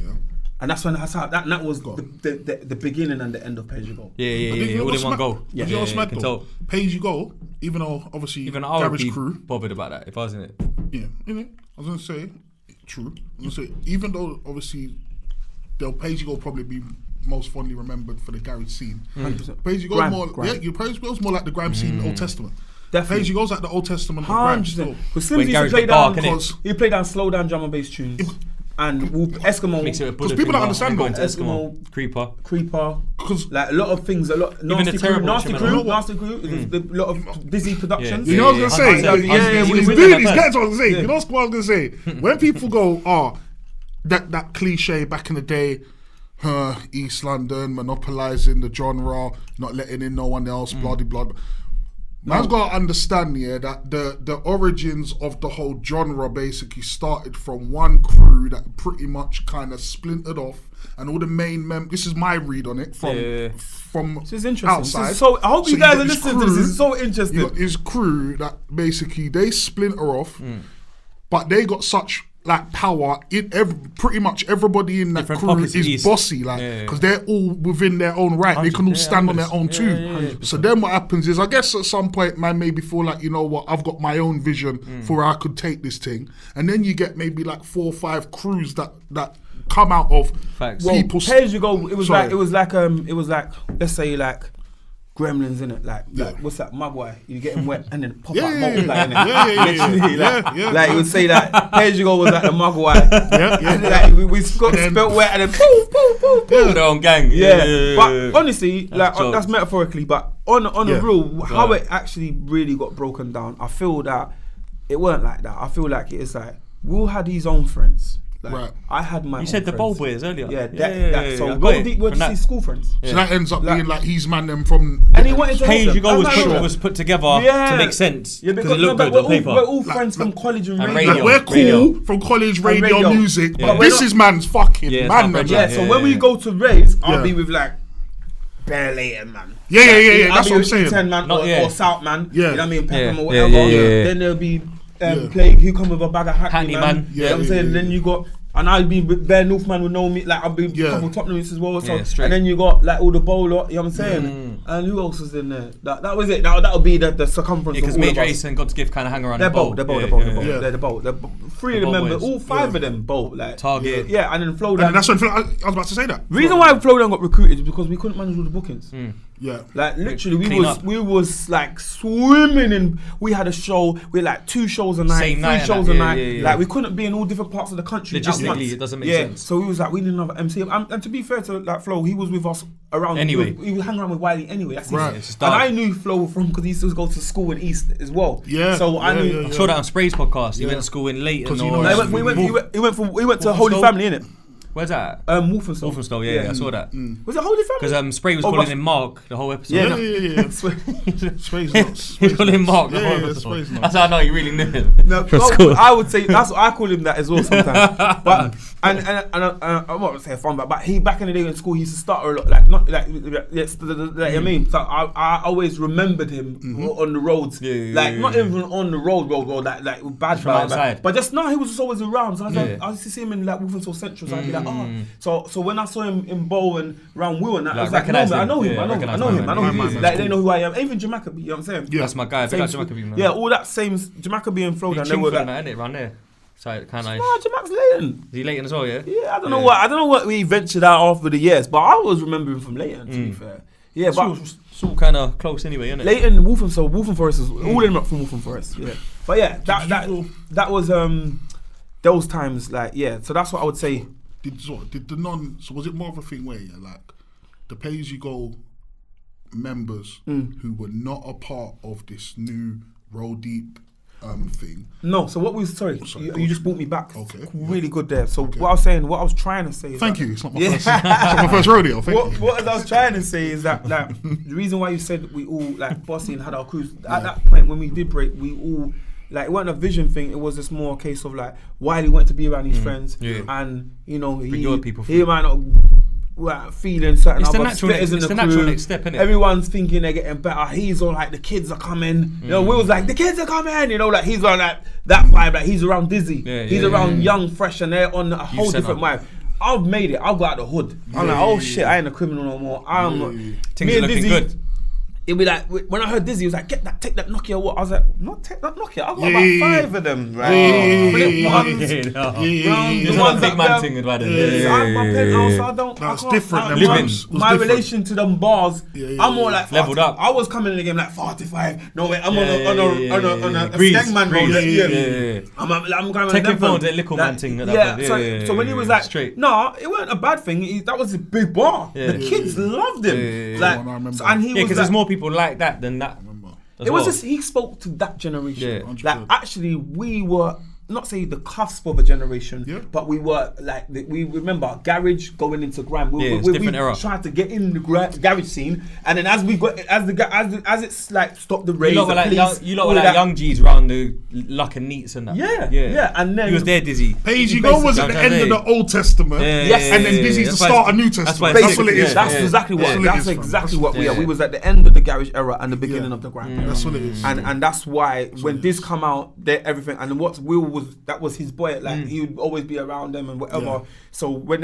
and that was the beginning and the end of Page You Go. Yeah. All in one go. You know what's mad though? Page You Go, even though obviously even I would Garage be Crew bothered about that if I was in it. Yeah, I was going to say, true. I was going to say, even though obviously Page You Go probably be most fondly remembered for the garage scene. 100%. Page You Go Page Go's more like the grime scene in the Old Testament. Definitely. Page You Go's like the Old Testament of grime still. Because Slims used to play down slow down drum and bass tunes. And Eskimo, because people don't understand that. Eskimo, Creeper, because like a lot of things, Nasty Crew, a lot of Dizzy Productions. You know what I was gonna say? He's getting to what I was gonna say. You know what I was gonna say? When people go, that cliche back in the day, East London monopolising the genre, not letting in no one else, bloody blood. Man's got to understand, that the origins of the whole genre basically started from one crew that pretty much kind of splintered off, and all the main this is my read on it from this is interesting. Outside. So I hope you guys are listening to this. This is so interesting. You got his crew that basically they splinter off, but they got such like power in pretty much everybody in that crew is bossy, like because they're all within their own right. They can all stand on their own too. So then what happens is, I guess at some point man maybe feel like, you know what, I've got my own vision for where I could take this thing, and then you get maybe like 4 or 5 crews that come out of people. Page You Go, it was like let's say like Gremlins, innit? Like what's that? Mugwai. You getting wet and then pop up multiply, innit? Yeah. Like you would say that Page You Go was like the Mugwai. And like we spelt wet and then poof. Their own gang. But honestly, that's metaphorically, but on the real, how it actually really got broken down, I feel that it weren't like that. I feel like it's like Will had his own friends. Like, I had my. You said the Bowl Boys earlier. So Roll Deep were just his school friends. So that ends up being like he's man them from. And he wanted to Page You Go was put together to make sense because it looked good on paper. We're all friends from college and radio. We're cool from college radio music, but this is man's fucking man. So when we go to raves, I'll be with like bare Leyton, man. Yeah. That's what I'm saying. 10 man or South man. You know what I mean? Peckham or whatever. Then there'll be Plague who come with a bag of Hackney man. You know what I'm saying? Then you got. And I'd be bare Northman would know me, like I'd be a couple top notes as well. So and then you got like all the bowler, you know what I'm saying? And who else was in there? That was it. That would be the circumference. Because of all Major of us. Ace and God's Gift kind of hang around. They're bold. They're the bold. Three of them members, boys. all five of them bold. Like Target. Yeah, and then Flo. And that's when I was about to say that. Reason why Flo got recruited is because we couldn't manage all the bookings. Yeah. Like literally, Clean we was like swimming in. We had a show. We had like 2 shows a night, Same 3 night and shows that, a yeah, night. yeah. Like we couldn't be in all different parts of the country. at once. Logistically, it doesn't make sense. So we was like, we need another MC. And to be fair to like Flo, he was with us around. Anyway. he would hang around with Wiley anyway. That's Right. it. It's just And dark. I knew Flo from because he used to go to school in East as well. Yeah. So I knew. I saw that on Spray's podcast. He went to school in Leyton. 'Cause he or- knows- No, we went to Holy Wolfenstone? Family, innit? Where's that? Wolfenstone. Wolfenstone, yeah, I saw that. Was it Holy Family? Because Spray was Oh, calling but- him Mark the whole episode. Yeah, Yeah. Space nuts. He was calling him Mark the Yeah, whole yeah, episode. Space nuts. That's how I know you really knew him. No, I would say that's what I call him that as well sometimes. But and I'm not gonna say fun, but he back in the day in school he used to stutter a lot, like not like I mean. So I always remembered him on the roads, like not even on the road, like bad From outside. but just no, he was just always around. So I was like, Yeah. I used to see him in like Wolfenstone Central. So I'd be like, So when I saw him in Bow and round Will and that, I was like, no, recognise man, I him. know him, Yeah, I know recognise him. man. Like they know who I am. Even Jamaica, you know what I'm saying? Yeah. That's my guy. Big up Jamaica, man. Yeah, all that same Jamaica being Flo, and they were like, innit, around there. So it kind of. nah, Jamaica's Leyton. Is he Leyton as well, yeah? Yeah, I don't know what we ventured out after the years, but I always remember him from Leyton. To be fair, yeah, but It's all kind of close anyway, innit? Leyton, Wolfen Forest is all in them from Wolfen Forest. Yeah, but yeah, that was those times like yeah. So that's what I would say. So was it more of a thing where like the Pay As You Go members who were not a part of this new Roll Deep thing? No, so what we Sorry, you just brought me back. Okay. Really good there. So what I was trying to say is Thank that- you. It's not my first. It's not my first rodeo. Thank you. What I was trying to say is that like the reason why you said we all like bossy and had our crews at that point when we did break, we all like it wasn't a vision thing. It was just more a case of like Wiley wanted to be around his friends, and you know your people he might not feeling certain It's the other natural spitters in it's the the crew. natural next step, innit? Everyone's thinking they're getting better. He's all like the kids are coming. You know, Will's like the kids are coming. You know, like he's on like that vibe. Like he's around Dizzy. He's around young, fresh, and they're on a whole different vibe. I've made it. I've got out the hood. I'm like, oh shit, I ain't a criminal no more. I'm not. Things are looking good. It'd be like when I heard Dizzy, he was like, take that Nokia. What? I was like, not take that Nokia. I've got about 5 of them. Right? Flip ones. It's not a big man thing about it. I'm my penthouse. I don't. That's I can't, different. I- Them my- ones was My different. relation to them bars, I'm more like Leveled up. I was coming in the game like 45. No wait, I'm on a Breeze, skeng man roll. breeze. Yeah. Yeah. I'm going Taking with phones, that little man thing at that point. Yeah, So when he was like, straight. no, it wasn't a bad thing. That was a big bar. The kids loved him. Yeah. Like, I remember. and he Yeah, was because like, there's more people like that than that. it was just he spoke to that generation. Yeah. Like actually, we were not say the cusp of a generation, but we were like we remember garage going into grime. It's different era. Tried to get in the garage scene, and then as we got as it's like stopped the rave. You lot were like police, you lot all were of like that. young G's round the Luck and Neats and that. Yeah, and then he was there, Dizzy. Pay As You Go was at the end of the Old Testament, and then Dizzy's to start a New Testament. That's what it is. That's exactly what. Yeah. That's exactly what we are. We was at the end of the garage era and the beginning of the grime era. That's what it is. And that's why when this come out, everything and what Will was that was his boy. Like he would always be around them and whatever. Yeah. So when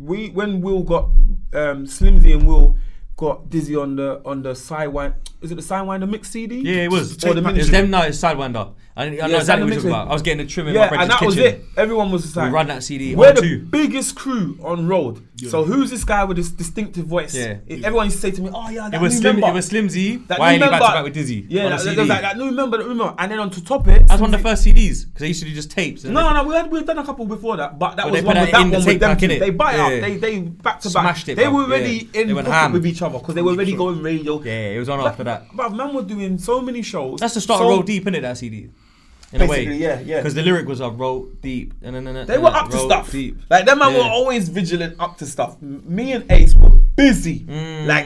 when Will got Slimzy and Will got Dizzy on the Sidewinder. Is it the Sidewinder mix CD? Yeah, it was. Or the It was mixtape? them. No, it's Sidewinder. I know exactly what you're talking about. I was getting a trim in my Yeah, friend's and that kitchen. was it. Everyone was just like, We run that CD we're hard the too. biggest crew on road. So who's this guy with this distinctive voice? Yeah. Everyone used to say to me, oh yeah, that It was new member. It was Slimzy. That Wiley new back to member. back with Dizzy. Yeah, on the that, CD. there was like that new member. And then on to top it. That's one of the first CDs because they used to do just tapes. No, we'd done a couple before that, but that But was they one put with that that in the one tape with them back, two. innit? They buy Yeah. out. They back to back. Smashed it, They bruv. were already Yeah. in They went pocket ham. with each other because they were already going radio. Yeah, it was on after that. But man were doing so many shows. That's the start of Roll Deep, innit, that CD? In a way. Basically, yeah. Because the lyric was Roll Deep. They were up to Roll stuff. Deep. Like them man Yeah. were always vigilant up to stuff. Me and Ace were busy. Like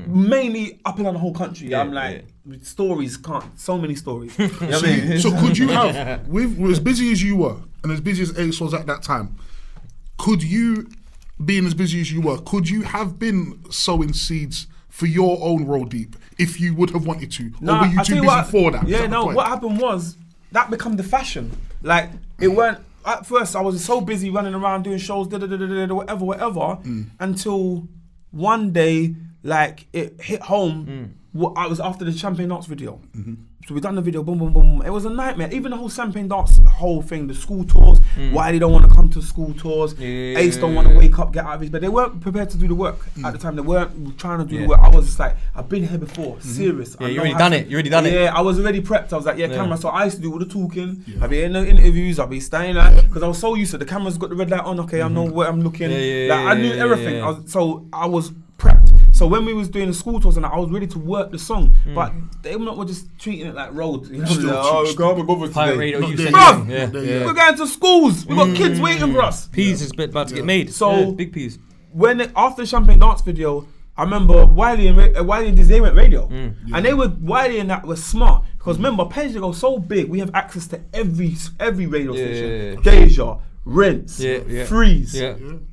mainly up and down the whole country. Yeah, I'm like stories so many stories. You know what I mean? So could you have, with as busy as you were and as busy as Ace was at that time, could you, being as busy as you were, could you have been sowing seeds for your own Roll Deep if you would have wanted to, or were you I too tell busy for that? Is Yeah, that the no. point? What happened was that became the fashion. Like it weren't. At first, I was so busy running around doing shows, whatever, until one day like it hit home. I was after the Champagne Dance video. So we done the video, boom, boom, boom. It was a nightmare. Even the whole Champagne Dance, whole thing, the school tours. Wiley don't want to come to school tours. Ace don't want to wake up, get out of his bed. They weren't prepared to do the work at the time. They weren't trying to do the work. I was just like, I've been here before, serious. Yeah, you already done it. Yeah, I was already prepped. I was like, camera. So I used to do all the talking. I'd be in the interviews. I'd be staying like, because I was so used to the camera's got the red light on. Okay, I know where I'm looking. I knew everything. I was prepped. So when we was doing the school tours and I was ready to work the song, but they were just treating it like road. You know, we can't be bothered today. Radio, we're going to schools. We got kids waiting for us. Peas is about to get made. So big peas. After the Champagne Dance video, I remember Wiley and Diz, they went radio, and Wiley and that was smart because remember, Page Go so big, we have access to every radio station. Deja, Rinse, Freeze,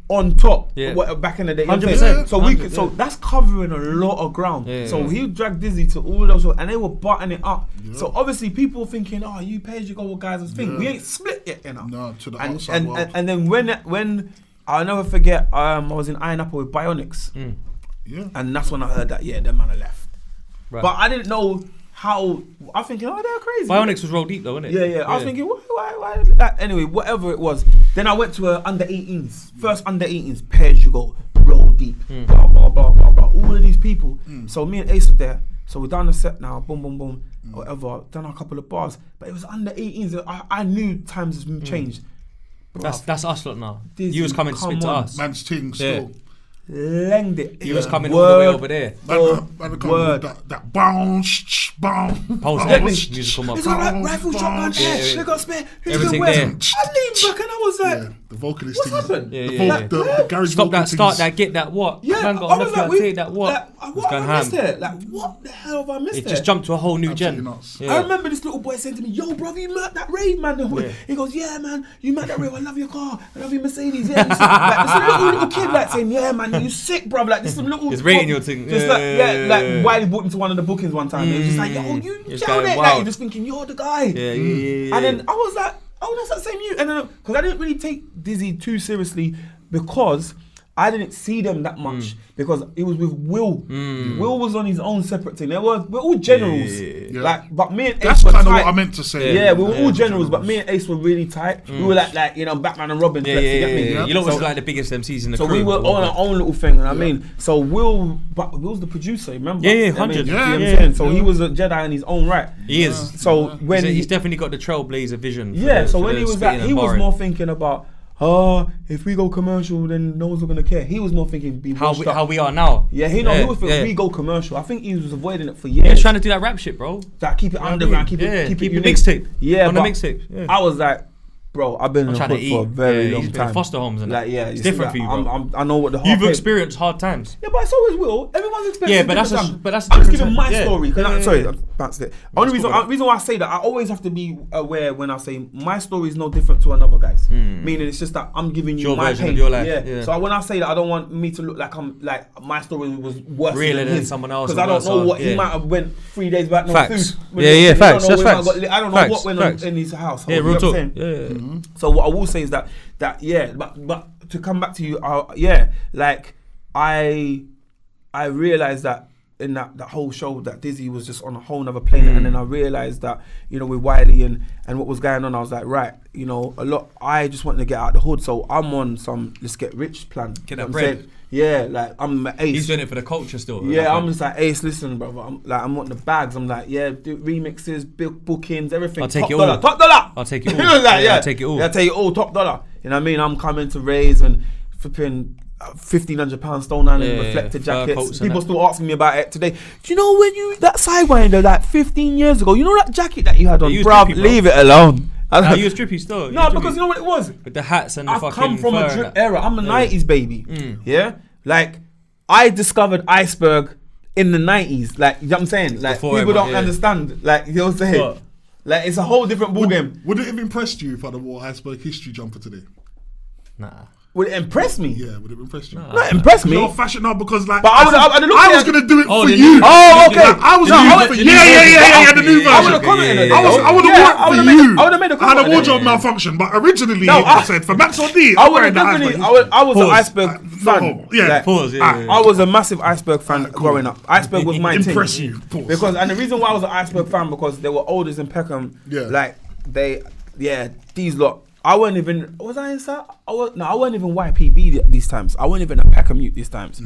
On Top, back in the day. 100%. So so that's covering a lot of ground. So he dragged Dizzy to all those, and they were buttoning it up. So obviously people were thinking, oh, you Page Go guys was thinking we ain't split yet, you know. No, to the outside world. And then when I'll never forget, I was in Iron Apple with Bionics. And that's when I heard that, them man are left. Right. But I didn't know how. I'm thinking, oh, they're crazy. Bionics was roll deep though, wasn't it? Yeah. I was thinking, why that? Anyway, whatever it was. Then I went to under 18s. First under 18s, Page Go, roll deep, blah, blah, blah, blah, blah. All of these people. So me and Ace were there. So we're done the set now, boom, boom, boom, whatever. Done a couple of bars. But it was under 18s. I knew times has changed. That's us lot now. You was coming to spit to us. Man's ting still. Length it. He was coming all the way over there. Word. That bounce. Pulse musical It's like rifle shotgun. They got spare. Everything there. I leaned back and I was like, the vocalist what's thing. happened? The garage stop that, vocal start things. that, get that, what? Yeah, Man got enough to take that, what? What have I missed there? Like, what the hell have I missed there? It just jumped to a whole new gen. I remember this little boy saying to me, yo, brother, you met that Rave, man. He goes, yeah, man, you met that Rave. I love your car. I love your Mercedes. Yeah, like, this little kid like saying, yeah, man, you sick, brother. Like, this little. It's rating your thing. Just like Wiley brought him to one of the bookings one time. He was just like, yo, you killed it. Like, you're just thinking, you're the guy. And then I was like, oh, that's that same you. And then, because I didn't really take Dizzy too seriously because I didn't see them that much because it was with Will. Will was on his own separate thing. we're all generals. Like, but me and Ace That's were kind of tight. what I meant to say. Yeah, we were all generals, but me and Ace were really tight. We were like Batman and Robin. You know what's like the biggest MCs in the crew. So we were on our own little thing, and I mean, so Will's the producer, remember? Yeah, 100. You know what I'm saying? So he was a Jedi in his own right. He is. So when he's definitely got the trailblazer vision. So when he was like, he was more thinking about, if we go commercial, then no one's gonna care. He was more thinking how we are now. Yeah, he was thinking we go commercial. I think he was avoiding it for years. He was trying to do that rap shit, bro. That keep it underground, keep it mixtape. Yeah, on the mixtape. Yeah. I was like, bro, I've been in the hood for a very long time. Foster homes and like, it's different for you, bro. I know what the you've experienced hard times. Yeah, but so is Will. Everyone's experienced. Yeah, but that's. I'm just giving my story. Sorry, I bounced it. Only reason why I say that, I always have to be aware when I say my story is no different to another guy's. Meaning it's just that I'm giving you my pain. Of your life. Yeah. So when I say that, I don't want me to look like I'm like my story was worse than someone else. Because I don't know what he might have went 3 days back. No facts. Food. Facts. That's facts. I don't know what went on in his house. Yeah, real talk. So what I will say is that but to come back to you, like I realized that in that whole show that Dizzy was just on a whole nother plane, and then I realized that with Wiley and what was going on, I was like, right, I just wanted to get out of the hood, so I'm on some let's get rich plan. Get that bread. Yeah, like I'm Ace. He's doing it for the culture still. Yeah, I'm just like, Ace, listen, brother. I'm wanting the bags. I'm like, do remixes, bookings, everything. I'll take top it dollar, all. Top dollar. I'll take it all. I'll take it all. I'll take it all, top dollar. You know what I mean? I'm coming to Rave and flipping £1,500 Stone Island reflector jackets. People still asking me about it today. Do you know when that Sidewinder like 15 years ago? You know that jacket that you had on, bruv? Leave it alone. You was drippy still. No, because you know what it was? With the hats and the fucking come from a drip era. I'm a 90s baby. Yeah? Like, I discovered Iceberg in the 90s. Like, you know what I'm saying? Like, Before people don't understand. Like, you know what I'm saying? What? Like, it's a whole different ballgame. Would it have impressed you if I'd have wore Iceberg history jumper today? Nah. Would it impress me? Yeah, would it impress you? Not impress me. You're fashion now because like But I was gonna do it for the you. Oh, okay. Like, I was gonna do it for the new version. I would have commented. I would have worked for you. I would have made a I had a comment. wardrobe malfunction, but originally I said for Maxwell D. I would have definitely. I was an Iceberg fan. Yeah, Like, Pause. Yeah. I was a massive Iceberg fan growing up. Iceberg was my thing. Impress you. Pause. Because and the reason why I was an Iceberg fan because they were oldest in Peckham. Yeah. Like these lot. I wasn't even. Was I inside? I wasn't even YPB these times. I wasn't even a Peckham youth these times.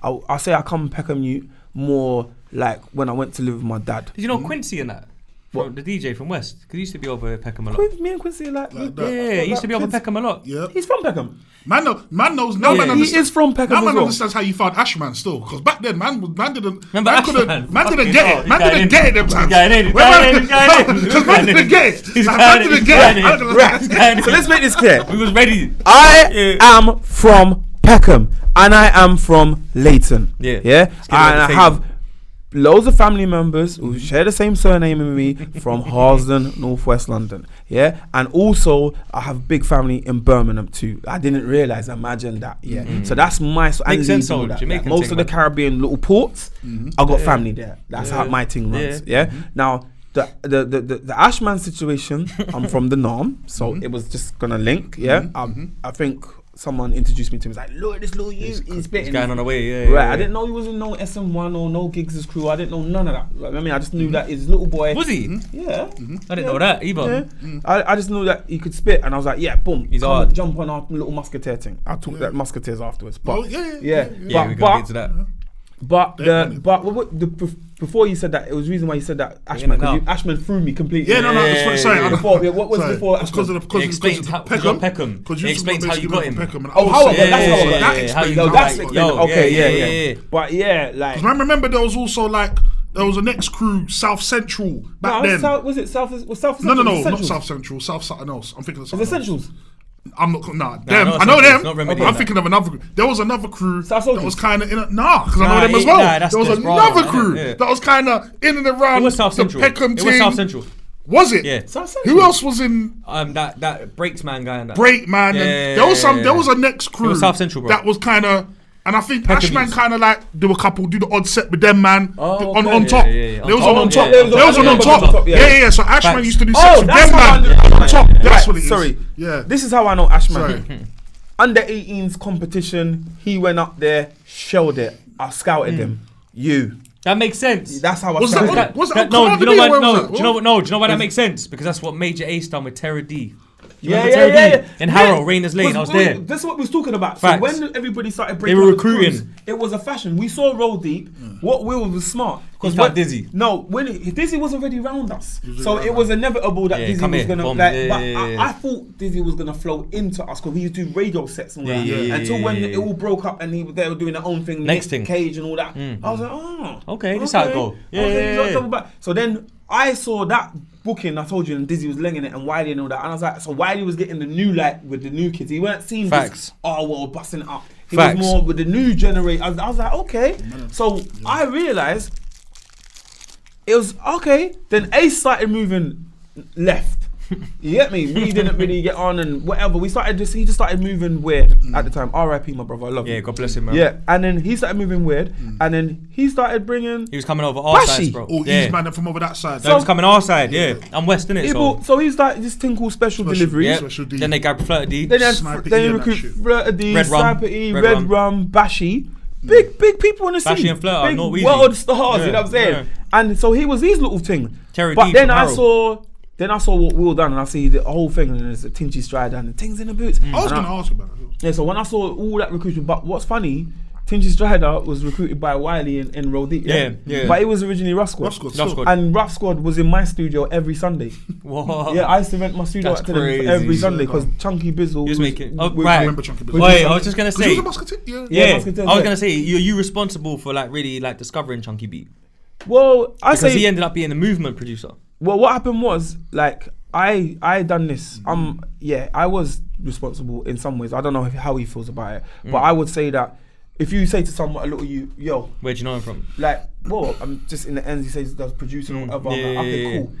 I say I come Peckham youth more like when I went to live with my dad. Did you know Quincy and that? From the DJ from West? Because he used to be over Peckham a lot. Me and Quincy like Yeah, he used to be over Peckham a lot. Yeah. He's from Peckham. Man knows. Now Yeah, man he understands. is from Peckham Now as man well. understands how you found Ashman still, because back then man didn't. Remember Man Ashman? didn't get it. Man didn't get it them times. Because man didn't get it. He's Like, got man it, didn't he's get got it. it. Right. So let's make this clear. We was ready. I am from Peckham and I am from Leyton. Yeah. Yeah. Let's get And I it have loads of family members who share the same surname with me from Harlesden, Northwest London. Yeah. And also I have big family in Birmingham too. I didn't realise, imagine that. Yeah. So that's my Makes sense, and though, that. Jamaican Most thing, of the man. Caribbean little ports, I got family there. That's how my thing runs. Yeah. Now the Ashman situation, I'm from the Norm, so it was just gonna link. Yeah. I think someone introduced me to him. He's like, look, this little you, he's spitting. He's going on the way, yeah. Right, yeah. I didn't know he was in no SM1 or no Gigs' crew. I didn't know none of that. Like, I mean, I just knew that his little boy. Was he? Yeah. I didn't know that either. Yeah. I just knew that he could spit, and I was like, yeah, boom. He's come hard. jump on our little Musketeer thing. I'll talk that Musketeers afterwards. But Oh, yeah. Yeah, we got to get to that. Before you said that, it was the reason why you said that Ashman, because Ashman threw me completely. Yeah, no, it's sorry. Before, what was Sorry, before it's Ashman? because It explains how you got Peckham. Because It explains how you got him. Oh, how I got- that's how I got that that. explains No, how that's I got it. it. Okay, yeah. But yeah, like. I remember there was also like there was a next crew South Central back then. Was it South? Was South? No, not Essentials? South Central. South something else. I'm thinking of It's something else. Essentials. I'm not. Them. no, I know Essentials, them. not Remedy I'm and thinking of another. There was another crew South that Soldiers. was kind of in. Because I know Nah, them as yeah, well. nah, that's There was just another wrong, crew yeah. that was kind of in and around It was South the Central. Peckham It team. was South Central. Was it? Yeah. South Central. Who else was in That Breaks Man guy and that. Break Man? Yeah, And there was some. There was a next crew. was South Central, bro. That was kind of. And I think Peckham Ashman East. kind of like do a couple, do the odd set with them, man. Oh, on okay. top. Yeah. There was one on top. yeah. There was one on top. Yeah. So Ashman Facts. used to do Oh, sets with that's them, how I man. knew- On top. That's Right, what it is. sorry. Yeah. This is how I know Ashman. Sorry. Under 18s competition, he went up there, shelled it. I scouted him. That makes sense. That's how I Was scouted that it. was that No, Commander you know D, what? where No, was that? do you know what? No, do you know why that makes sense? Because that's what Major Ace done with Terra D. You Yeah, remember yeah, Terra yeah, D? yeah. In Harrow, Rainers Lane, I was there. That's what we was talking about. Facts. So when everybody started They breaking were up the recruiting. crews, it was a fashion. We saw Roll Deep. What Will was smart. He found Dizzy. No, when Dizzy was already around us. So around it was inevitable that Yeah, Dizzy come was here, going to... bomb. Like, Yeah, but yeah, yeah. I thought Dizzy was going to flow into us because we used to do radio sets and all that. Yeah, Until when yeah. it all broke up and they were doing their own thing. Next Nick thing. Cage and all that. I was like, oh. Okay, this how it go. Yeah, Okay, yeah, yeah. double back. So then I saw that booking, I told you, and Dizzy was lenging it and Wiley and all that. And I was like, so Wiley was getting the new light with the new kids. He weren't seeing Facts. this, oh, well, busting it up. He Facts. was more with the new generation. I was like, okay. So I realised it was, okay. Then Ace started moving left. You get me? We didn't really get on and whatever. He just started moving weird at the time. R.I.P. my brother, I love Yeah, you. God bless him, man. Yeah, and then he started moving weird, and then he started bringing... He was coming over our Bashi. side, bro. All Yeah. East man from over that side. So he was coming our side, yeah. I'm West, innit? So he started this thing called special deliveries. Yeah. Special D. Then they grabbed Flirter D. Then Sniper E they and that recruit shit. Flirter D, Red Rum. Sniper E, Red Red Rum, Bashi. Big people in the Bashi scene. and Flirter, Big not Weezy. world stars, Yeah, you know what I'm saying? yeah. And so he was these little thing. Terry But D then from I Harrow. saw what Will done, and I see the whole thing, and there's a Tinchy Strider and things in the boots. I was And going to ask about it. yeah, so when I saw all that recruitment, but what's funny, Tinchy Strider was recruited by Wiley in Roll Deep. Yeah. But it was originally Rough Squad. Rough Squad, Rough still. Squad. And Rough Squad was in my studio every Sunday. Whoa. Yeah, I used to rent my studio That's out to them crazy. every Sunday because Chunky Bizzle He was making. Oh, with- right. I remember Chunky Bizzle. Wait, I was just gonna Because he say. was a Musketeer? Yeah. Yeah, Musketeers, I was yeah. gonna say, you responsible for like really like discovering Chunky Beat Well, because he ended up being the movement producer. Well, what happened was like I done this. I was responsible in some ways. I don't know how he feels about it, but I would say that if you say to someone, a little you, yo, Where'd you know him from? like, well, I'm just in the ends. He says he does producing or whatever. I'm Yeah, like, okay, yeah, yeah. cool.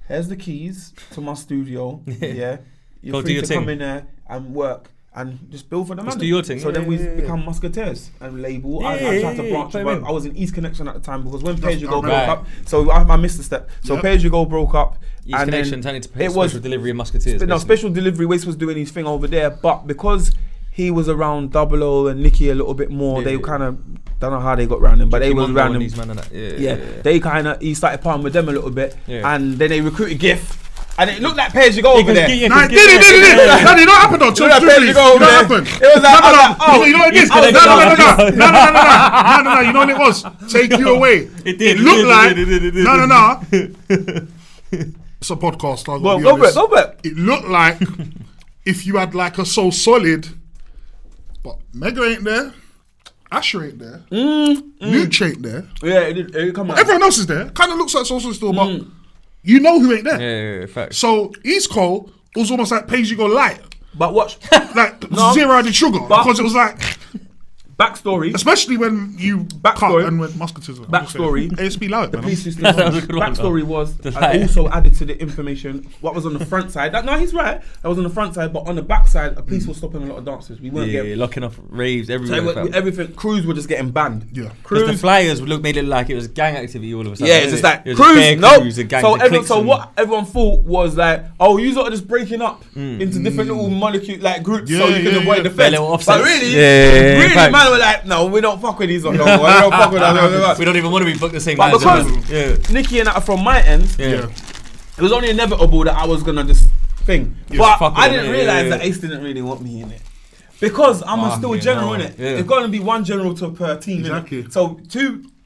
Here's the keys to my studio. Yeah, you're Go do free your to thing. come in there and work. and just build for the man. do your thing. So then we become Musketeers and label. I tried to branch, but I was in East Connection at the time because when Pay As You Go broke up, so I missed a step. So Pay As You Go broke up. East Connection turned into Special Delivery and Musketeers. No, Special Delivery. Waste was doing his thing over there, but because he was around Double O and Nicky a little bit more, they kind of don't know how they got round him, but they was round him. They kind of he started partying with them a little bit, and then they recruited Giff. And it looked like Pay As You Go over there. Did it. No, you know what happened though? You know what happened? It was like, you know what it is? No, you know what it was? Take you away. It looked like, it's a podcast. Go back. It looked like if you had like a So Solid, but Mega ain't there, Asher ain't there, Nooch ain't there. Yeah, it come out. Everyone else is there. Kind of looks like So Solid still, but you know who ain't there. Yeah, facts. So East Cole was almost like Pay As You Go light. But watch. Like zero added sugar. Because it was like... Backstory. Especially when you cut and when Musketeers. Backstory. ASP loud. The police system. Backstory was I also added to the information what was on the front side. No, he's right. I was on the front side, but on the back side, a police was stopping a lot of dancers. We weren't getting locking off raves everywhere. So everything. Crews were just getting banned. Yeah. Because the flyers made it like it was gang activity all of a sudden. Yeah, it's just like crews. No. So what everyone thought was like, oh, you lot are just breaking up into different little molecule like groups so you can avoid the feds. But really, man, were like, no, we don't fuck with these. We don't fuck with us. We don't even want to be booked the same. But because Nicky and that from my end, it was only inevitable that I was gonna just thing. But I didn't realise that Ace didn't really want me in it. Because I'm still a general in it. It's gonna be one general per team. Exactly. So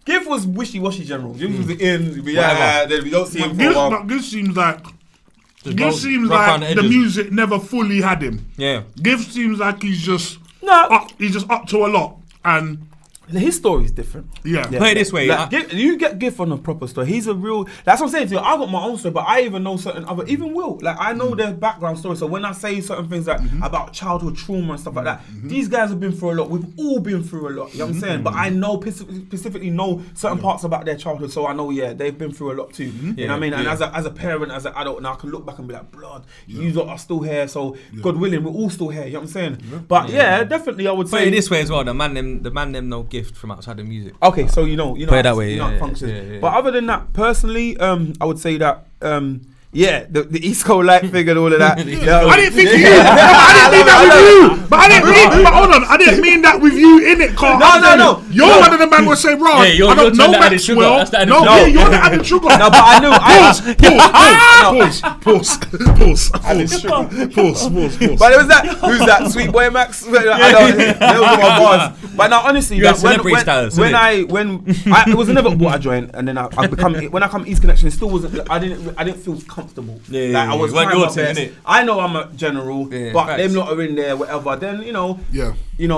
Giff was wishy-washy general. Giff was in, then we don't see him for a while. But Giff seems like the music never fully had him. Yeah. Giff seems like he's just up to a lot. And his story is different. Yeah. Put it this way. Like, you get Giff on a proper story. He's a real... That's what I'm saying to you. I got my own story, but I even know certain other... Even Will. Like, I know their background story. So when I say certain things like about childhood trauma and stuff like that, these guys have been through a lot. We've all been through a lot. You know what I'm saying? But I know specifically know certain parts about their childhood. So I know, they've been through a lot too. You know what I mean? And as a parent, as an adult, now I can look back and be like, blood, you lot are still here. So God willing, we're all still here. You know what I'm saying? But definitely I would say... Put it this way as well. The man them no gift from outside the music. Okay, so you know Put it that way, how it functions. But other than that, personally, I would say that the East Coast light figure and all of that. I didn't think you. I didn't mean that with you. But I didn't mean. But hold on, I didn't mean that with you in it, Carl. No. You're one of the man who say, "Right, I don't know Maxwell." No, you're the added sugar. No, but I knew. Pause. But it was that. Who's that? Sweet boy Max. I know. Those were my bars. But now, honestly, it was never what I joined, and then I become when I come East Connection, it still wasn't. I didn't feel comfortable. Like I was trying my best. I know I'm a general, but them lot are in there, whatever. Then you know,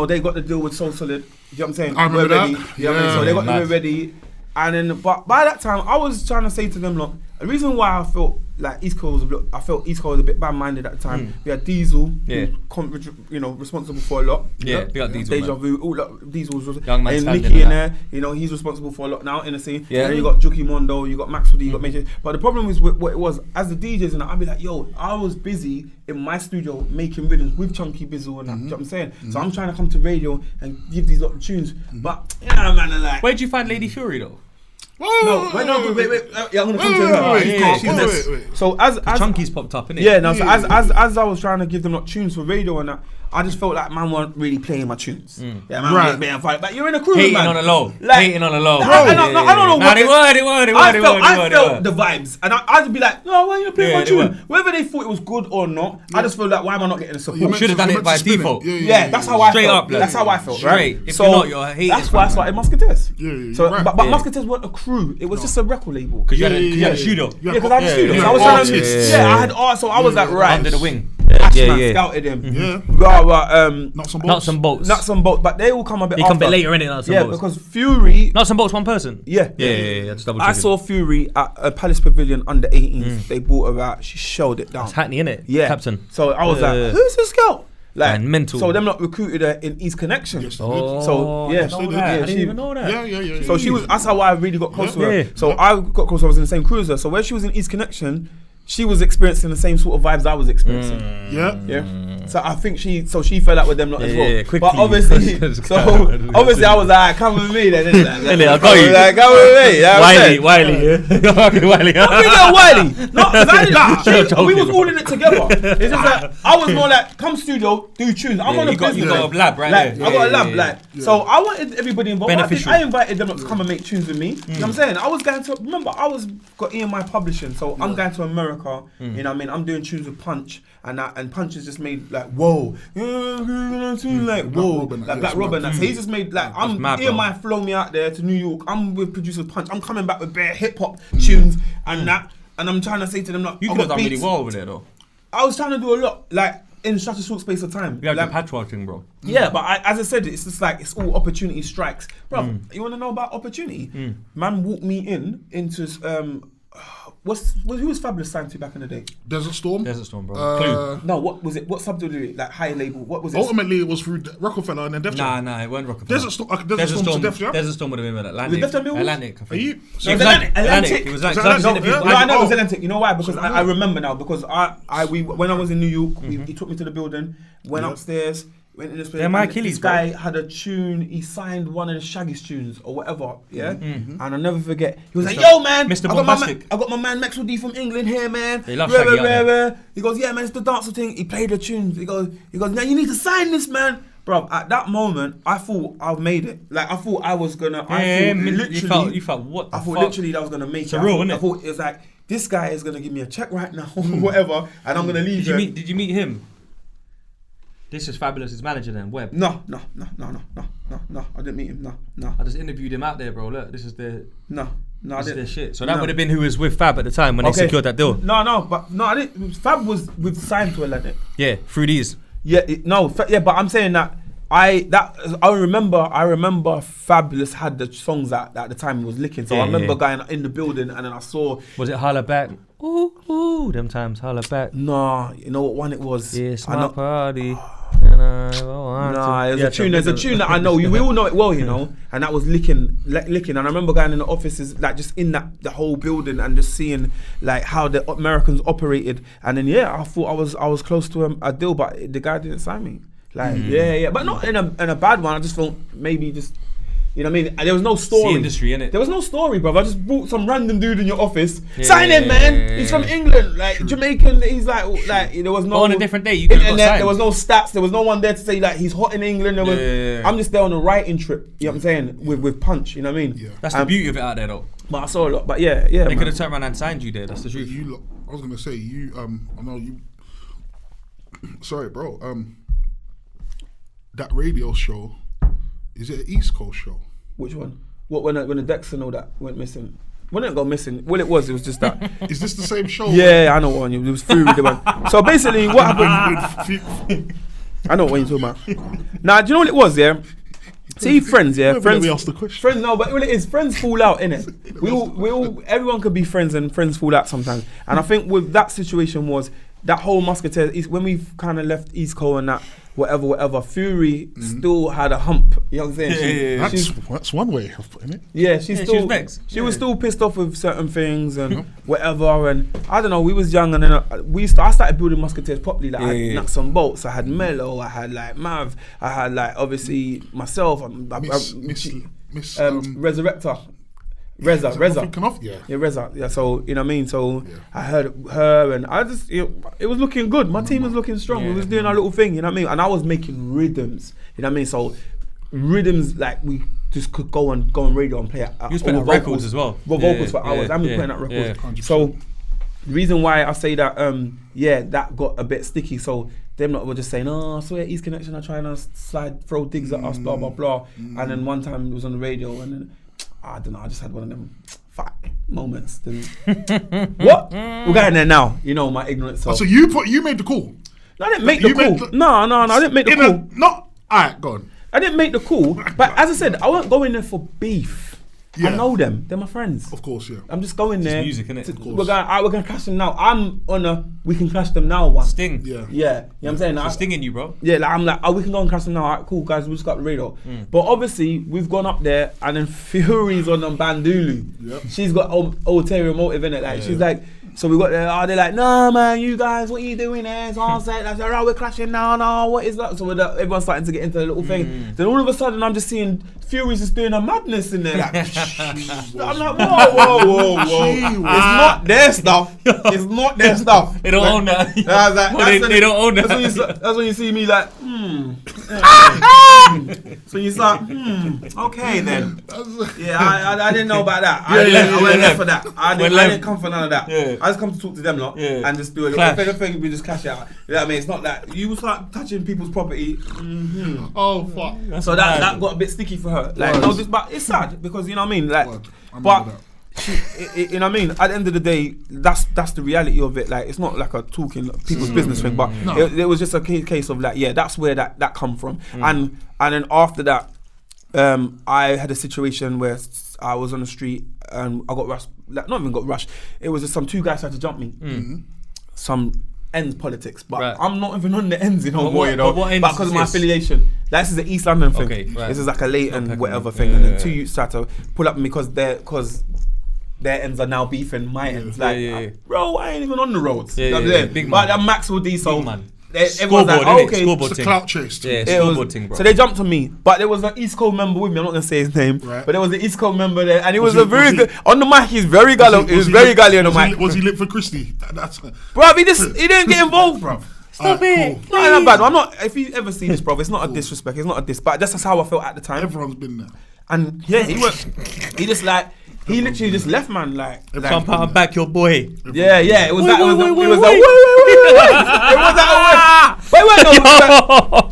they got to deal with So Solid. You know what I'm saying? I remember ready. that. You know what I mean? So they got to be ready. And then, but by that time, I was trying to say to them, look, the reason why I felt like East Coast was a bit bad-minded at the time. We had Diesel, responsible for a lot. Yeah, we got Diesel. Deja Vu, Diesel was young man's and Nicky in there. You know, he's responsible for a lot now in the scene. Yeah. And then you got Juki Mondo, you got Maxwell D, you got Major. But the problem is what it was as the DJs, and I'd be like, yo, I was busy in my studio making rhythms with Chunky Bizzle and that. You know what I'm saying? So I'm trying to come to radio and give these lot of tunes. But man, like, where'd you find Lady Fury though? Wait. I'm gonna come to her. Wait. So as Chunky's popped up, innit? Yeah, no. So as I was trying to give them like tunes for radio and that, I just felt like man weren't really playing my tunes. Yeah, man, right. Being fight. But you're in a crew, hating man. On the low. Like, hating on the low. I don't know what. They were. I felt the vibes, and I'd be like, no, why are you playing my tune? Whether they thought it was good or not, I just feel like, why am I not getting the support? You should have done it by default. Yeah, that's how I felt. Straight up, that's how I felt. Right. If you're not, you're hating. That's why I started Musketeers. So, but Musketeers weren't a crew. It was just a record label. Because you had a studio. Yeah, because I had a studio. I was trying to. Yeah, I had art, so I was like, right under the wing. Scouted him. Nuts and bolts. But they all come a bit after. They come a bit later, innit? Yeah, because Fury. Nuts and bolts, one person. Yeah. Just double checking. I saw Fury at a Palace Pavilion under 18s. They brought her out. She showed it down. That's Hackney, innit? Yeah. Captain. So I was like, who's this girl? Like, and mental. So them lot recruited her in East Connection. Yes, so yeah, I didn't even know that. Yeah. So she was. That's how I really got close to her. So I got close. I was in the same cruiser. So when she was in East Connection, she was experiencing the same sort of vibes I was experiencing. Yeah. So I think she fell out with them lot as well. Yeah, quickly. But obviously, I was like, come with me then. I got you. Like, come with me. Wiley, yeah. Wiley. Wiley. No, we was all in it together. It's just like I was more like, come studio, do tunes. I'm on a business. You got a lab right like, there. I got a lab, so I wanted everybody involved. Beneficial. I invited them to come and make tunes with me. You know what I'm saying? I was going to got EMI publishing, so I'm going to America. You know what I mean? I'm doing tunes with Punch, and Punch has just made like whoa, like whoa, like Black Robin. So he's just made like EMI flow me out there to New York. I'm with producer Punch. I'm coming back with bare hip hop tunes and that, and I'm trying to say to them like, you could have done really well over there though. I was trying to do a lot like in such a short space of time. Yeah, like, the patchwork thing, bro. Yeah, but as I said, it's just like it's all opportunity strikes, bro. You want to know about opportunity? Man walked me into who was Fabulous signed to back in the day? Desert Storm, bro. No, what was it? What sub did it? Like high label? What was it? Ultimately, it was through Rockefeller and then Def Jam. Nah, it wasn't Rockefeller. Desert Storm to Def Jam. Desert Storm would have been with Atlantic. Atlantic, I think. Are you? Atlantic. It was like Atlantic. No, I know it was Atlantic. You know why? Because I remember now. Because when I was in New York, he took me to the building, went upstairs. Went in this place. My Achilles, this guy had a tune. He signed one of the Shaggy's tunes or whatever. Yeah, and I'll never forget. He was like, "Yo, man, Mr. I got my man Maxwell D from England here, man. They love Shaggy out there. He goes, "Yeah, man, it's the dancer thing." He played the tunes. He goes, "Now you need to sign this, man." Bro, at that moment, I thought I've made it. Like I thought I was gonna. You felt what? I thought literally that I was gonna make it. Real, innit? I thought it was like this guy is gonna give me a check right now, whatever, and I'm gonna leave. Did you meet him? This is Fabulous's manager then, Webb. No. I didn't meet him. No. I just interviewed him out there, bro. Look, this is their shit. So that would have been who was with Fab at the time when they secured that deal. No, I didn't. Fab was signed to Atlantic. Yeah, through these. Yeah, but I'm saying that I remember Fabulous had the songs that at the time he was licking. So I remember going in the building and then I saw. Was it Holla Back? Ooh, them times Holla Back. No, you know what one it was? It's my party. Nah, there's a tune. There's a tune that I know. We all know it well, you know. And that was licking. And I remember going in the offices, like just in the whole building, and just seeing like how the Americans operated. And then I thought I was close to a deal, but the guy didn't sign me. Like but not in a bad one. I just thought maybe just. You know what I mean? There was no story. It's the industry, innit? There was no story, bro. I just brought some random dude in your office. Sign him, man. He's from England, like Jamaican. He's like there was no. On a different day, you could have got signed. There was no stats. There was no one there to say like he's hot in England. There was, I'm just there on a writing trip. You know what I'm saying? With Punch. You know what I mean? Yeah. That's the beauty of it out there, though. But I saw a lot. But yeah. They could have turned around and signed you there. That's the truth. I was gonna say I know you. Sorry, bro. That radio show, is it an East Coast show? Which one? What when the decks and all that went missing? When it got missing, well, it was just that. Is this the same show? Yeah, I know what one. It was Fury the one. So basically, what happened? I know what you're talking about. Now, do you know what it was? Yeah. See, friends. Yeah, friends. We asked the question. Friends. No, but what it is, friends fall out, innit? We all. Everyone could be friends, and friends fall out sometimes. And I think with that situation was that whole Musketeers. When we kind of left East Coast and that. Whatever, Fury still had a hump. You know what I'm saying? That's one way of putting it. Yeah, she was vexed. She was still pissed off with certain things and whatever. And I don't know, we was young and then I started building Musketeers properly. Like I had nuts and bolts. I had Mello. I had like Mav. I had like obviously myself. Resurrector. Reza. Reza. Yeah, so you know what I mean. So I heard her, and I just it was looking good. My team was looking strong. We was doing our little thing. You know what I mean. And I was making rhythms. You know what I mean. So rhythms like we just could go on radio and play. You was putting out records as well. Vocals for hours. I've been putting out records. So the reason why I say that, that got a bit sticky. So them lot were just saying, "Oh, I saw your East Connection are trying to throw digs at us, blah blah blah." And then one time it was on the radio, and then. I don't know, I just had one of them moments. What? We're going there now. You know my ignorance. So you made the call? No, I didn't make the call. No, I didn't make the call. Alright, go on. I didn't make the call, but as I said, I wasn't going there for beef. Yeah. I know them. They're my friends. Of course, yeah. I'm just going there. It's music, innit? We're going to clash them now. I'm on a we can clash them now one. Sting. Yeah. You know what I'm saying? Stinging you, bro. Yeah, like I'm like, we can go and clash them now. Alright, cool, guys, we just got the radar. But obviously, we've gone up there and then Fury's on Bandulu. Yep. She's got ulterior motive in it. Like she's like, So we got there, they're like, no man, you guys, what are you doing there? So I was like, oh, we're clashing now, no, what is that? So everyone's starting to get into the little thing. Then all of a sudden, I'm just seeing Fury's just doing a madness in there. Like, I'm like, whoa. It's not their stuff. It's not their stuff. They don't own that. They don't own that. That's when you see me like, So you start, okay then. Yeah, I didn't know about that. I went left for that. I didn't come for none of that. Yeah. I just come to talk to them lot and just do it. If anything, we just cash it out. You know what I mean? It's not that you will start touching people's property. Oh fuck. So that got a bit sticky for her. Like, no, but it's sad because you know what I mean. Like, but you know what I mean. At the end of the day, that's the reality of it. Like, it's not like a talking people's business thing, but it was just a case of like, that's where that come from. And then after that, I had a situation where I was on the street and I got rushed. Like, not even got rushed. It was just two guys tried to jump me. Some ends politics, but I'm not even on the ends more, you know. But because of my affiliation, this is the East London thing. Okay, right. This is like a Leyton whatever thing, and then two youths tried to pull up on me because their ends are now beefing my ends. Bro, I ain't even on the roads. You know what I'm saying? Big but man. I'm Maxwell D, so big man. Everyone's like, okay, scoreboard It's a thing. clout chase. Yeah, scoreboard thing, bro. so they jumped on me, but there was an East Coast member with me. I'm not gonna say his name, Right. but there was an East Coast member there, and he was he- a very was he- good on the mic. He's very gully. He was very gully on the mic. Was he lit for Christie? That's Bro, he didn't get involved, bro. Stop it. No, not bad. I'm not. If you ever see this, bro, it's not a disrespect. It's not a diss, but that's just how I felt at the time. Everyone's been there. And yeah, he literally just left, man. Like Jump out and back your boy. yeah. It was that. It was that. wait. It was that.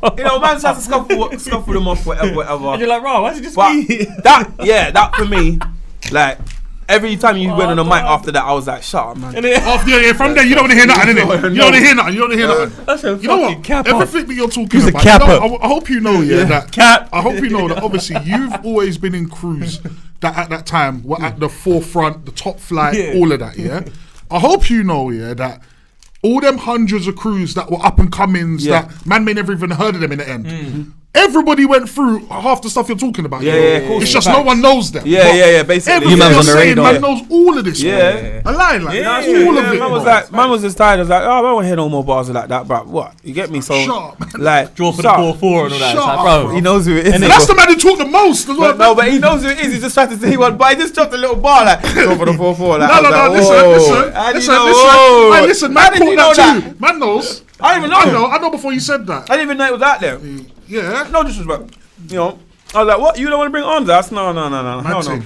But you know, man tries to scuffle them off, whatever. And you're like, bro, why is it just But me? that for me, like every time you went on the mic after that, I was like, shut up, man. From there, you don't want to hear nothing, innit? You don't want to hear nothing. That's a You know fucking what? cap. Everything that you're talking He's a about, capper. I hope you know, that Cap. I hope you know that obviously you've always been in crews that at that time were at the forefront, the top flight, all of that, I hope you know, that all them hundreds of crews that were up and comings that man may never even heard of them in the end. Everybody went through half the stuff you're talking about. Of course. It's just no one knows them. Basically. Everything man's you're on the saying, radar. man knows all of this. Yeah. A line like that's Yeah, all of it. Man was just tired. I was like, I don't want to hear no more bars like that, bro. What? You get me? So, Shut up, man. like, Draw for the shut 4-4 up. and all that. It's Shut like, up, bro, bro. He knows who it is. And that's the man who talked the most as well. No, but he knows who it is. He's just trying to say one, but he just dropped a little bar like, go for the 4-4. Like, Listen, man caught that too. Man knows. I didn't even know. I know before you said that. I didn't even know it was out there. Yeah. No disrespect. You know, I was like, what? You don't want to bring arms? I said, no. Hell no.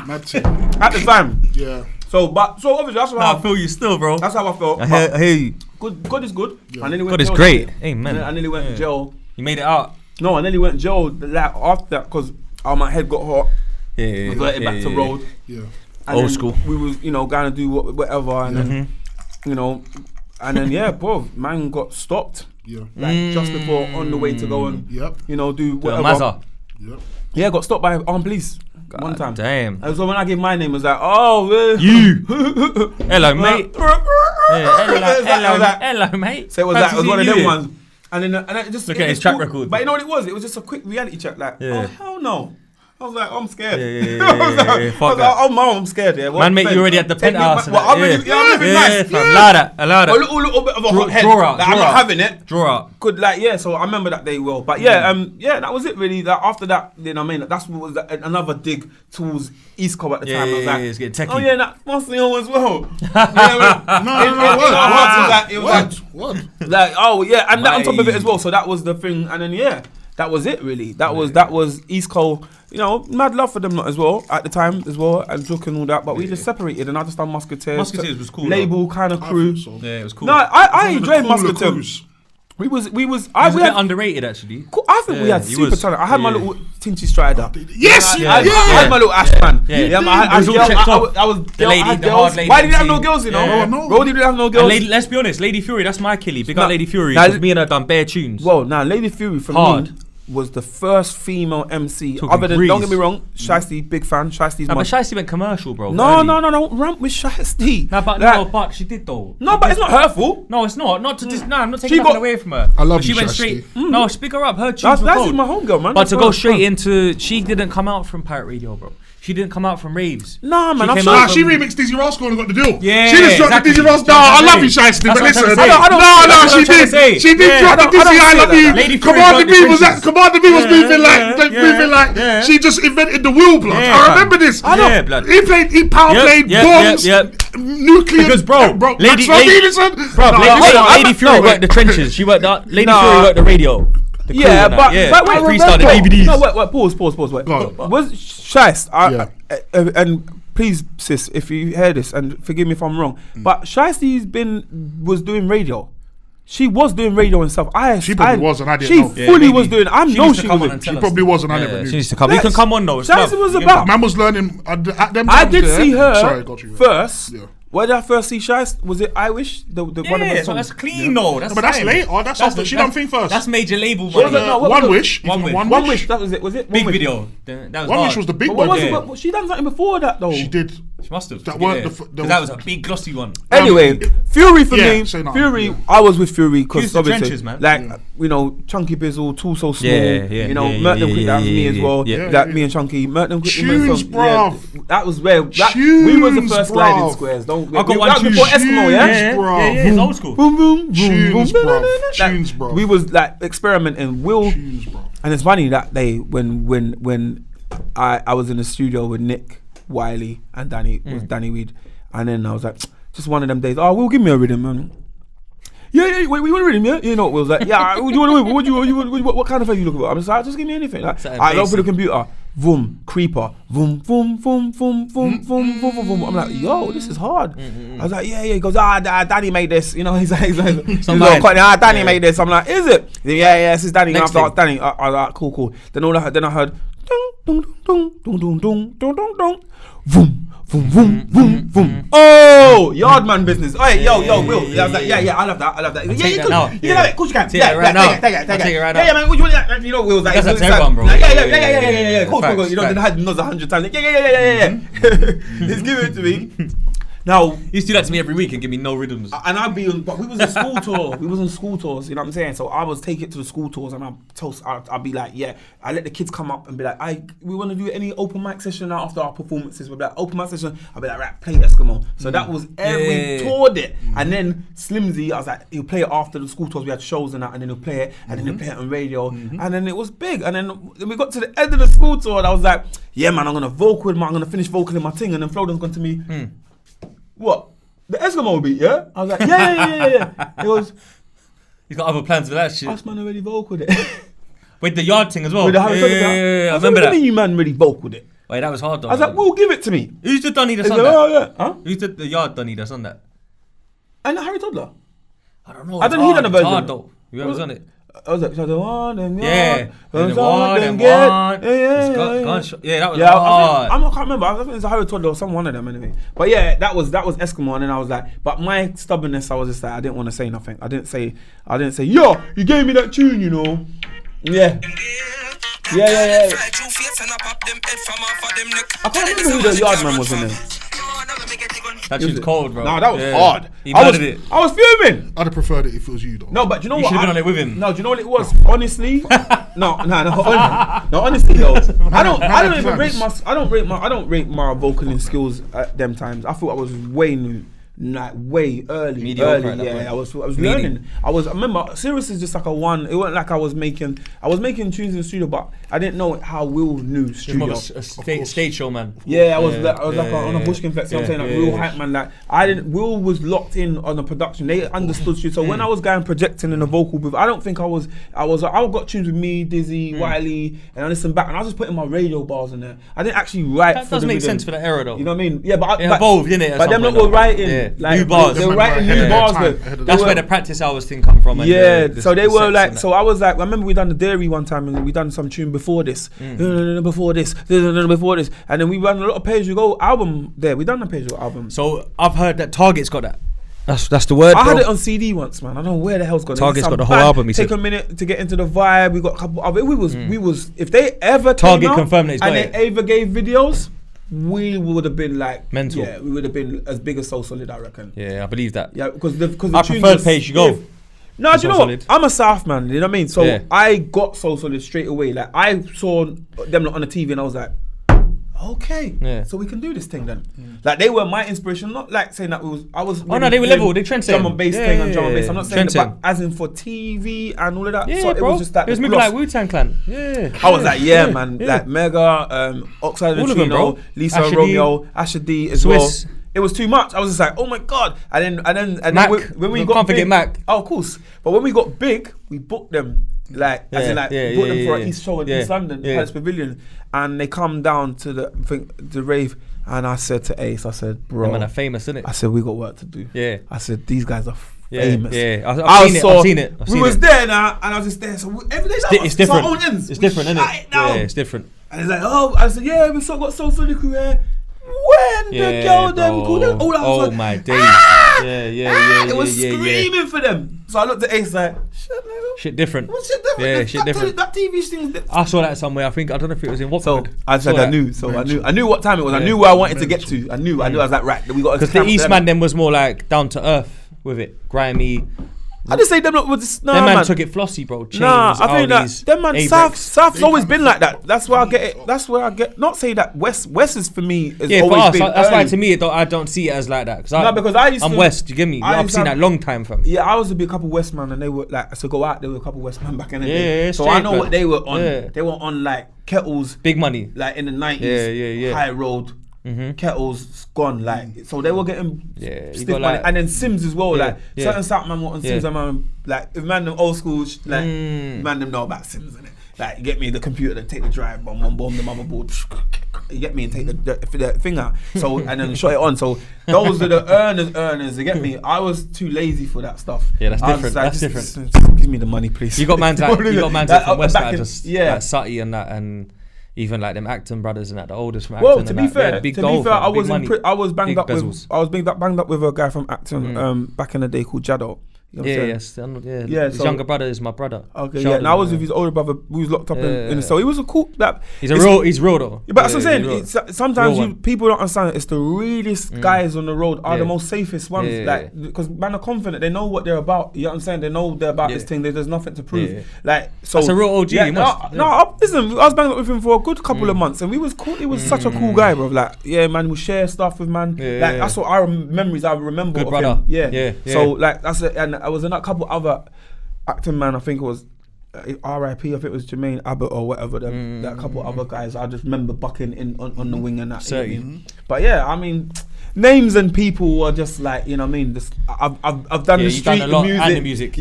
Mad team. At the time. Yeah. So obviously that's Nah, I how feel you still, bro. that's how I felt. I hear you. God is good. Yeah. I nearly went God is jail great. that day. Amen. I nearly went to jail. You made it out. No, I nearly went to jail like after that because my head got hot. Yeah. Reverted back to road. Yeah. And Old then school. We was, gonna do whatever, and then, and then bro, man got stopped. Yeah. Like just before on the way to go and Yep. do whatever. Mazza. Yep. Yeah, got stopped by armed police one time. Damn. And so when I gave my name, it was like, oh, You. Hello, mate. Hello, mate. So it was Fancy like, it was one of seeing them you ones. And then it just Look at his track record. But you know what it was? It was just a quick reality check. Like, Yeah. oh hell no. I was like, I'm scared. Yeah. I was like, Fuck that. oh mom, I'm scared. Yeah. Man, mate, you already at the penthouse. Well, I'm living nice. Fam. Allow that. A little bit of a hot head. Draw out. Like, I'm not having it. Draw out. Good, so I remember that day well. But that was it really. Like, after that, that's what was another dig towards East Coast at the time. I was like, it's getting techie. oh yeah, that Muslim as well. What? Like, oh yeah, and that on top of it Mate. as well. So that was the thing, and then that was it really. That was East Coast. Mad love for them lot as well at the time as well, and Zook and all that. But we just separated, and I just done Musketeers. Musketeers was cool, Label kind of crew. Yeah, it was cool. No, I enjoyed Musketeers. We was. He was a we bit had, underrated actually. I think we had he super was. talent. I had my Yeah. little Tinchy Strider. Yes, I had my little Ashman. Yeah. I It was all checked off. was The lady, I had the girls. hard lady Why did you have MC? no girls? Yeah. No. Roddy didn't have no And girls. let's be honest, Lady Fury, that's my killie. Big Nah. up Lady Fury. Nah, 'Cause me and her done bare tunes. Well, now Lady Fury for Hard. me was the first female MC. Talking Other than, breeze. don't get me wrong, Shiesty, big fan. Shiesty's Nah, my. but Shiesty went commercial, bro. No, early. ramp with Shiesty. No, but Like, but she did though. no, but it's not her fault. No, it's not. Not to just. No, I'm not She taking nothing got- away from her. I love But she you, went Shiesty. straight. No, speak her up. Her tunes were That's cold. my homegirl, man. But That's to her. go straight into, she didn't come out from Pirate Radio, bro. She didn't come out from raves. Nah, man, I'm Nah, sure. she remixed Dizzy Rascal and got the deal. Yeah, she just dropped exactly. the Dizzy Rascal. No, I love you, Shiesty, but listen. I don't- She did. She did drop the Dizzy. I love you. Lady Commander Fury B was got the Commander B was moving yeah. like she just invented the wheel, blood. Yeah, I remember this. Yeah, blood. He power played bombs, nuclear. Because, bro, Lady Fury worked the trenches. She worked the Lady Fury worked the radio. Yeah, but wait, freestyle the DVDs. No, wait, pause. Wait. Was Shiesty, and please, sis, if you hear this, and forgive me if I'm wrong, but Shiesty's was doing radio. She was doing radio and stuff. She probably was, and I didn't know. She fully was doing. I know she was. She probably was, and I never knew. She needs to come. You can come on though. Shiesty was about. Man was learning at them. I did see her Sorry, got you. first. Yeah. Where did I first see Shiesty? Was it I Wish? The one of the Yeah, so songs. that's clean though. But that's late. That's after. She done thing first. That's major label. What was it? No, what was One it? Wish. One Wish. That was it. Was it Big One Wish? video. That was One hard. Wish was the big But one. what was it? But she done something before that though. She did. She must have. That Yeah. weren't 'Cause that was a big glossy one. Anyway, Fury for yeah, me. say no. Fury, Yeah. I was with Fury Fuse because the obviously, trenches, man. like you know, Chunky Bizzle, Too So Small. You know, yeah, Merton yeah, Quick. That was me as well. yeah. Like me and Chunky. Merton Quick. Tunes, bruv. That was where we was the first Tunes, sliding bruv. squares. Don't. I got one that was before tune. Eskimo, yeah. Bruv. Yeah, it's old school. Boom, boom, boom, Tunes, boom, bruv. like, Tunes, bruv. We was like experimenting. Tunes, bro. And it's funny that day when I was in the studio with Nick, Wiley, and Danny Weed, and then I was like, just one of them days. Oh, Will, give me a rhythm, man. Yeah, wait, we want a rhythm, yeah? You know, Will's like, yeah, what do you want? What kind of thing you looking for? I'm just like, just give me anything. Like, I go for the computer. Vroom, creeper, vroom, vroom, vroom, vroom, vroom, vroom, vroom, vroom. I'm like, yo, this is hard. I was like, yeah. He goes, Danny made this. You know, he's like, Danny made this. I'm like, is it? Yeah, this is Danny. I have to ask Danny. I was like, cool. Then I heard, dong, dong, dong, dong, dong, dong, dong, dong, vroom. Boom, boom, boom, boom. Oh, Yardman business. Oh, yo, Will. Yeah, I was like, yeah, I love that. Yeah, you could. You know it. Of course you can. Take it right now. Take it right now. Yeah, man. You know, Will's like, that's everyone, bro. Yeah. Cool. You know, then I had nods 100 times. Yeah. Just give it to me. Now, he used to do that to me every week and give me no rhythms. And I'd be on, but we was on school tour. We was on school tours, you know what I'm saying? So I was take it to the school tours and I'd be like, yeah, I let the kids come up and be like, we want to do any open mic session now after our performances. We'll be like, open mic session. I'll be like, right, play Eskimo. So that was we toured it. And then Slimzy, I was like, he'll play it after the school tours. We had shows and that, and then he'll play it, and then he'll play it on radio. And then it was big. And then we got to the end of the school tour and I was like, yeah, man, I'm going to finish vocaling my thing. And then Floden's gone to me, what? The Eskimo beat, yeah? I was like, yeah. He goes, he's got other plans for that shit. us man already vocaled it. With the yard thing as well. With the Harry I remember that. What do you mean you man really vocaled it? Wait, that was hard though. I was like, well, give it to me. Who's the Dunny that's He's on like, that? oh, yeah. Huh? Who's the yard Dunny that's on that? And Harry Toddler. I don't know. I don't hear that version. It's hard though. Whoever's on it. I was like, so the one and Yeah. and the one and one. Yeah, that was yeah, hard. I can't remember. I think it's a Harry Toddler or some one of them anyway. But yeah, that was Eskimo, and then I was like, but my stubbornness, I was just like, I didn't want to say nothing. I didn't say, yo, you gave me that tune, you know. Yeah. I can't remember who the Yardman was in there. That tune's cold, bro. No, that was hard. He nutted it. I was fuming. I'd have preferred it if it was you, though. No, but you know You what? should have been on it with him. No, do you know what it was? Honestly, no. Honestly, though, I don't rate my vocaling skills at them times. I thought I was way early. Mediocre at that point. I was learning. I remember Serious is just like a one. It wasn't like I was making tunes in the studio, but I didn't know how Will knew studio. More of a stage show man. Yeah, I was like on a Bushkin flex. You know what I'm saying, like real hype man. Like Will was locked in on the production. They understood shit. So when I was going projecting in the vocal booth, I don't think I got tunes with me, Dizzy, Wiley, and I listened back and I was just putting my radio bars in there. I didn't actually write. That does make sense for that era though. You know what I mean? Yeah, but it evolved, didn't it? But them lot were writing like new bars. They were writing new bars. That's where the practice hours thing come from. Yeah, so they were like. So I was like, I remember we done the Dairy one time and we done some tune before this. Before this, and then we ran a lot of Page You Go album there. We done the Page You Go album. So I've heard that Target's got that. That's the word. I had it on CD once, man. I don't know where the hell's got it. Target's got the whole album. Take a minute to get into the vibe. We got a couple of it. We was. If they ever Target confirmed that and they ever gave videos, we would have been like mental. Yeah, we would have been as big as So Solid, I reckon. Yeah, I believe that. Yeah, because the I preferred Page You Go. No, do you know what? I'm a South man, you know what I mean? So yeah. I got So Solid straight away. Like I saw them on the TV and I was like, okay, Yeah. so we can do this thing then. Like they were my inspiration, not like saying that I was. Oh no, they were level. They trendsetting. Drum and bass thing and drum and bass. I'm not saying that, but as in for TV and all of that. Yeah, so bro. It was just that. It was moving like Wu-Tang Clan. Yeah. I was like, man, like Mega, Oxide All and of them, Chino, bro. Lisa Asher and D. Romeo, Asher D as Swiss. well. It was too much. I was just like, oh my god. And then Mac. when we Can't got forget big, Mac. Oh, of course. But when we got big, we booked them. Like, as in like, booked them for an East show in East London, Palace Pavilion. And they come down to the rave. And I said to Ace, I said, bro. Them man are famous, innit? I said, we got work to do. Yeah. I said, these guys are famous. Yeah. I've seen it. We was there now, and I was just there. So every day, it's different. Our own ends. It's different, isn't it? Yeah, it's different. And it's like, oh, I said, yeah, we got so for the crew here. When the girl them called them, all that was like, my days. It was screaming for them. So I looked at Ace like, shit different. What's shit different? Yeah, shit different. That TV thing. I saw that somewhere. I don't know if it was in Watford. So I said I knew. So I knew what time it was. I knew where I wanted to get to. I knew. I was like, right, we got. Because the Eastman then was more like down to earth with it, grimy. I just say them not with this. Them man took it flossy, bro. Chains, I think Audis, that them man South's always been like that. That's where I get it. That's where I get. Not say that West is for me. Is for always us. been That's why early. to me I don't see it as like that. Because I'm West. You get me? I've seen that long time from. Yeah, I was a big couple West man, and they were like to go out. There were a couple West man back in the day. Yeah, so straight, I know what they were on. Yeah. They were on like Kettles, big money, like in the 90s. Yeah. High Road. Kettles gone, like so they were getting stiff money, like, and then Sims as well. Like certain South man want on Sims, and man like if man them old school, like man them know about Sims, innit? Like you get me the computer that take the drive, bomb the motherboard, you get me and take the thing out. So and then shut it on. So those are the earners. You get me? I was too lazy for that stuff. Yeah, that's different. Like, that's different. Just give me the money, please. You got man's like from West that just like Sutty and that and. Even like them Acton brothers and that, the oldest from Acton. Well, to be fair, I was banged up with a guy from Acton back in the day called Jado. You know His younger brother is my brother. Okay, and I was with his older brother who was locked up in. So he was a cool. He's real though. But that's what I'm saying. Sometimes people don't understand. It's the realest guys on the road are the most safest ones. Like because man are confident. They know what they're about. You know what I'm saying? They know they're about this thing. There's nothing to prove. Like so. That's a real OG. Listen, I was banged up with him for a good couple of months, and we was cool. He was such a cool guy, bro. Like man, we share stuff with man. Like that's what I remember of him. Yeah. So like that's it. And I was in a couple other acting man. I think it was R.I.P. I think it was Jermaine Abbott or whatever. That couple other guys. I just remember bucking in on the wing and that. You know But yeah, I mean, names and people are just like, you know what I mean. Just, I've done the street, done a lot, the music, and the music.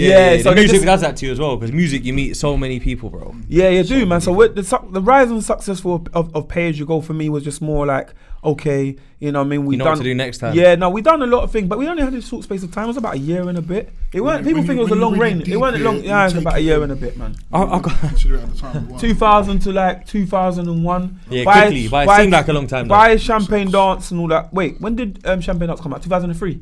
So the music does that to you as well because music you meet so many people, bro. Yeah, you do, man. So the rise and successful of Pay As You Go for me was just more like, okay, you know what I mean. We know done what to do next time. Yeah, no, we done a lot of things, but we only had a short space of time. It was about a year and a bit. It weren't. People think it was a long reign. It wasn't long. Yeah, it was about a year and a bit, man. I consider it at the time. 2000 to like 2001. Yeah, quickly. But it seemed like a long time. By Champagne Dance and all that. Wait, when did Champagne Dance come out? 2003.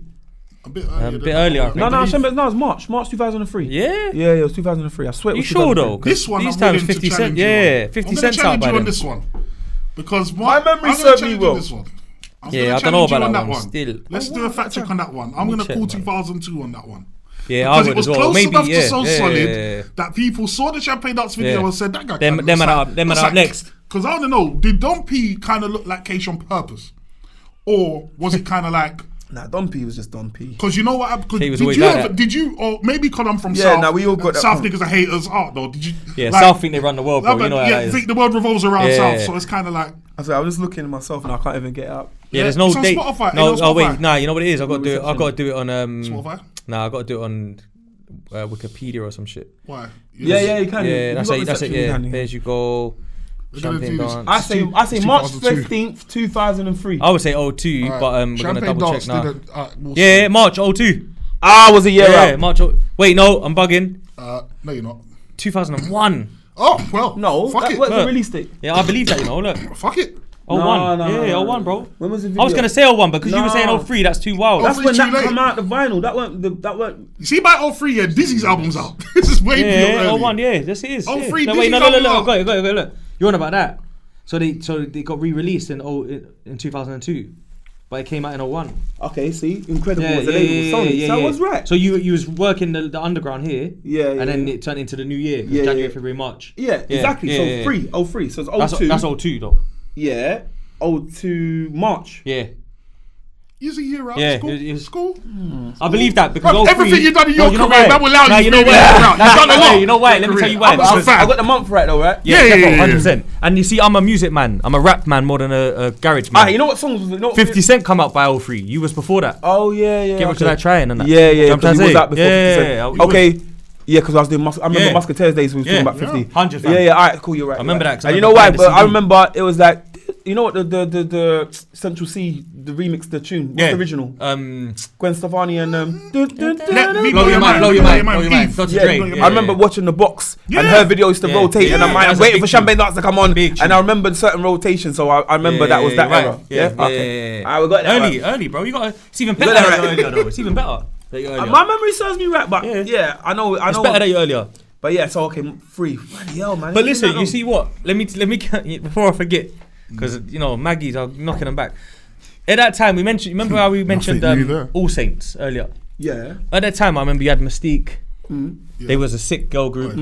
A bit earlier. I think. No, Champagne. No, it was March 2003. Yeah. Yeah, it was 2003. I swear. You sure though? This one, these I'm times willing 50 to Cent. challenge you Yeah, on. 50 Cent's out I'm by going to challenge you then. on this one because my memory served me well. Yeah, I don't know about that one. Still, let's do a fact check on that one. I'm going to call 2002 on that one. Yeah, I would as well. Because it was close Maybe, enough to So Solid that people saw the Champagne Dance video and said that guy. Them are up next. Because I want to know, did Don P kind of look like Keish on purpose, or was it kind of like? Nah, Don P was just Don P. Because you know what? He was always like that. Did you, or maybe because I'm from South? Yeah, we all got that South niggas are haters. Though, did you? Yeah, like, South think they run the world, bro. You know I think the world revolves around South, so it's kind of like. I was just looking at myself and I can't even get it up. Yeah, there's no date. Spotify. No, oh wait, nah. You know what it is? I got to do it on Spotify. Nah, I got to do it on Wikipedia or some shit. Why? Yeah, you can. Yeah, that's it. Yeah, There As You Go. Champagne Dance. I say March 15th, 2003. I would say 02, but we're gonna double check now. Yeah, March 02. Was a year out. Yeah, March. Wait, no, I'm bugging. No, you're not. 2001. Oh well, no. Fuck it. What's the release date? Yeah, I believe that. You know, look. Fuck it. 01. Yeah, 01, bro. When was the video? I was gonna say 01 because you were saying 03. That's too wild. That's when that come out. The vinyl. That weren't. You see, by 03, yeah, Dizzy's album's out. This is way beyond. 01. Yeah, yes it is. 03. No, wait, no. Got it. Look. You're on about that. So they got re-released in 2002, but it came out in 01. Okay, see, Incredible was the label with Sony, so I was right. So you was working the underground here, and then it it turned into the new year, January, February, March. Yeah, exactly. So 03. So it's 02. That's 02 though. Yeah. 02 March. Yeah. He's a year out Yeah, of school. it was- School. I believe that because Bro, everything you've done in your you know career, why? that will allow No, you you to know be why? able to out. You've done a lot. You know why? Let me tell you why. I'm a fan. I got the month right though, right? Yeah, Yeah, definitely, yeah, 100%. And you see, I'm a music man. I'm a rap man more than a garage man. You know what songs? You know what 50 Cent come out by 03. You was before that. Oh yeah. Get What Should I Try and that. Yeah, You know what I'm because trying he to was say? out before 50 Cent. Yeah. Okay. Yeah, because I was doing. I remember Yeah. Musketeers days. We was Yeah. talking about 50. 100 fam. Yeah. All right, cool. You're right. I remember that, 'cause I And you know remember why? buying the But I CD. remember it was like, you know what the Central C, the remix, the tune, what's the original? Gwen Stefani and Let me Blow Your Mind, Blow Your Mind. Dr. Yeah, Dre. I remember watching the box and Yeah. her video used to Yeah, rotate, yeah, and I'm yeah. That's a waiting big for tune. Champagne Dance to come on, Big and tune. I remember certain rotations, so I remember that was that right. era. Yeah, Okay. yeah. Alright, we got that right. Early, bro. You got it's even got better that that right. you're earlier, though. It's even better that you're earlier. My memory serves me right, but Yeah. yeah, I know. It's better that you're earlier. But yeah, so okay, free. Bloody hell, man. But It's listen, been that you long. see what? Let me before I forget, because you know Maggie's are knocking them back. At that time, we mentioned. Remember how we mentioned Nothing new there. All Saints earlier? Yeah. At that time, I remember you had Mystique. They was a sick girl group.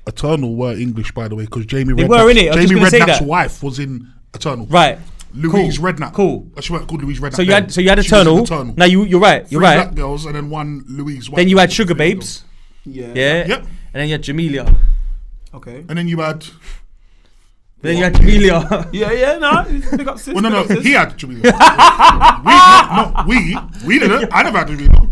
Eternal were English, by the way, because Jamie They Redknapp's, were, innit? I was just Jamie gonna say Redknapp's that. wife was in Eternal. Right. Louise Cool. Redknapp. Cool. She weren't called Louise Redknapp. So you then. had Eternal. She was in Eternal. Now you're right. You're Three right. black girls and then one Louise. Then you had Sugar Babes. Yeah. Yeah. Yep. And then you had Jamelia. Okay. And then you had. Then you had Jamelia. Yeah. No, big up sis. Well, no, big up, sis. he had Jamila. we didn't. I never had Jamila.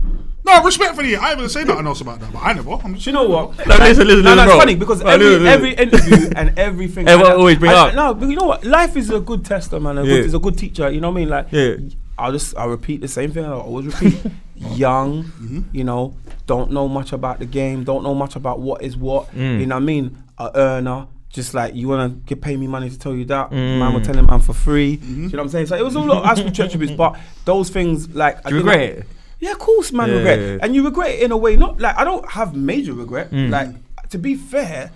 No, respectfully, I haven't said nothing else about that, but I never. I'm just Do you know what? No, listen, No, it's bro. funny because No, every interview and everything. Everyone always bring up. No, but you know what? Life is a good tester, man. It's a good teacher. You know what I mean? Like, Yeah. I'll repeat the same thing. I'll always repeat. Young, you know, don't know much about the game. Don't know much about what is what. You know what I mean? A earner. Just like you wanna pay me money to tell you that, man will tell him man for free. Do you know what I'm saying? So it was all attributes, but those things like Do you regret it? Yeah, of course, man, Yeah. regret. And you regret it in a way, not like I don't have major regret. Like to be fair,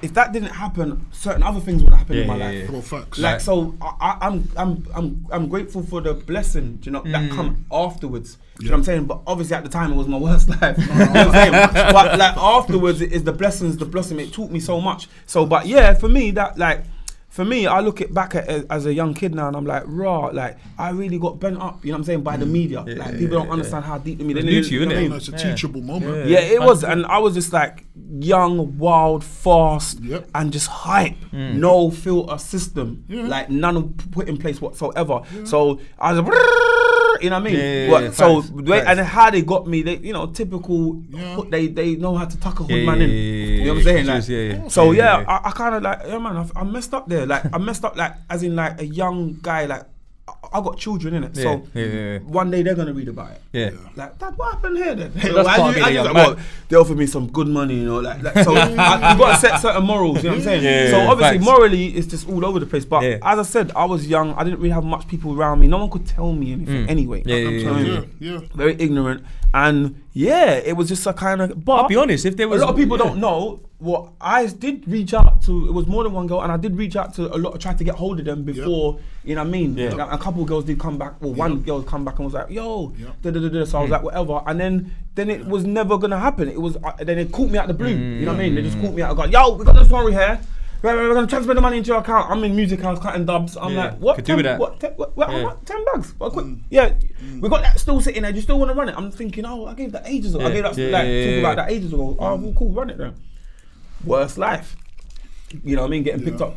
if that didn't happen, certain other things would happen in my life. Bro, facts. Like so, I'm grateful for the blessing, do you know, that come afterwards. Do you know what I'm saying? But obviously at the time it was my worst life. You know what I'm saying? But like afterwards, it is the blessings, the blossom. It taught me so much. So, but yeah, for me that like. For me, I look it back at it as a young kid now, and I'm like, raw. Like I really got bent up. You know what I'm saying? By the media. Like people don't understand how deep the media. New to you, know what I innit? mean? It's a teachable moment. Yeah, it was, and I was just like young, wild, fast, Yep. and just hype. No filter system, like none of put in place whatsoever. So I was, you know what I mean? Yeah, But so facts, the way- and how they got me, they typical. Yeah. They know how to tuck a hood Yeah, man in. yeah, You know what I'm saying? Like, yeah. So Yeah, yeah, I kind of like, yeah, man, I messed up there. Like I messed up, like as in like a young guy. Like I got children in it, so yeah. one day they're gonna read about it. Yeah. Like, Dad, what happened here then? that's part of being a young like, man. well, they offered me some good money, you know, like so you got to set certain morals, you know what I'm saying? Yeah, so obviously facts. morally it's just all over the place. But Yeah. as I said, I was young, I didn't really have much people around me. No one could tell me anything anyway. Yeah, You know what I mean? Yeah. Very ignorant. And yeah, it was just a kind of, but I'll be honest, if there was a lot of people don't know what I did reach out to. It was more than one girl, and I did reach out to a lot. Tried to get hold of them before. You know what I mean? Yeah. Like, a couple of girls did come back. Well, one girl come back and was like, "Yo," Yeah. so I was like, "Whatever." And then it was never gonna happen. It was then it caught me out the blue. You know what I mean? They just caught me out. I got, "Yo, we got this story here. We're gonna transfer the money into your account." I'm in music house cutting dubs. I'm Yeah. like, "What? Could do with that. What, 10 bags? What, quick? Yeah, we got that still sitting there. Do you still want to run it?" I'm thinking, "Oh, I gave that ages ago. I gave that talk about that ages ago. Oh, well, cool, run it then." Worst life. You know what I mean? Getting picked up,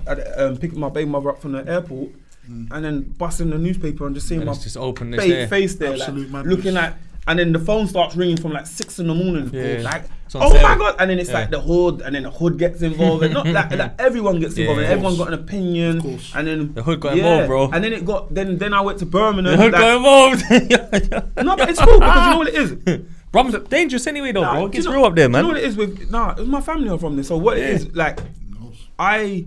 picking my baby mother up from the airport, and then busting the newspaper and just seeing And my it's just open this there. face there, Absolute like, madness. looking at. And then the phone starts ringing from like 6 in the morning, Yeah. like, It's on oh sale. my god! And then it's like the hood, and then the hood gets involved, and not like everyone gets involved, and Yeah. everyone got an opinion, course. and then The hood got involved, bro. And then it got, then I went to Birmingham. The hood like- got involved. no, but it's cool because you know what it is. Brum's dangerous anyway, though, bro. It Do you gets know- real up there, man. Do you know what it is with? Nah, it's my family are from this. So what it is, like, I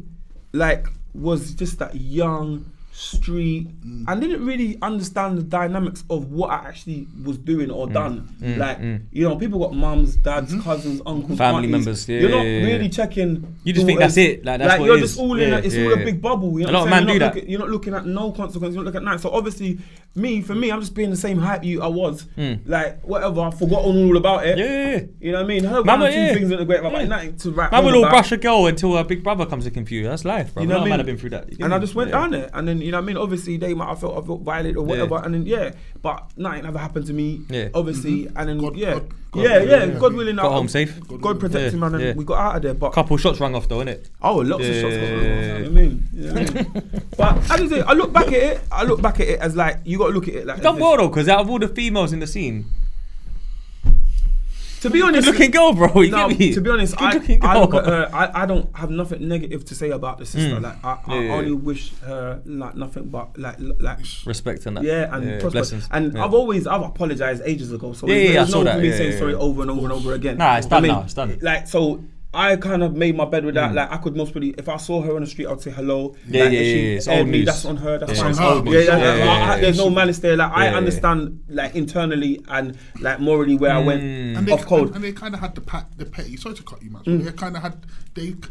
like was just that young street and didn't really understand the dynamics of what I actually was doing or done. Like, you know, people got mums, dads, cousins, uncles, Family aunties. members, yeah, You're not yeah, yeah. really checking. You just think daughters. that's it, like, that's what you're it just is. all in. Yeah, It's yeah, all a yeah. big bubble. You know A what lot I'm of saying? men do that. You're not looking at no consequences. You're not looking at nothing. So obviously, for me, I'm just being the same hype I was. Like, whatever, I've forgotten all about it. Yeah. You know what I mean? I heard one or two things in the great, but nothing to write. Man will all brush a girl until her big brother comes looking for you. That's life, bro. You know what I mean? Man have been through that. And I just went down there, and then, you know what I mean? Obviously, they might have felt I felt violated or whatever, and then, but nothing ever happened to me, obviously, and then, God willing, got home safe. God protected him, and we got out of there. But couple shots rang off though, innit? Oh, lots of shots. You know what I mean? You know what I mean? But I just say, I look back at it as like, you got to look at it like. You've done well though, because out of all the females in the scene, to be honest, good looking girl, bro. You get me? To be honest, I look at her. I don't have nothing negative to say about the sister. Like I only wish her like nothing but like respect and that. Yeah, and blessings. And I've apologized ages ago. So there's no point me saying sorry over and over and over again. Nah, it's done now. It's done. Like so. I kind of made my bed with that. Like I could most probably, if I saw her on the street, I'd say hello. It's old news. That's on her. That's fine. There's no malice there. Like I understand, like internally and like morally where I went off code. And they kind of had the petty. Sorry to cut you, man. They kind of had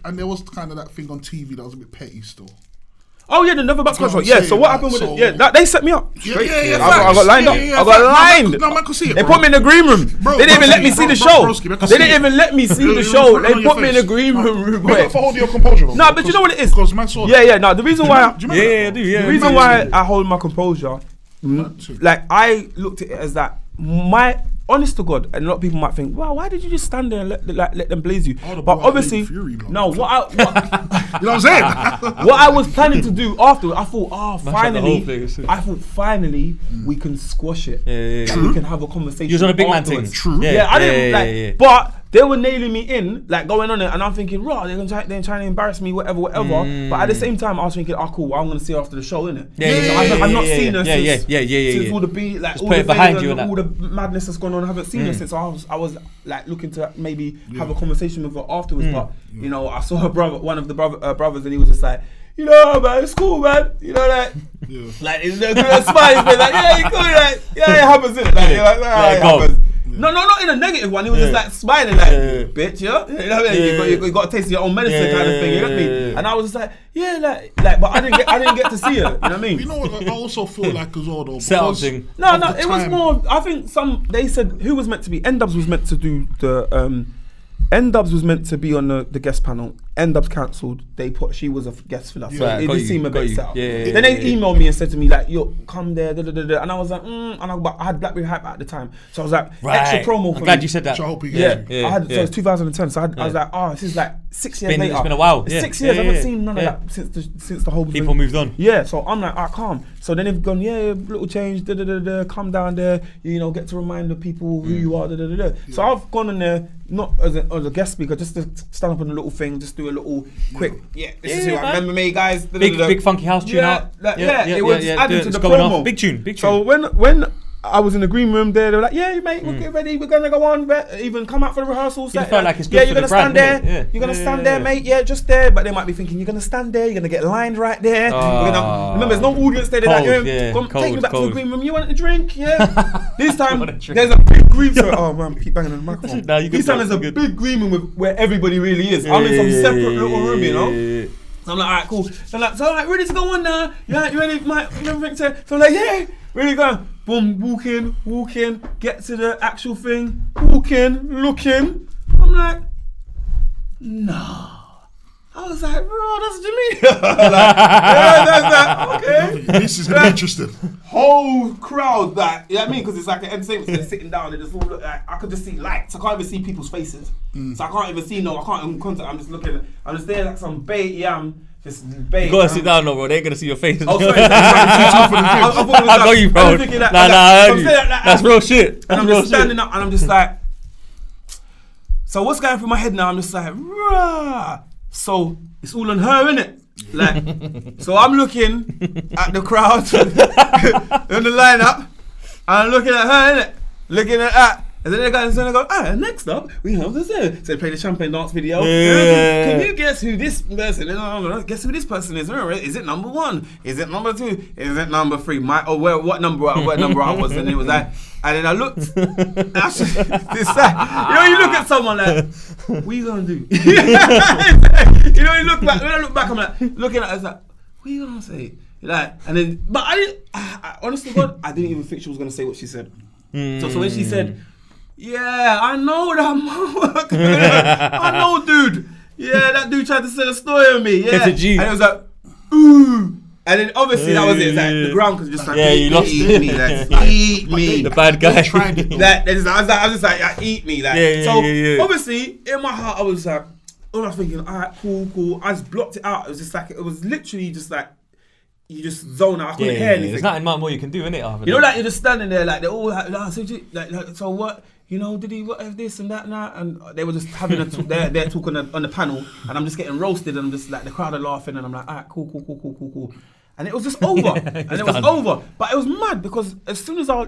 and there was kind of that thing on TV that was a bit petty still. Oh yeah, the Never Back Squad. Yeah, so what happened with it? Yeah, they set me up. Yeah. I got lined up. I got lined. No, man could see it. They put me in the green room. They didn't even let me see the show. They didn't even let me see the show. They put me in the green room. Wait, for holding your composure. No, but you know what it is? Because man saw. Yeah. No, the reason why. The reason why I hold my composure, like I looked at it as that my. Honest to God, and a lot of people might think, "Wow, why did you just stand there and let them blaze you?" But obviously, no. You know what I'm saying? What I was planning to do afterwards, I thought, finally, we can squash it. We can have a conversation. You was on a big man thing. True. Yeah, I didn't but they were nailing me in, like going on it, and I'm thinking, they're trying to embarrass me, whatever. But at the same time, I was thinking, cool, I'm gonna see her after the show, innit? I've not seen her since all the beat, like all the behind you and all the madness that's gone on. I haven't seen her since. So I was like looking to maybe have a conversation with her afterwards. But you know, I saw her brother, one of the brothers, and he was just like, you know, man, it's cool, man. You know that, like it's a smile, like, yeah, you cool, like, yeah, it happens, innit? Like, you're like, it happens. No, not in a negative one. He was just like smiling, like, bitch, you know what I mean? You got to taste your own medicine kind of thing. You know what I mean? And I was just like, like, but I didn't get to see her. You know what I mean? You know what? I also feel like as well, though. Thing. No, it was more. I think they said who was meant to be. N-Dubs was meant to do the. N-Dubs was meant to be on the guest panel. N-Dubs cancelled. She was a guest for that. So it did seem a bit set up. Then they emailed me and said to me like, "Yo, come there." And I was like, but I had Blackberry Hype at the time, so I was like, extra promo. I'm glad you said that. I had. So it's 2010. So I was like, this is like 6 years later. It's been a while. It's 6 years. I haven't seen none of that since the whole people moved on. Yeah. So I'm like, calm. So then they've gone, little change. Come down there. You know, get to remind the people who you are. So I've gone in there. Not as a guest speaker, just to stand up on a little thing, just do a little quick. This is who I remember me, guys. Big funky house tune out. It was added to the promo. Big tune. So when I was in the green room there, they were like, "Yeah, mate, we'll get ready. We're gonna go on. Even come out for the rehearsal." It felt like it's good you're gonna stand there. You're gonna stand there, mate. Yeah, just there. But they might be thinking, "You're gonna stand there. You're gonna get lined right there." Remember, there's no audience there. They're like, "Take me back to the green room. You want a drink? Yeah." This time there's a big green room. Oh man, keep banging on the microphone. This time there's a big green room where everybody really is. I'm in some separate little room, you know. So I'm like, alright, cool. So I'm like, ready to go on now? You ready, Mike? So I'm like, yeah, ready to go. Boom, walk in, get to the actual thing, walk in, looking. I'm like, no. I was like, bro, that's Jamaica. That's okay. This is interesting. Whole crowd, that, you know what I mean? Because it's like an entertainment, so they're sitting down, they just all look like, I could just see lights. I can't even see people's faces. So I can't even see, I can't even contact. I'm just looking, I'm just there like some bait yam. Just bait. You gotta sit down, bro. They ain't gonna see your face. Oh, sorry. I got you, bro. That's real shit. And I'm just standing up and I'm just like, so what's going through my head now? I'm just like, rah. So it's all on her, innit? Like, so I'm looking at the crowd in the lineup, and I'm looking at her, innit? Looking at that. And then they go, next up, we have this. So they play the champagne dance video. Can you guess who this person is? Guess who this person is? Is it number 1? Is it number 2? Is it number 3? What number I was? And it was like, and then I looked. This side. You look at someone like, what are you gonna do? You look back. When I look back, I'm like, looking at us like, what are you gonna say? Like, and then, but I honestly, God, I didn't even think she was gonna say what she said. So when she said, "Yeah, I know that, I know, dude. Yeah, that dude tried to sell a story on me. Yeah," and it was like, "Ooh." And then obviously that was it. It's like the ground was just like, you lost eat me, like, eat me. The bad guy. I was just like, eat me, like. Obviously in my heart I was like, I was thinking, all right, cool. I just blocked it out. It was just like, it was literally just like, you just zone out. I couldn't hear anything. There's nothing much more you can do, innit? You know, like you're just standing there, like they're all like, so what? You know, did he what have this and that and that? And they were just having they're talking on the panel, and I'm just getting roasted, and I'm just like the crowd are laughing, and I'm like, all right, cool. And it was just over. And it was over. But it was mad because as soon as I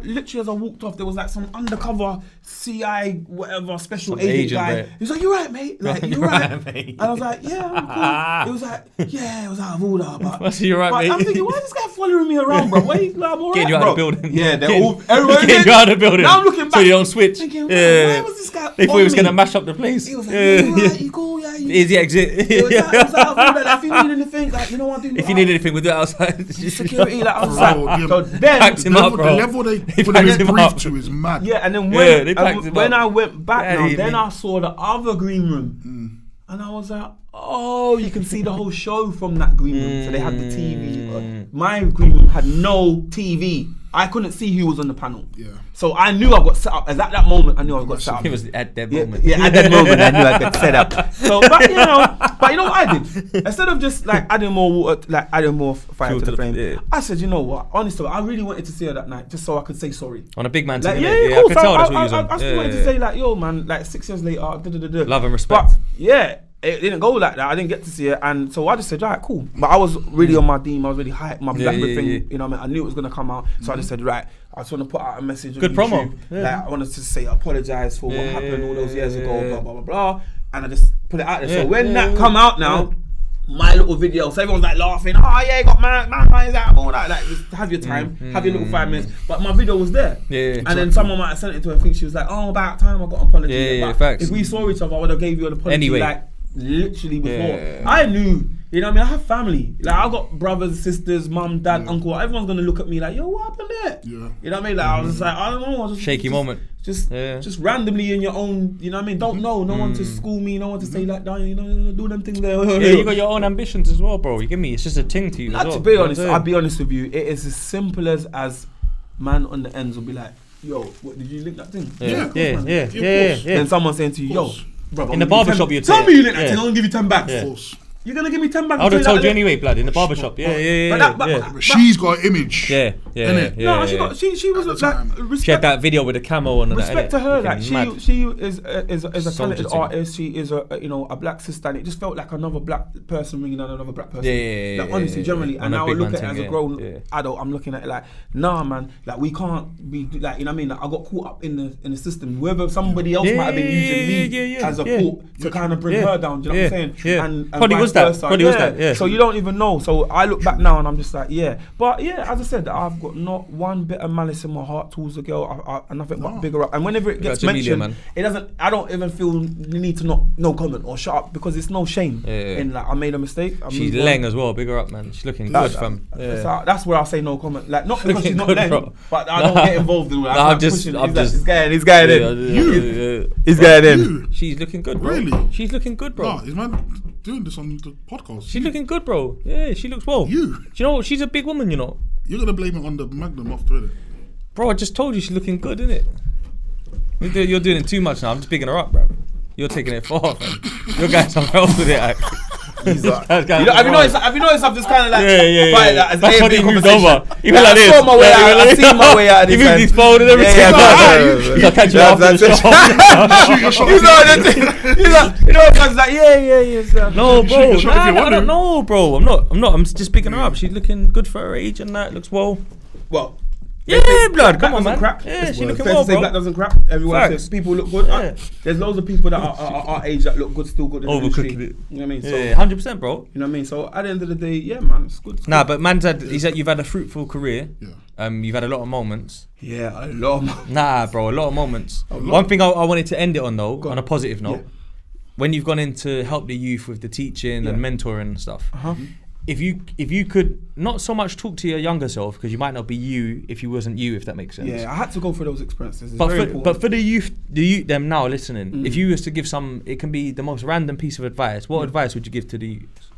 walked off, there was like some undercover CI, whatever, special agent guy. He was like, "You right, mate? Like, you right?" Mate. And I was like, "Yeah, I'm cool." It was like, "Yeah, it was out of order." But you right, mate? I'm thinking, why is this guy following me around, bro? Wait, like, I'm all getting right, you out bro. of the building. Yeah, they're all everyone getting you out of the building. Now I'm looking back. So you don't switch. Thinking, why was this guy? They thought he was going to mash up the place. He was like, "You right? You cool? Yeah, you." Here's the exit. It was out of order. Like, if you need anything, like, you know what I do? If you need anything, we'll do it outside. Security, like, I was like, so then packed him up, bro. The level they put him brief to is mad. Yeah, and then when I went back then I saw the other green room, and I was like, oh, you can see the whole show from that green room. So they had the TV. My green room had no TV. I couldn't see who was on the panel. Yeah. So I knew I got set up. As at that moment, I knew I got set up. It was at that moment. Yeah, at that moment, I knew I got set up. So, but you know what I did? Instead of just like adding more water, like adding more fire to the flame, I said, you know what? Honestly, I really wanted to see her that night, just so I could say sorry. On a big man like, thing, yeah, I could tell that's what you was on. I still wanted to say like, yo, man, like 6 years later, love and respect. But yeah. It didn't go like that. I didn't get to see it, and so I just said, right, cool. But I was really on my theme. I was really hyped. My Blackberry thing, you know what I mean? I knew it was gonna come out, so I just said, right, I just want to put out a message. On Good YouTube. promo. Like, I wanted to say apologize for what happened all those years ago, blah blah blah blah, and I just put it out there. So when that come out now, my little video, so everyone's like laughing. Oh yeah, got man is out, all that. Like, just have your time, have your little 5 minutes. But my video was there, and then someone might have sent it to her. I think she was like, oh, about time I got an apology. But facts. if we saw each other, I would have gave you an apology. Anyway. Like, literally before. I knew, you know what I mean? I have family. Like, I got brothers, sisters, mum, dad, uncle. Everyone's gonna look at me like, yo, what happened there? Yeah. You know what I mean? Like, I was just like, I don't know. Shaky moment. Just randomly in your own, you know what I mean? Don't know. No one to school me. No one to say like, you know, do them things there. Yeah, you got your own ambitions as well, bro. You get me? It's just a thing to you as well. To be honest, I'll be honest with you. It is as simple as man on the ends will be like, yo, what, did you link that thing? Yeah. Then someone saying to you, yo, brother, in the barbershop, you'd tell me you linked that thing, I'm gonna give you 10 bags. Yeah. You're gonna give me 10 bags. I would have told you anyway, blood, in the barbershop. But she's got an image. Yeah. No, she was like, respect. She had that video with the camo on. Respect to her, like she is a talented artist. She is a black sister, and it just felt like another black person ringing on another black person. Yeah. Like, honestly, generally, and now I look at it as a grown adult. I'm looking at it like, nah, man, like we can't be like, you know what I mean? Like, I got caught up in the system. Whether somebody else might have been using me as a port to kind of bring her down. Do you know what I'm saying? And probably was that. So you don't even know. So I look back now and I'm just like, but as I said, I've got not one bit of malice in my heart towards the girl. And nothing but bigger up. And whenever it gets mentioned, it doesn't. I don't even feel the need to no comment or shut up, because it's no shame in like I made a mistake. She's leng as well. Bigger up, man. She's looking good, fam. That's where I'll say no comment. Like, not because she's not leng, but I don't get involved in that. He's getting in. He's getting in. She's looking good, bro. Really? She's looking good, bro. Nah, is man doing this on the podcast? She's looking good, bro. Yeah, she looks well. Do you know what? She's a big woman, you know. You're gonna blame it on the Magnum after, innit? Bro, I just told you she's looking good, innit? You're doing it too much now. I'm just bigging her up, bro. You're taking it far, man. You're going somewhere else with it, actually. Have you noticed I'm just kind of like that's what he moved over. Even like this. I see my way out of this. Even with his phone and everything. He's like, catch you after the show. He's like, you know, I was like, yeah. No, bro. I don't know, bro. I'm not. I'm just picking her up. She's looking good for her age and that. Looks well. Yeah, blood. Come on, man. Crap. Yeah, she looking well, well, bro. Black doesn't crap. Everyone says people look good. Yeah. There's loads of people that are our age that look good, still good in the industry. Overcooking it. You know what I mean? So, yeah, 100%, bro. You know what I mean? So at the end of the day, yeah, man, it's good. Nah, but man said you've had a fruitful career. Yeah. You've had a lot of moments. Yeah, a lot of moments. Nah, bro, a lot of moments. One thing I wanted to end it on though, on a positive note, when you've gone in to help the youth with the teaching and mentoring and stuff. if you could not so much talk to your younger self, because you might not be you if you wasn't you, if that makes sense. Yeah, I had to go through those experiences. It's But very for, important. but for the youth them now listening, if you was to give it can be the most random piece of advice. What advice would you give to the youth?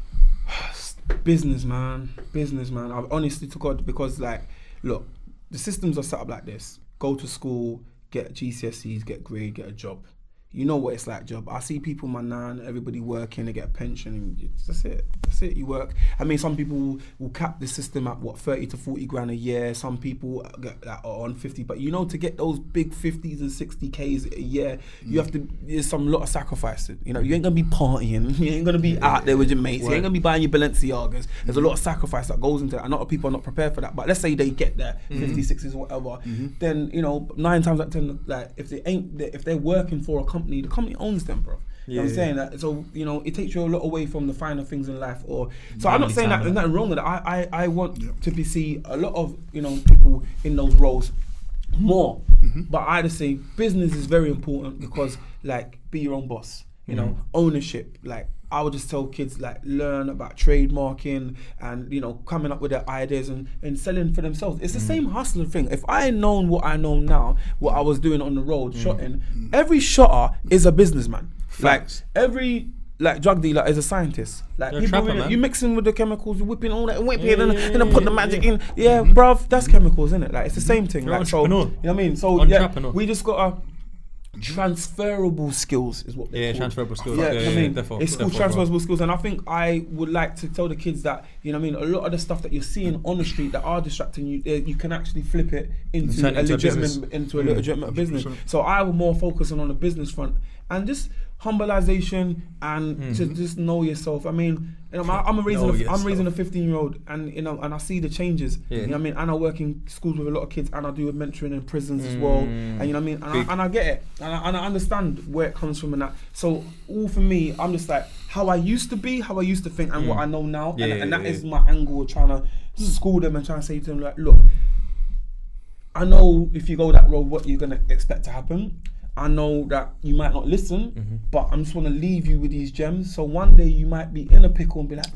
Business, man. I honestly to God, because like, look, the systems are set up like this. Go to school, get GCSEs, get grade, get a job. You know what it's like, job. I see people, my nan, everybody working, they get a pension, and that's it. You work. I mean, some people will cap the system at 30 to 40 grand a year. Some people get that are on 50, but you know, to get those big 50s and 60Ks a year, you have to. There's lot of sacrifice. You know, you ain't gonna be partying. You ain't gonna be out there with your mates. You ain't gonna be buying your Balenciagas. There's a lot of sacrifice that goes into that. A lot of people are not prepared for that. But let's say they get there, 50s, 60s, whatever. Then 9 times out of 10, like if they're working for a company, the company owns them, bro. You know what I'm saying? That, so, it takes you a lot away from the finer things in life. So I'm not saying that there's nothing wrong with that. I want to see a lot of, people in those roles more. But I just say business is very important because, like, be your own boss. Ownership. Like, I would just tell kids, like, learn about trademarking and, coming up with their ideas and selling for themselves. It's the same hustling thing. If I had known what I know now, what I was doing on the road, shotting, every shotter is a businessman. Like, every drug dealer is a scientist. Like, you mixing with the chemicals, you're whipping all that, and then put the magic in. Yeah, bruv, that's chemicals, isn't it? Like, it's the same thing. You're like, so, entrepreneur. you know what I mean? So, we just got transferable skills is what they're called. Transferable skills. It's called transferable skills, and I think I would like to tell the kids that, a lot of the stuff that you're seeing on the street that are distracting you, you can actually flip it into a legitimate business. So I will more focus on the business front and just humbleization and to just know yourself. I mean, I'm raising a 15-year-old, and and I see the changes. You know what I mean? And I work in schools with a lot of kids, and I do mentoring in prisons as well. And you know what I mean? And I get it, and I understand where it comes from and that. So all for me, I'm just like how I used to be, how I used to think, and what I know now. And that is my angle of trying to school them and trying to say to them, like, look, I know if you go that road, what you're gonna expect to happen. I know that you might not listen, but I just want to leave you with these gems. So one day you might be in a pickle and be like,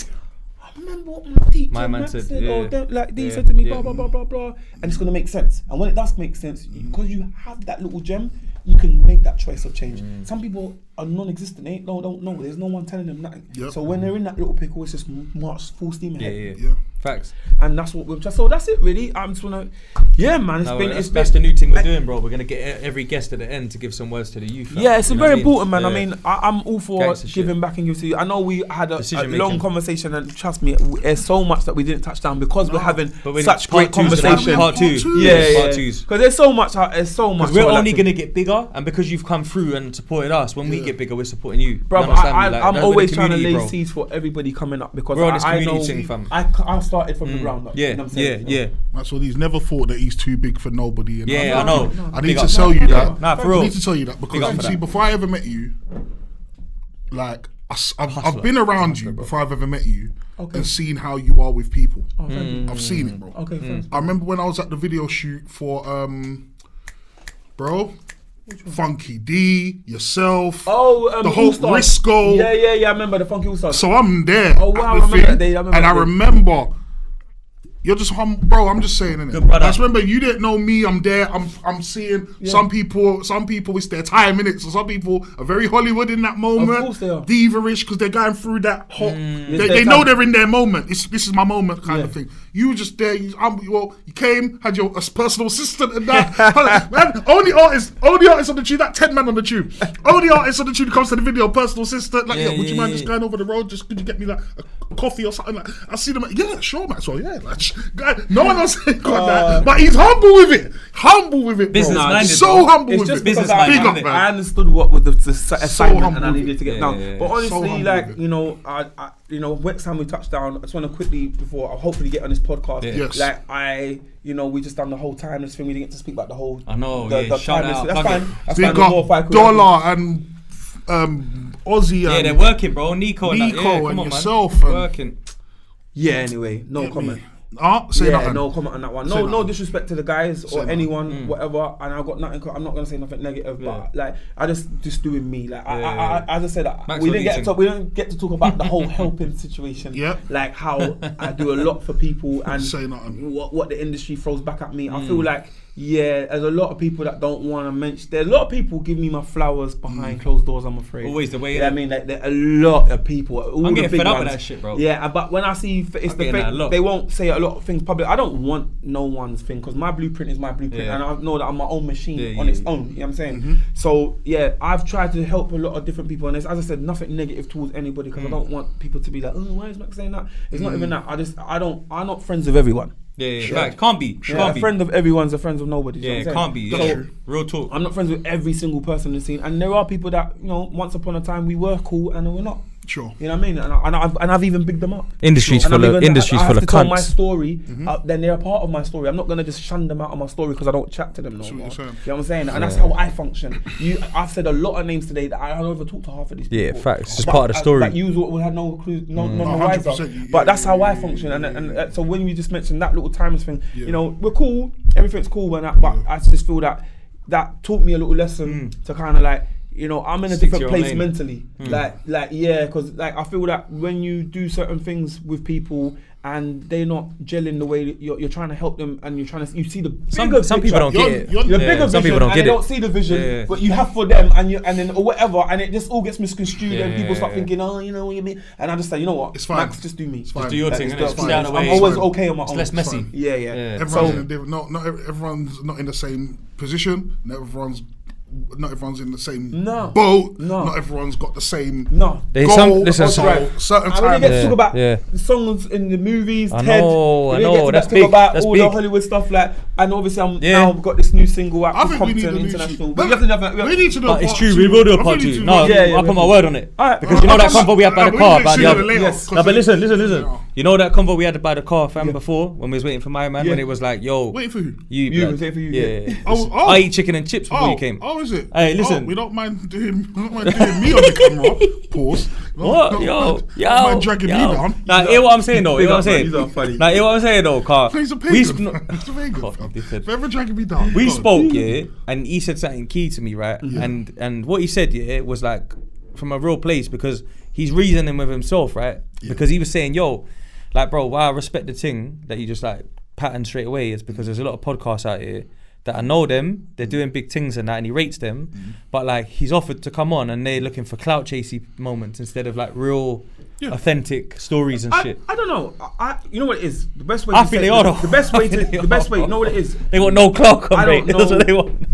I remember what my teacher Max said, or they said to me, blah, blah, blah, blah, blah. And it's going to make sense. And when it does make sense, because you have that little gem, you can make that choice of change. Some people are non-existent. They don't know. There's no one telling them nothing. So when they're in that little pickle, it's just march full steam ahead. Facts. And that's what we've just. So that's it, really. I'm just wanna. Yeah, man. That's the new thing we're doing, bro. We're gonna get every guest at the end to give some words to the youth. Yeah, it's very important, man. I mean, I'm all for giving back and giving to you. I know we had a long conversation, and trust me, there's so much that we didn't touch down because we're having such great conversation. Part two. Because there's so much. There's so much. We're only gonna get bigger, and because you've come through and supported us, when we get bigger, we're supporting you. Bro, I'm always trying to lay seeds for everybody coming up because we're on this community thing, fam. I started from the ground up. Maxwell D's never thought that he's too big for nobody. And I know. I need to tell you that. For real. I need to tell you that because you see, before I ever met you, like I've been around you before I've ever met you and seen how you are with people. I've seen it, bro. I remember when I was at the video shoot for Funky D, yourself, the whole Risco. I remember the Funky All-Stars. So I'm there. Oh wow, I remember that day. I remember. You're just bro. I'm just saying, innit? I just remember you didn't know me. I'm there. I'm seeing some people. Some people, it's their time, innit? So some people are very Hollywood in that moment. Of course they are. Diva-ish because they're going through that hot. They know they're in their moment. This is my moment, kind of thing. You were just there. You came, had your personal assistant and that. Man, only artist on the tube. That 10 man on the tube. Only artist on the tube comes to the video. Personal assistant. Like, would you mind just going over the road? Just could you get me like a coffee or something? Like, I see them. Yeah, sure, Maxwell. Yeah, like, guy, no one else got that, but he's humble with it. Business minded, so humble it's with just it. because Big up, man. I understood what was the assignment and I needed to get down. Yeah. But honestly, So like, humble next time we touch down, I just want to quickly, before I'll hopefully get on this podcast, Yes. like we just done the whole timeless thing. We didn't get to speak about the whole. I know. The Shout timeless. out. That's fine. That's Big fine. The 4 or 5 up Dollar and Ozzy and they're working, bro. Nico and and come on, yourself man. and Working. Yeah. Anyway, no comment. Say yeah, nothing. no comment on that one. Say No nothing. disrespect to the guys or nothing. anyone, whatever. And I got nothing. I'm not gonna say nothing negative, but like I just doing me. Like I as I said, we didn't get to talk about the whole helping situation. Yeah. Like how I do a lot for people and Say nothing. what the industry throws back at me. I feel like. Yeah, there's a lot of people that don't want to mention. There's a lot of people give me my flowers behind closed doors. I'm afraid. Always the way. Yeah, I mean, like there are a lot of people. All I'm the getting big fed up ones. with that shit, bro. Yeah, but when I see it's the getting that a thing, lot. they won't say a lot of things public. I don't want no one's thing because my blueprint is my blueprint, and I know that I'm my own machine on its own. You know what I'm saying? So yeah, I've tried to help a lot of different people, and as I said, nothing negative towards anybody because I don't want people to be like, oh, why is Max saying that? It's not even that. I'm not friends with everyone. Yeah. Right. Can't be. A friend of everyone's a friend of nobody. Yeah, you know what I'm can't be. saying? Yeah. So, Real talk. I'm not friends with every single person in the scene, and there are people that once upon a time we were cool and then we're not. Sure. You know what I mean? And I've even bigged them up. Industry's And full of I have to tell cunts. my story. Then they're a part of my story. I'm not gonna just shun them out of my story because I don't chat to them no more. You know what I'm saying? And that's how I function. I've said a lot of names today that I don't even talk to half of these people. Yeah, facts. It's just part of the story. But you had no clue, no 100%, wiser. yeah, But that's how I yeah, function. yeah, And so when you just mentioned that little timeless thing, Yeah. we're cool. Everything's cool, but I just feel that taught me a little lesson to kind of like. I'm in a Stick to different your place lane. mentally. Because I feel that when you do certain things with people and they're not gelling the way that you're trying to help them and you see the bigger Some people don't get it. the bigger some vision people don't and get they it. don't see the vision, Yeah. but you have for them and then or whatever, and it just all gets misconstrued and people start Yeah. thinking, what you mean? And I just say, you know what, It's fine. Max, just do me. fine. Just do your Like, thing, just innit? do it. Stay out of the I'm way. always fine. okay on my It's own. less messy. fine. Yeah. Everyone's So- in a different, not everyone's not in the same position. Not everyone's in the same boat. No. Not everyone's got the same There's goal. some- listen, so some- certain I really times. get to talk about Yeah. the songs in the movies, I Ted. know, We really get to that's talk big, about that's all big. the Hollywood stuff, and obviously I'm Yeah. now got this new single out I for think we need Compton a new International. shit. But We need to do But it's part true, two. we will do a I part think we 2. need No, to do Yeah, I'll put my word on it. Alright. Because you know that convo we had by the car about Yeah, the yes. No, but listen. You know that convo we had by the car, fam, Yeah. before when we was waiting for my man, Yeah. when it was like, yo, Waiting for who? you You, blood. was waiting for you, Yeah. yeah. Oh, I eat chicken and chips before you came. Oh, is it? Hey, listen. We don't mind doing me on the camera. Pause. What? Don't Yo, mind dragging me down. Nah, hear what I'm saying though. Hear what I'm saying. These are funny. Nah, hear what I'm saying though, car. He's a We pagan. sp- He's a pagan. God, fam. different. Forever dragging me down. We God. spoke, yeah, and he said something key to me, right? And what he said, yeah, was like from a real place because he's reasoning with himself, right? Because he was saying, yo, like, bro, why I respect the thing that you just like pattern straight away is because there's a lot of podcasts out here that I know them, they're doing big things and that, and he rates them, but like he's offered to come on and they're looking for clout chasey moments instead of like real, authentic stories and shit. I don't know. You know what it is? The best way. I to think say they are the, though. the best way I to think they the best are. way. You know what it is? They want no clock on, I mate. don't That's what know. they want.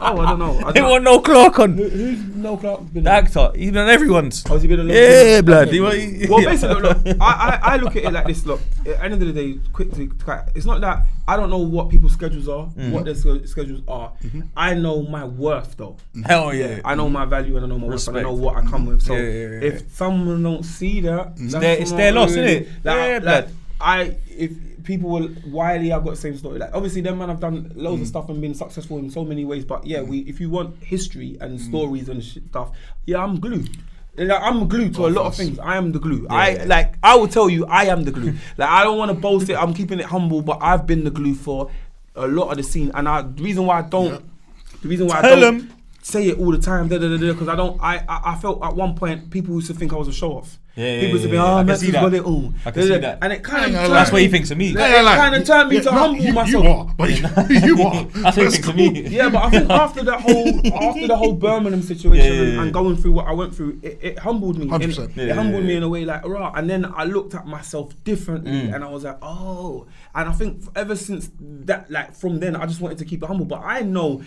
Oh, I don't know. They want no clock on. Who's no Clark been? The actor, he's been on everyone's. Oh, has he been a lot? Yeah, blood. Okay. Well, basically, look, I look at it like this. Look, at the end of the day, quickly, it's not that I don't know what people's schedules are, what their schedules are. I know my worth, though. Hell yeah. I know my value and I know my worth and I know what I come with. So if someone don't see that, It's their loss, isn't it? Yeah, blood. If people were Wiley, I've got the same story. Like obviously, them man have done loads of stuff and been successful in so many ways. But yeah, if you want history and stories and stuff, I'm glue. Like, I'm glue to a lot of things. I am the glue. I will tell you, I am the glue. Like I don't want to boast it. I'm keeping it humble, but I've been the glue for a lot of the scene. And the reason why I don't say it all the time, because I felt at one point people used to think I was a show off. People used to be, I can Max see has that. got it all. I can see that. And it kind of That's what he thinks of me. It kind of turned me to humble myself. You are, but you are. That's what he thinks of me. Yeah, but I think after the whole Birmingham situation and going through what I went through, it humbled me. 100%. It humbled me in a way like, rah. And then I looked at myself differently and I was like, oh. And I think ever since that, like from then, I just wanted to keep it humble. But I know,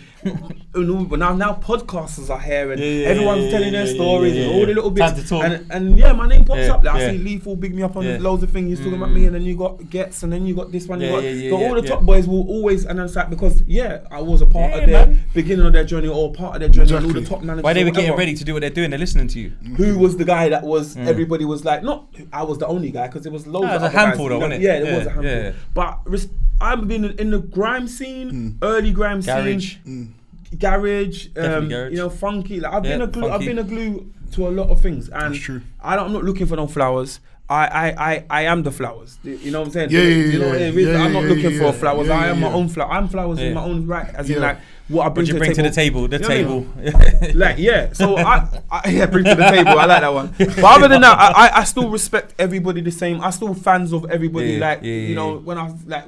now podcasters are here and everyone's telling their stories and all the little bits. Time to talk. And yeah, my name pops up. Like, I see Lethal big me up on loads of things. He's talking about me, and then you got Gets, and then you got this one. All the top boys will always, and it's like because I was a part of their beginning of their journey or part of their journey. And all the top managers. Why they were or getting whatever. ready to do what they're doing, they're listening to you. Who was the guy that was? Everybody was like, not I was the only guy because there was loads. It was of a other handful guys, though, you know? wasn't it? Yeah, there was a handful. Yeah. But I've been in the grime scene, early grime Garage. scene, garage, Garage. you know, funky. Like I've Yeah, been a glue. funky. I've been a glue to a lot of things, and That's true. I'm not looking for no flowers. I am the flowers. You know what I'm saying? Yeah, you know what it is? I'm not looking for flowers. Yeah, I am my own flower. I'm flowers in my own right. As in like what I bring, What you bring to the table. The You know table. what I mean? Like so I bring to the table. I like that one. But other than that, I still respect everybody the same. I still fans of everybody. You know, when I like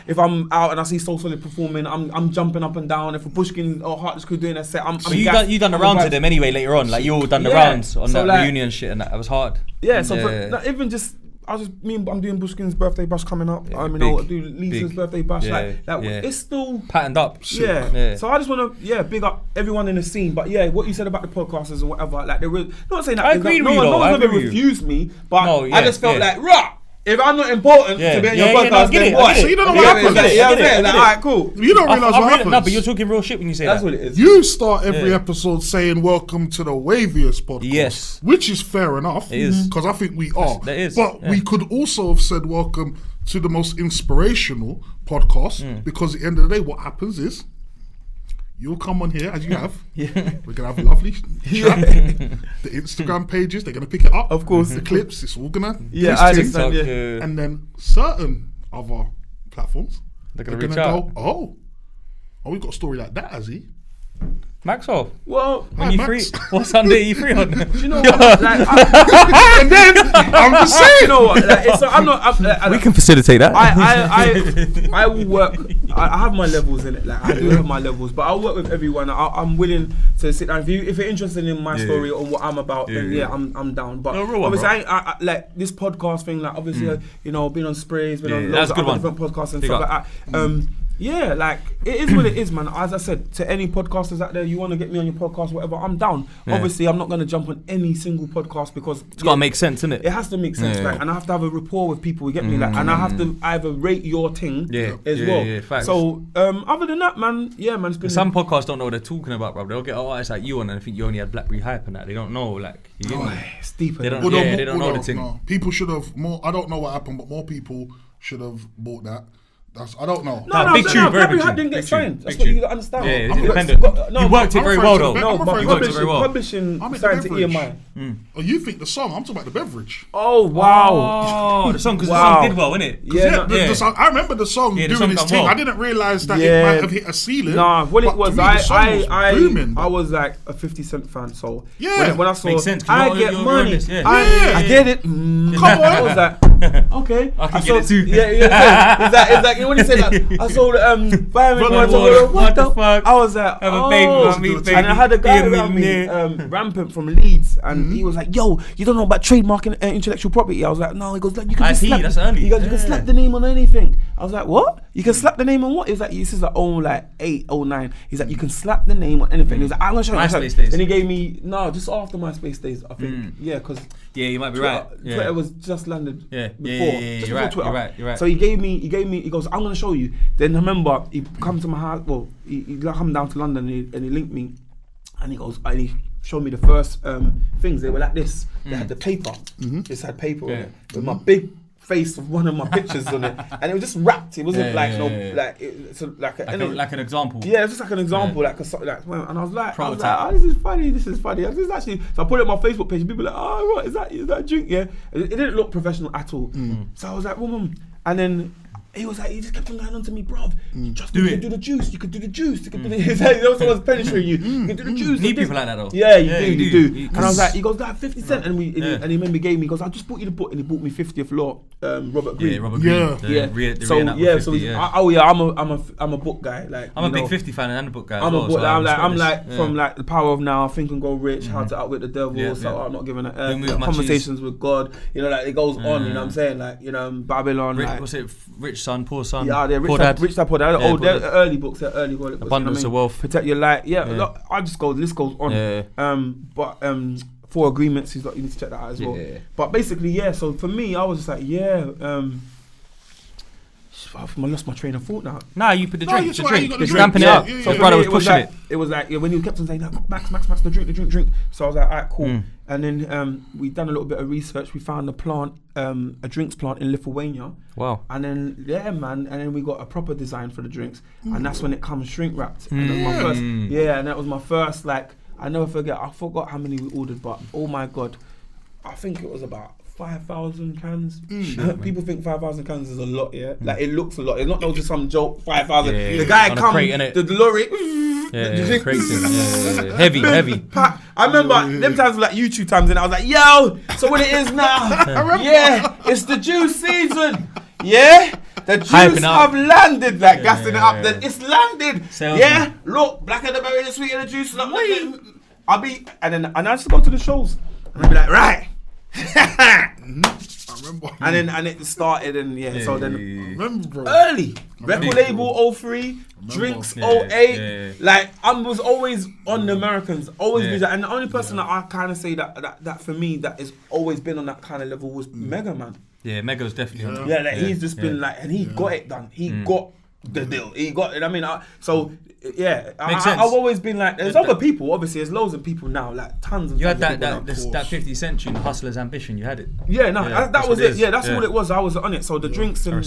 if I'm out and I see So Solid performing, I'm jumping up and down. If a Bushkin or Heartless Crew doing a set, I'm So you done the rounds with them anyway later on. Like you all done the rounds on that reunion shit, and that was hard. Yeah. So even just. I'm doing Bushkin's birthday bash coming up. I do Lisa's birthday bash. It's still patterned up. Yeah. So I just want to big up everyone in the scene. But what you said about the podcasters or whatever, like they were not saying that. I agree with you. No one's ever refused me, but I just felt like if I'm not important to be on your podcast, then what? So you don't know what happens. Alright, cool. You don't realise what happens. No, but you're talking real shit when you say that's that. what it is. You start every episode saying welcome to the Waviest podcast. Yes. Which is fair enough. It is. Because I think we are. That is. But we could also have said welcome to the most inspirational podcast because at the end of the day, what happens is you'll come on here as you have. We're going to have a lovely chat. The Instagram pages, they're going to pick it up. Of course. The clips, it's all going to. I understand. And then certain other platforms, They're going gonna to reach out. go, we've got a story like that, has he? Maxwell, Well, when you free, what Sunday are you free on? do you know what? Like, And then, I'm just saying. you know what? Like, I'm not. We can facilitate that. I will work. I have my levels in it. Like I do have my levels, but I'll work with everyone. I'm willing to sit down. If you're interested in my story or what I'm about, then I'm down. But obviously, I like this podcast thing. Like obviously, been on Sprays, been on loads of other different podcasts and stuff like that. Yeah, like it is what it is, man. As I said, to any podcasters out there, you want to get me on your podcast, whatever, I'm down. Obviously, I'm not going to jump on any single podcast because It's got to make sense, innit? It has to make sense, like, and I have to have a rapport with people. You get me, like, and I have to either rate your thing as well. Yeah, facts. So, other than that, man, it's been. Some podcasts don't know what they're talking about, bro. They'll get artists like you on, and I think you only had Blackberry Hype and that. They don't know, like, you get me? It's deeper. They don't know the thing. No. People should have more. I don't know what happened, but more people should have bought that. I don't know. Big tune, very big tune. Didn't get signed. That's Big what tune. you got to understand. Yeah, it's independent. You worked it very well, though. No, but you worked it very well. publishing I'm at signed the to beverage. EMI. Oh, you think the song? I'm talking about the beverage. Oh wow! Oh, the song, because the song did well, innit? The song, I remember the song the doing song its done thing. well. I didn't realise that it might have hit a ceiling. Nah, what it was, booming. I was like a 50 Cent fan, so Yeah. when I saw Makes sense, 'cause I you're get an money, artist, yeah. I get it. Come on, I was like, okay, I can get it too. It's like when you say that, I saw the what the fuck? I was like, Have a baby with me, baby. and I had a guy Be a around me, millionaire. Rampant from Leeds, and he was like, yo, you don't know about trademarking intellectual property? I was like, no. He goes, like, you can just slap. that's early. He goes, you can slap the name on anything. I was like, what? You can slap the name on what? He was like, this is like 8, 09. He's like, you can slap the name on anything. He was like, I'm gonna show you. MySpace days. Then he gave me just after MySpace days, I think. Yeah, because Yeah, you might be right. Twitter was just landed before. Just You're before right, Twitter. you're right. So he gave me. He goes, I'm gonna show you. Then I remember he come to my house. Well, he come down to London and he linked me, and he goes and he showed me the first things. They were like this. They had the paper. This had paper on it with my big face of one of my pictures on it, and it was just wrapped. It wasn't like like an example. Yeah, it's just like an example, and I was like, oh, this is funny. This is actually. So I put it on my Facebook page, and people were like, oh, what is that? Is that a drink? Yeah, it didn't look professional at all. So I was like, and then he was like, he just kept on going on to me, bruv. You could do the juice. You could do the juice. You could do the. He's like, someone's penetrating you. You can do the juice. Need people like that though. Yeah, you do. And I was like, he goes, 50 Cent, and he remember he gave me. He goes, I just bought you the book, and he bought me 50th Law, Robert Greene. Yeah, Robert Greene. I'm a book guy. Like I'm a big 50 fan and a book guy. I'm a book. I'm from like The Power of Now, Think and Go Rich, How to Outwit the Devil, So I'm Not Giving a Conversations with God. You know, like it goes on. You know what I'm saying? Like Babylon. What's it? Rich Son, Poor Son. Yeah, they're Rich Dad, Poor Dad. They're early books. They're early books. Abundance of Wealth. Protect Your Light. Look, I just go. The list goes on. But 4 Agreements. You need to check that out as well. But basically, So for me, I was just like, I lost my train of thought now. Nah, you put the drink. You're ramping it up. So brother was pushing it. It was like when he kept on saying, Max, the drink. So I was like, alright, cool. And then we done a little bit of research. We found a plant, a drinks plant in Lithuania. Wow. And then and then we got a proper design for the drinks, and that's when it comes shrink wrapped. And that was my first, and that was my first. Like I never forget. I forgot how many we ordered, but oh my god, I think it was about 5,000 cans. People think 5,000 cans is a lot, yeah. Like it looks a lot. It's not just some joke. 5,000. The guy come, the lorry. Heavy. I remember them times were like YouTube times, and I was like, "Yo, so what it is now? Yeah, it's the juice season. Yeah, the juice have landed. Like gassing it up. Then it's landed. Yeah, look, blacker the berry, the sweeter the juice. I'll be, and I just go to the shows and I'll be like, right. I remember. And it started, and so then remember, bro. early record label 03, drinks 08. Like I was always on the Americans, always be that. And the only person that I kind of say that for me that has always been on that kind of level was Mega, man. Yeah, Mega's definitely on. Yeah, like he's just been like, and he got it done. He got the deal. He got it. I mean, I've always been like, there's other people, obviously, there's loads of people now, like tons and tons. You had that 50 Cent tune, Hustler's Ambition, you had it. Yeah, no, that was it. Yeah, that's all it was. I was on it. So the drinks and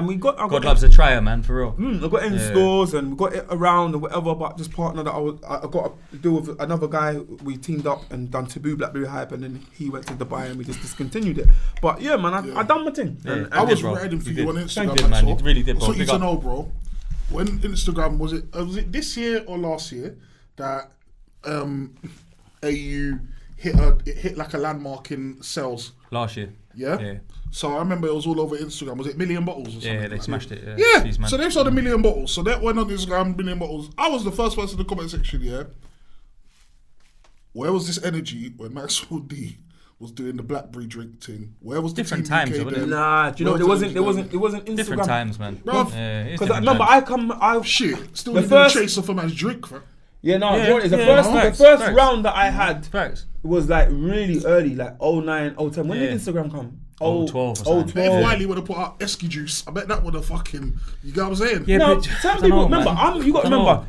we got. God loves a trier, man, for real. I got it in stores and we got it around or whatever, but this partner that I got to do with another guy, we teamed up and done Taboo Blackberry Hype, and then he went to Dubai and we just discontinued it. But yeah, man, I done my thing. And I was riding for you on Instagram. Thank you, man. You really did, bro. So you to know, bro. When Instagram was it this year or last year that AU hit like a landmark in sales? Last year. Yeah. So I remember it was all over Instagram. Was it million bottles or something? Yeah, they smashed it. Yeah. So they sold 1 million bottles. So that went on Instagram, 1 million bottles. I was the first person in the comment section. Yeah. Where was this energy when Maxwell D was doing the Blackberry drink thing? Where was the different Team times? UK then? Nah, do you know it wasn't Instagram. Different times, man. Because I remember Still the first chase of a man's drink, fam. The first round that I had was like really early, like 09, 010. When did Instagram come? 012 or something. If Wiley would have put out Esky Juice, I bet that would have fucking, you get what I'm saying? Yeah, no, but certain people, remember, you got to remember,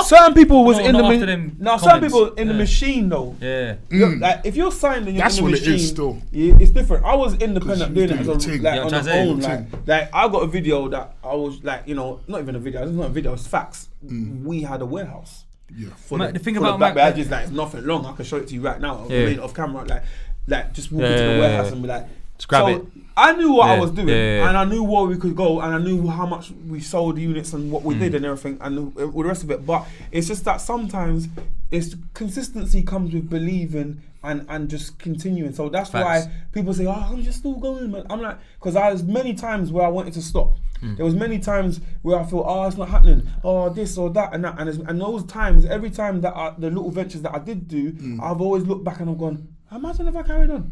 certain people was in the certain people in the machine though. Yeah. Like if you're signed and you're That's in the what machine, it is still. It's different. I was independent doing it as doing like on my own. thing. Like I got a video that I was like, not even a video. It's not a video. It's facts. We had a warehouse. Yeah. The thing about Blackberry, I just like it's nothing long. I can show it to you right now. I mean, off camera, like just walk into the warehouse and be like, just grab it. I knew what I was doing, and I knew where we could go, and I knew how much we sold units and what we did and everything, and all the rest of it. But it's just that sometimes it's consistency comes with believing and just continuing. So that's why people say, "Oh, I'm just still going, man." I'm like, because I was many times where I wanted to stop. There was many times where I felt, oh, it's not happening, oh, this or that and that, and those times, every time that the little ventures that I did do, I've always looked back and I've gone, imagine if I carried on,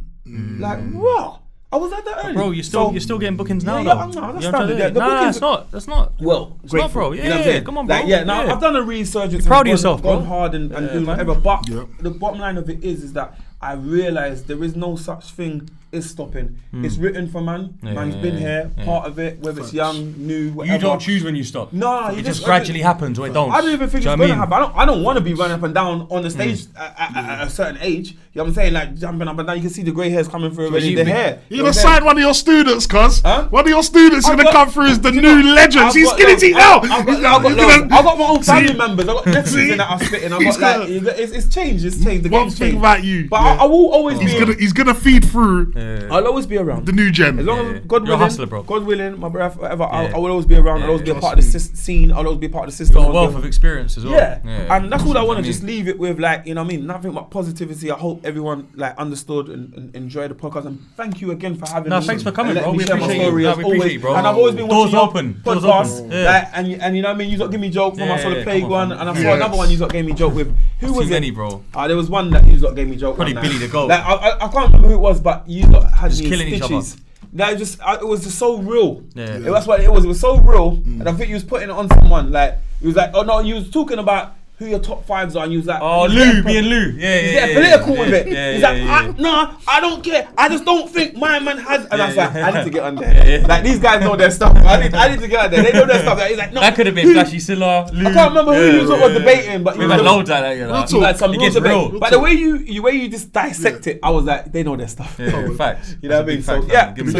like, wow. I was at that early. Bro, you're still getting bookings now, though. That's not. Well, it's not, bro. You know what I'm saying? Come on, bro. Like, I've done a resurgence. Proud of yourself, bro. Gone hard and doing whatever. But the bottom line of it is that I realised there is no such thing as stopping. It's written for man. Man's been here, part of it, whether it's young, new, whatever. You don't choose when you stop. No, it just gradually happens or it don't. I don't even think it's going to happen. I don't want to be running up and down on the stage at a certain age. You know what I'm saying? Like jumping up and down. You can see the grey hairs coming through already. The hair. You're going to sign one of your students, cuz. One of your students is going to come through as the new legends. He's skinny tea now. I've got my own family members. I've got nephews in that I'm spitting. I've got like, it's changed. It's changed. The game's changed. One thing about you. But I will always be. He's going to feed through. I'll always be around. The new gen. As long as God You're willing, a hustler, bro. God willing, my breath, whatever, I will always be around. I'll always be a part of the scene. I'll always be a part of the system. Got a wealth of experience as well. Yeah. And that's all I want to just leave it with, like, you know what I mean? Nothing but positivity. I hope everyone like understood and enjoyed the podcast. And thank you again for having me. No, thanks for coming, bro. We appreciate you, bro. And I've always been watching doors open. podcasts. Like, and you know what I mean? You got give me joke from my Solid Plague one, and I saw another one you got gave me joke with. Who was it? Many, bro. There was one that you got gave me joke. Probably Billy the Goat. Like I can't remember who it was, but you got had just me killing stitches. each other. That it was just so real. That's what it was. It was so real, and I think you was putting it on someone. Like he was like, oh no, you was talking about who your top fives are, and you was like, oh Lou, me and Lou, yeah, political with it. He's like, no, I don't care. I just don't think my man has. And I was like, I need to get on there. Like these guys know their stuff. I need to get on there. They know their stuff. Like, he's like, no, that could have been Flashy Silla, Lou. I can't remember who was debating, but we've had loads like that. You know, like some it gets real. But the way you just dissect it, I was like, they know their stuff. Facts. You know what I mean? So yeah. Can we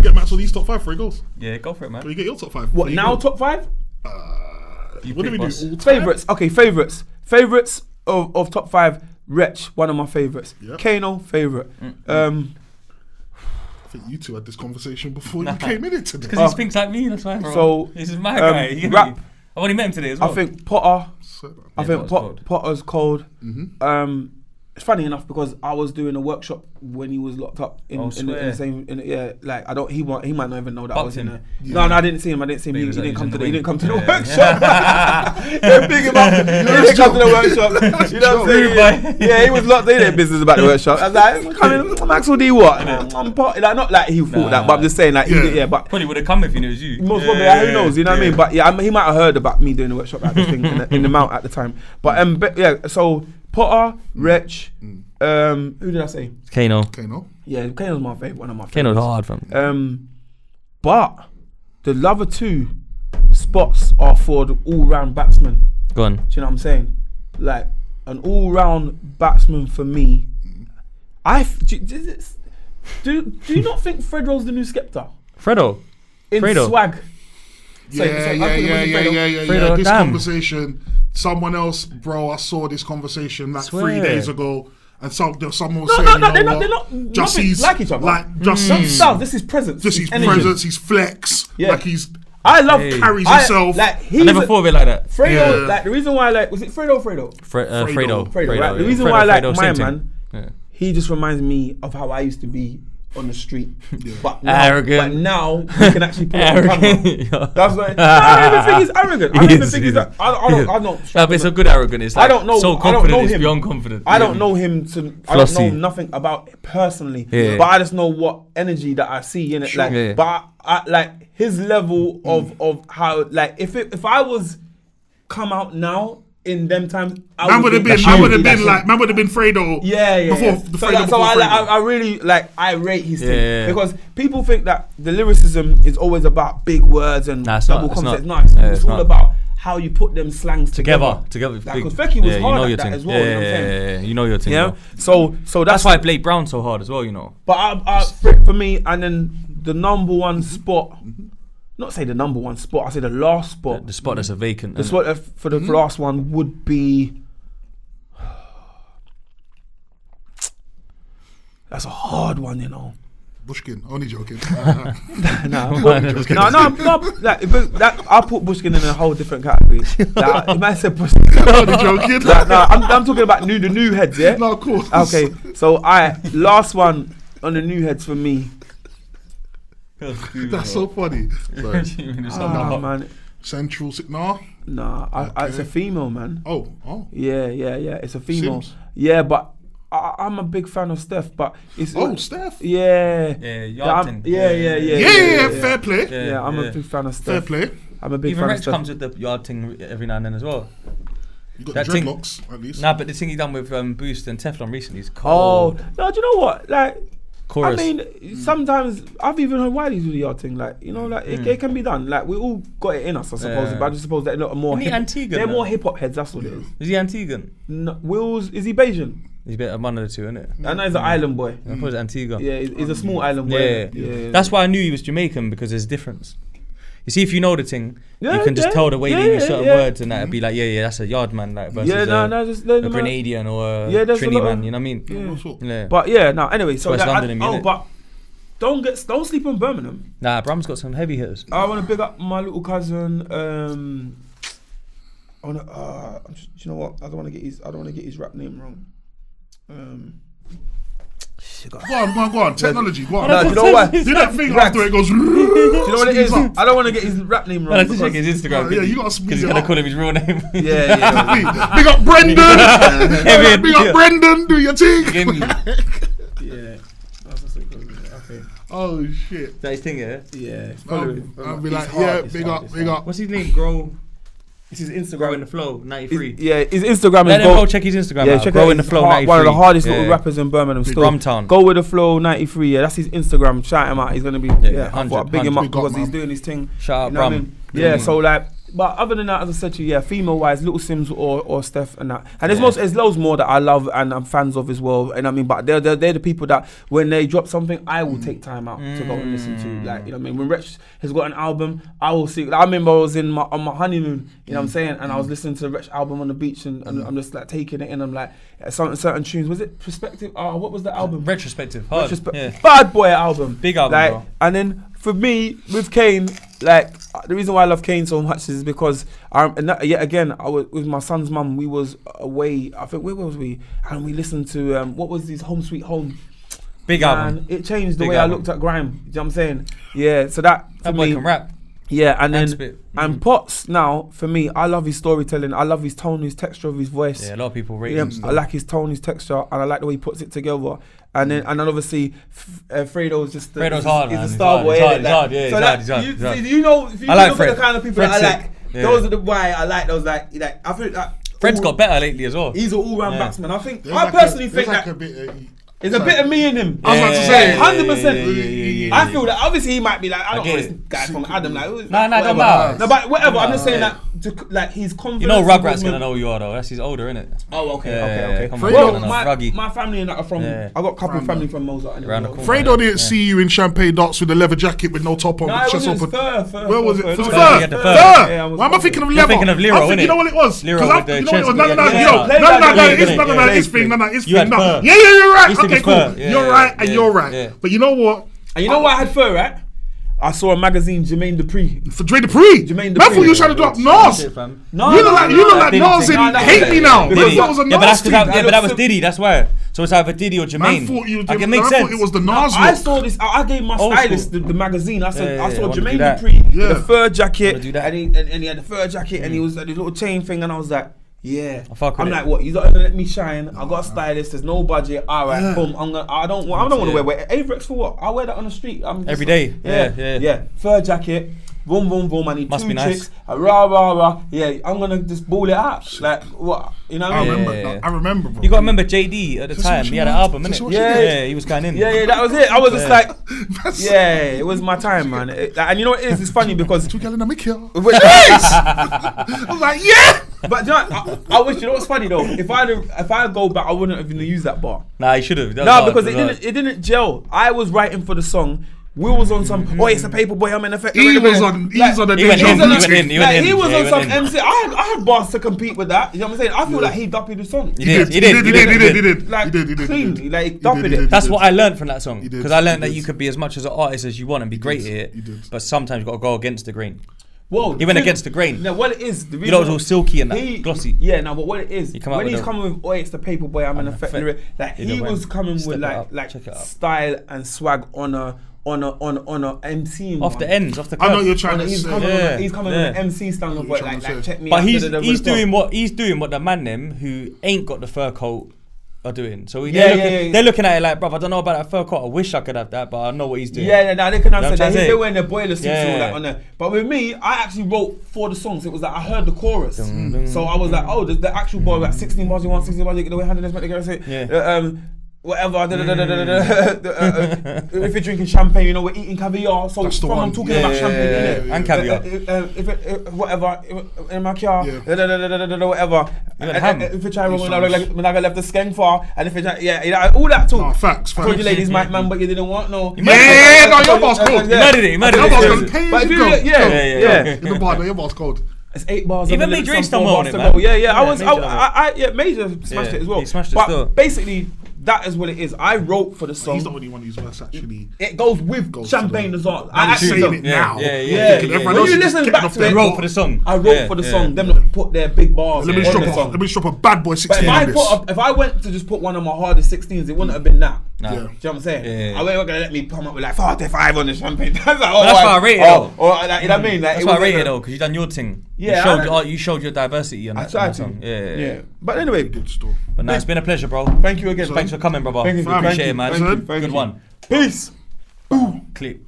get Maxwell D's top 5 before he goes? Yeah, go for it, man. Can we get your top 5? What now? Top 5? What do we do? Favourites. Okay, favourites of top 5. Wretch, one of my favourites. Yep. Kano, favourite. I think you two had this conversation before you came in it today. Because he thinks like me, that's why, bro. So, this is my guy. You get rap. me? I've only met him today as well. I think Potter. I think Potter's cold. Potter's cold. It's funny enough because I was doing a workshop when he was locked up in the same. Like I don't. He might not even know that I was in there. No, I didn't see him. He didn't come to the workshop. They big him up. He didn't come to the workshop. You know what I'm saying? Yeah, he was locked in their business about the workshop. I was like, coming, Maxwell D, what? I'm Potter. Like not like he thought that, but I'm just saying like but probably would have come if he knew it was you. Most probably, who knows? You know what I mean? But yeah, he might have heard about me doing the workshop at this thing in the Mount at the time. But yeah, so. Potter, Wretch, who did I say? Kano. Yeah, Kano's my favourite, one of my Kano's favourites. hard, fam. But the other two spots are for the all-round batsman. Go on. Do you know what I'm saying? Like, an all-round batsman for me, do you not think Fredro's the new Skepta? Fredo. In Fredo. swag. Yeah. This conversation, someone else, bro, I saw this conversation like 3 days ago, and someone was saying, they're not just he's like each other. Like, just his style, this is presence. Just his energy. presence, his flex. Yeah. Like he's. I love carries himself. Like I never thought of it like that. Fredo, like the reason why I like, was it Fredo? Fredo. Right? The reason why I like my man, he just reminds me of how I used to be on the street, but now we can actually put it on camera. That's why I don't even think he's arrogant. I don't even think he's that. I don't. No, but it's a good arrogant. It's like I don't know. So confident, it's beyond confident. I don't know him to. I don't know nothing about it personally, but I just know what energy that I see in it. Like, but I like his level of how, like, if I was come out now. In them times, man would have been Fredo. So I really like, I rate his thing because people think that the lyricism is always about big words and double concepts. It's all about how you put them slangs together. Because Fecky was hard at that as well. You know what I'm saying? You know your thing. Yeah. So that's why Blake Brown's so hard as well. You know. But for me, and then the number one spot. Not say the number one spot, I say the last spot. The spot that's a vacant. The spot for the last one would be. That's a hard one, you know. Bushkin, only joking. I'll put Bushkin in a whole different category. Like, man said Bushkin. Only joking. I'm talking about the new heads, yeah? No, of course. Okay, so last one on the new heads for me. That's so funny. Man. Central Signal? Nah, it's a female, man. Oh. Yeah. It's a female. Sims? Yeah, but I'm a big fan of Steph. But it's Steph. Yeah. Yeah. Fair play. Yeah, I'm a big fan of Steph. Fair play. I'm a big Even fan Rex of Steph. comes with the yard thing every now and then as well. You got the dreadlocks at least. Nah, but the thing he done with Boost and Teflon recently is cold. Oh no, do you know what? Like. Chorus. I mean, sometimes I've even heard Wiley do the yard thing. Like, you know, like it can be done. Like, we all got it in us, I suppose. But I just suppose they're not more. They're more hip hop heads. That's what it is. Is he Antiguan? No, Will's, is he Bayesian? He's one of the two, isn't it? I know he's an island boy. I thought it was Antigua. Yeah, he's a small island boy. Yeah. That's why I knew he was Jamaican, because there's a difference. You see, if you know the thing, you can just tell the way they use certain words, and that'd be like, that's a yard man, like versus a Grenadian or a Trini man. You know what I mean? Yeah. But anyway, so West London, but don't sleep on Birmingham. Nah, Bram's got some heavy hitters. I want to big up my little cousin. Do you know what? I don't want to get his rap name wrong. Go on. Technology, go on. No, do you know what? Do that thing after it goes. Do you know what it is? I don't want to get his rap name wrong. I have to check his Instagram. You got to speak. Because he's going to call him his real name. Yeah. Big up Brendan. Big up Brendan. Do your thing. Yeah. Okay. Oh shit. Is that his thing, yeah? Yeah. I'll be like, big up. What's his name? Grow. It's his Instagram. Grow in the Flow 93. His Instagram Let is. him go check his Instagram. Yeah, check Grow in the Flow 93. One of the hardest little rappers in Birmingham. Still. Brumtown. Go with the Flow 93. Yeah, that's his Instagram. Shout him out. He's gonna be. I thought I'd big him up because he's doing his thing. Shout out Brum. Yeah. So like but other than that, as I said to you, yeah, female wise, Little Sims or Steph and that, and there's loads more that I love and I'm fans of as well. And I mean, but they're the people that when they drop something, I will take time out to go and listen to. Like, you know what I mean? When Wretch has got an album, I will see. Like, I remember I was on my honeymoon, you know what I'm saying, and I was listening to the Wretch album on the beach, and I'm just like taking it in. I'm like, certain tunes. Was it Perspective? Oh, what was the album? Retrospective. Bad Boy album. Big album, like, bro. And then for me, with Kane, like the reason why I love Kane so much is because yet again, I was with my son's mum. We was away. I think where was we? And we listened to what was this Home Sweet Home. Big album. It changed the way I looked at grime. You know what I'm saying? Yeah. So that for boy me, can rap. Yeah, and then spit. and Potts now for me, I love his storytelling. I love his tone, his texture of his voice. Yeah, a lot of people rate him. I like his tone, his texture, and I like the way he puts it together. And then obviously Fredo's just Fredo's hard, he's man. a star boy. He's hard. He's hard. You know, if you I like look Fred. at the kind of people Fred's that I like, sick. those are the why I like those. Like I feel that Fred's got better lately as well. He's an all-round batsman. I think There's I like personally a- think there's that. like a bit. There's a bit of me in him. I was about to say, 100%. Yeah. I feel that obviously he might be like, I don't know get this it. guy from Adam. Like, don't whatever. matter. No, but whatever. I'm just saying Yeah. that, like, he's confident. You know Rugrat's gonna know who you are though. That's his older, innit? Oh, okay. Come on, Well, no, my Ruggy. family and that are from. Yeah. I got a couple of family from Mozart. Anyway. Around the corner. Fredo didn't see you in champagne darts with a leather jacket with no top on, No, with it chest wasn't open. fur. Where was it? No, Was it no, fur? he had the Fur. fur. Yeah, I was Why am I thinking of You're leather? thinking of Lero, I'm thinking, innit? you know what it was? Lero 'Cause with the you know chest what it was? with No, the- no, yeah. no, Play no, that no, game, it's innit? not Yeah, about play his it. thing. No, his You thing. had No. fur. Yeah, you're right. He's Okay, thinking cool. fur. Yeah, You're yeah, right and yeah. you're right. Yeah. But you know what? And you know what I had fur at? I saw a magazine, Jermaine Dupri. For Dre Dupree. Jermaine Man, thought you Dupri. were trying to drop Nas. Shit, fam. No, You look like Nas No, and that hate was me it. now. Diddy. Man, thought it was a Yeah, but Nas that's thing. that was Diddy. That's why. So it's either Diddy or Man Jermaine. thought you. Like, it Man makes thought sense. it was the Nas I look. saw this. I gave my Old stylist school. the magazine. I said, Yeah, I saw I wanna do Jermaine that. Dupri Yeah. with the fur jacket, Wanna do that. and he had the fur jacket, and he was his little chain thing, and I was like, yeah. I fuck with I'm it. like, what? You not gonna let me shine? I got a stylist. There's no budget. All right, boom. I don't want to wear Avrex for what? I wear that on the street. I'm just Every day. Yeah. Fur jacket. Boom, boom, boom. I need Must two be nice. chicks. Rah, rah, rah. Yeah, I'm gonna just ball it out. Like what? You know what I mean? Yeah. I remember, bro. You gotta remember JD at the That's time. what He you had an want. album, That's innit? what you Yeah, he was going in. Yeah, that was it. I was just like, That's- yeah, it was my time, man. And you know what it is? It's funny because. Two girls in the mic here. Wait, I was like, yeah. but you know, I wish, you know what's funny though? If I go back, I wouldn't have even used that bar. Nah, he should have. No, because it didn't gel. I was writing for the song. Will was on some. Oh, it's a paper boy. I'm in effect. He was on the He went in, Deja he Vu went thing. in, he went Like, in. he was Yeah, on he some went in. MC. I had bars to compete with that. You know what I'm saying? I feel like he duppied the song. He did. Like He did. clean. Like he did, duppied he it. did. That's what I learned from that song. He did, Because I learned he that you did. could be as much as an artist as you want and be great at He it. did. But sometimes you got to go against the grain. Whoa, He went against the grain. No, what it is, the You know, it was all silky and that, glossy. Yeah, no, but what it is, come out when with he's the- coming with, oh, it's the paper boy, I'm an effect. Like He he went, was coming step with it up, like check it out. style and swag on a MC. Off the ends, off the I know curve. you're trying to He's say. coming, Yeah, he's coming yeah. with an MC style of What what, you're trying like to check me But out. he's doing what the man them who ain't got the fur coat are doing. So they're looking at it like, bruv, I don't know about that fur coat. I wish I could have that, but I know what he's doing. Yeah, no, they can You know what I'm answer trying that. to They're say? wearing their boiler suits and all that on there. But with me, I actually wrote for the songs. It was like I heard the chorus, so I was like, oh, the actual boy like 16 bars, you want 16 bars, you get the way handling this, make the girl say, whatever. If you're drinking champagne, you know, we're eating caviar. So That's the from one. I'm talking about champagne, innit? And caviar. Whatever in my car, Yeah. whatever. ham. If you try, He's when fine. I left the skeng far, and if you try, all that talk. Nah, facts. Told you ladies, my man, but you didn't want no. Yeah, no, your boss cold. He murdered it. He murdered Your boss it. cold. Pay But as if you you go. look- yeah. In the bar, no, your boss cold. It's 8 bars. Even and Major some Ace done 4 well on bars it, to man. go. Yeah, Yeah, I was, Major Major smashed Yeah, it as well. he smashed it but still. basically, that is what it is. I wrote for the song. He's the only one whose verse actually. It goes with champagne as well. I I'm actually saying don't- it now. Yeah. Everyone When else you is listen getting back off to their it, wrote for the song. I wrote for the song. Them lot put their big bars Let me on the just song. drop a bad boy But 16 on this. if I went to just put one of my hardest 16s, it wouldn't have been that. Nah. Yeah. Do you know what I'm saying? Yeah. I wasn't gonna let me come up with like 45 on the champagne. That's like, that's why I rate it, though. or like, you know what I mean? Like, That's it why I wasn't rate it a- though, because you done your thing. Yeah, you showed your diversity on I that tried to. song. Yeah. But anyway, Good stuff. But nah, it's been a pleasure, bro. thank you again. Thanks for coming, brother. Thank you. Appreciate Thank it, man. you. Thank you. Good Thank you. one. Peace. Clip.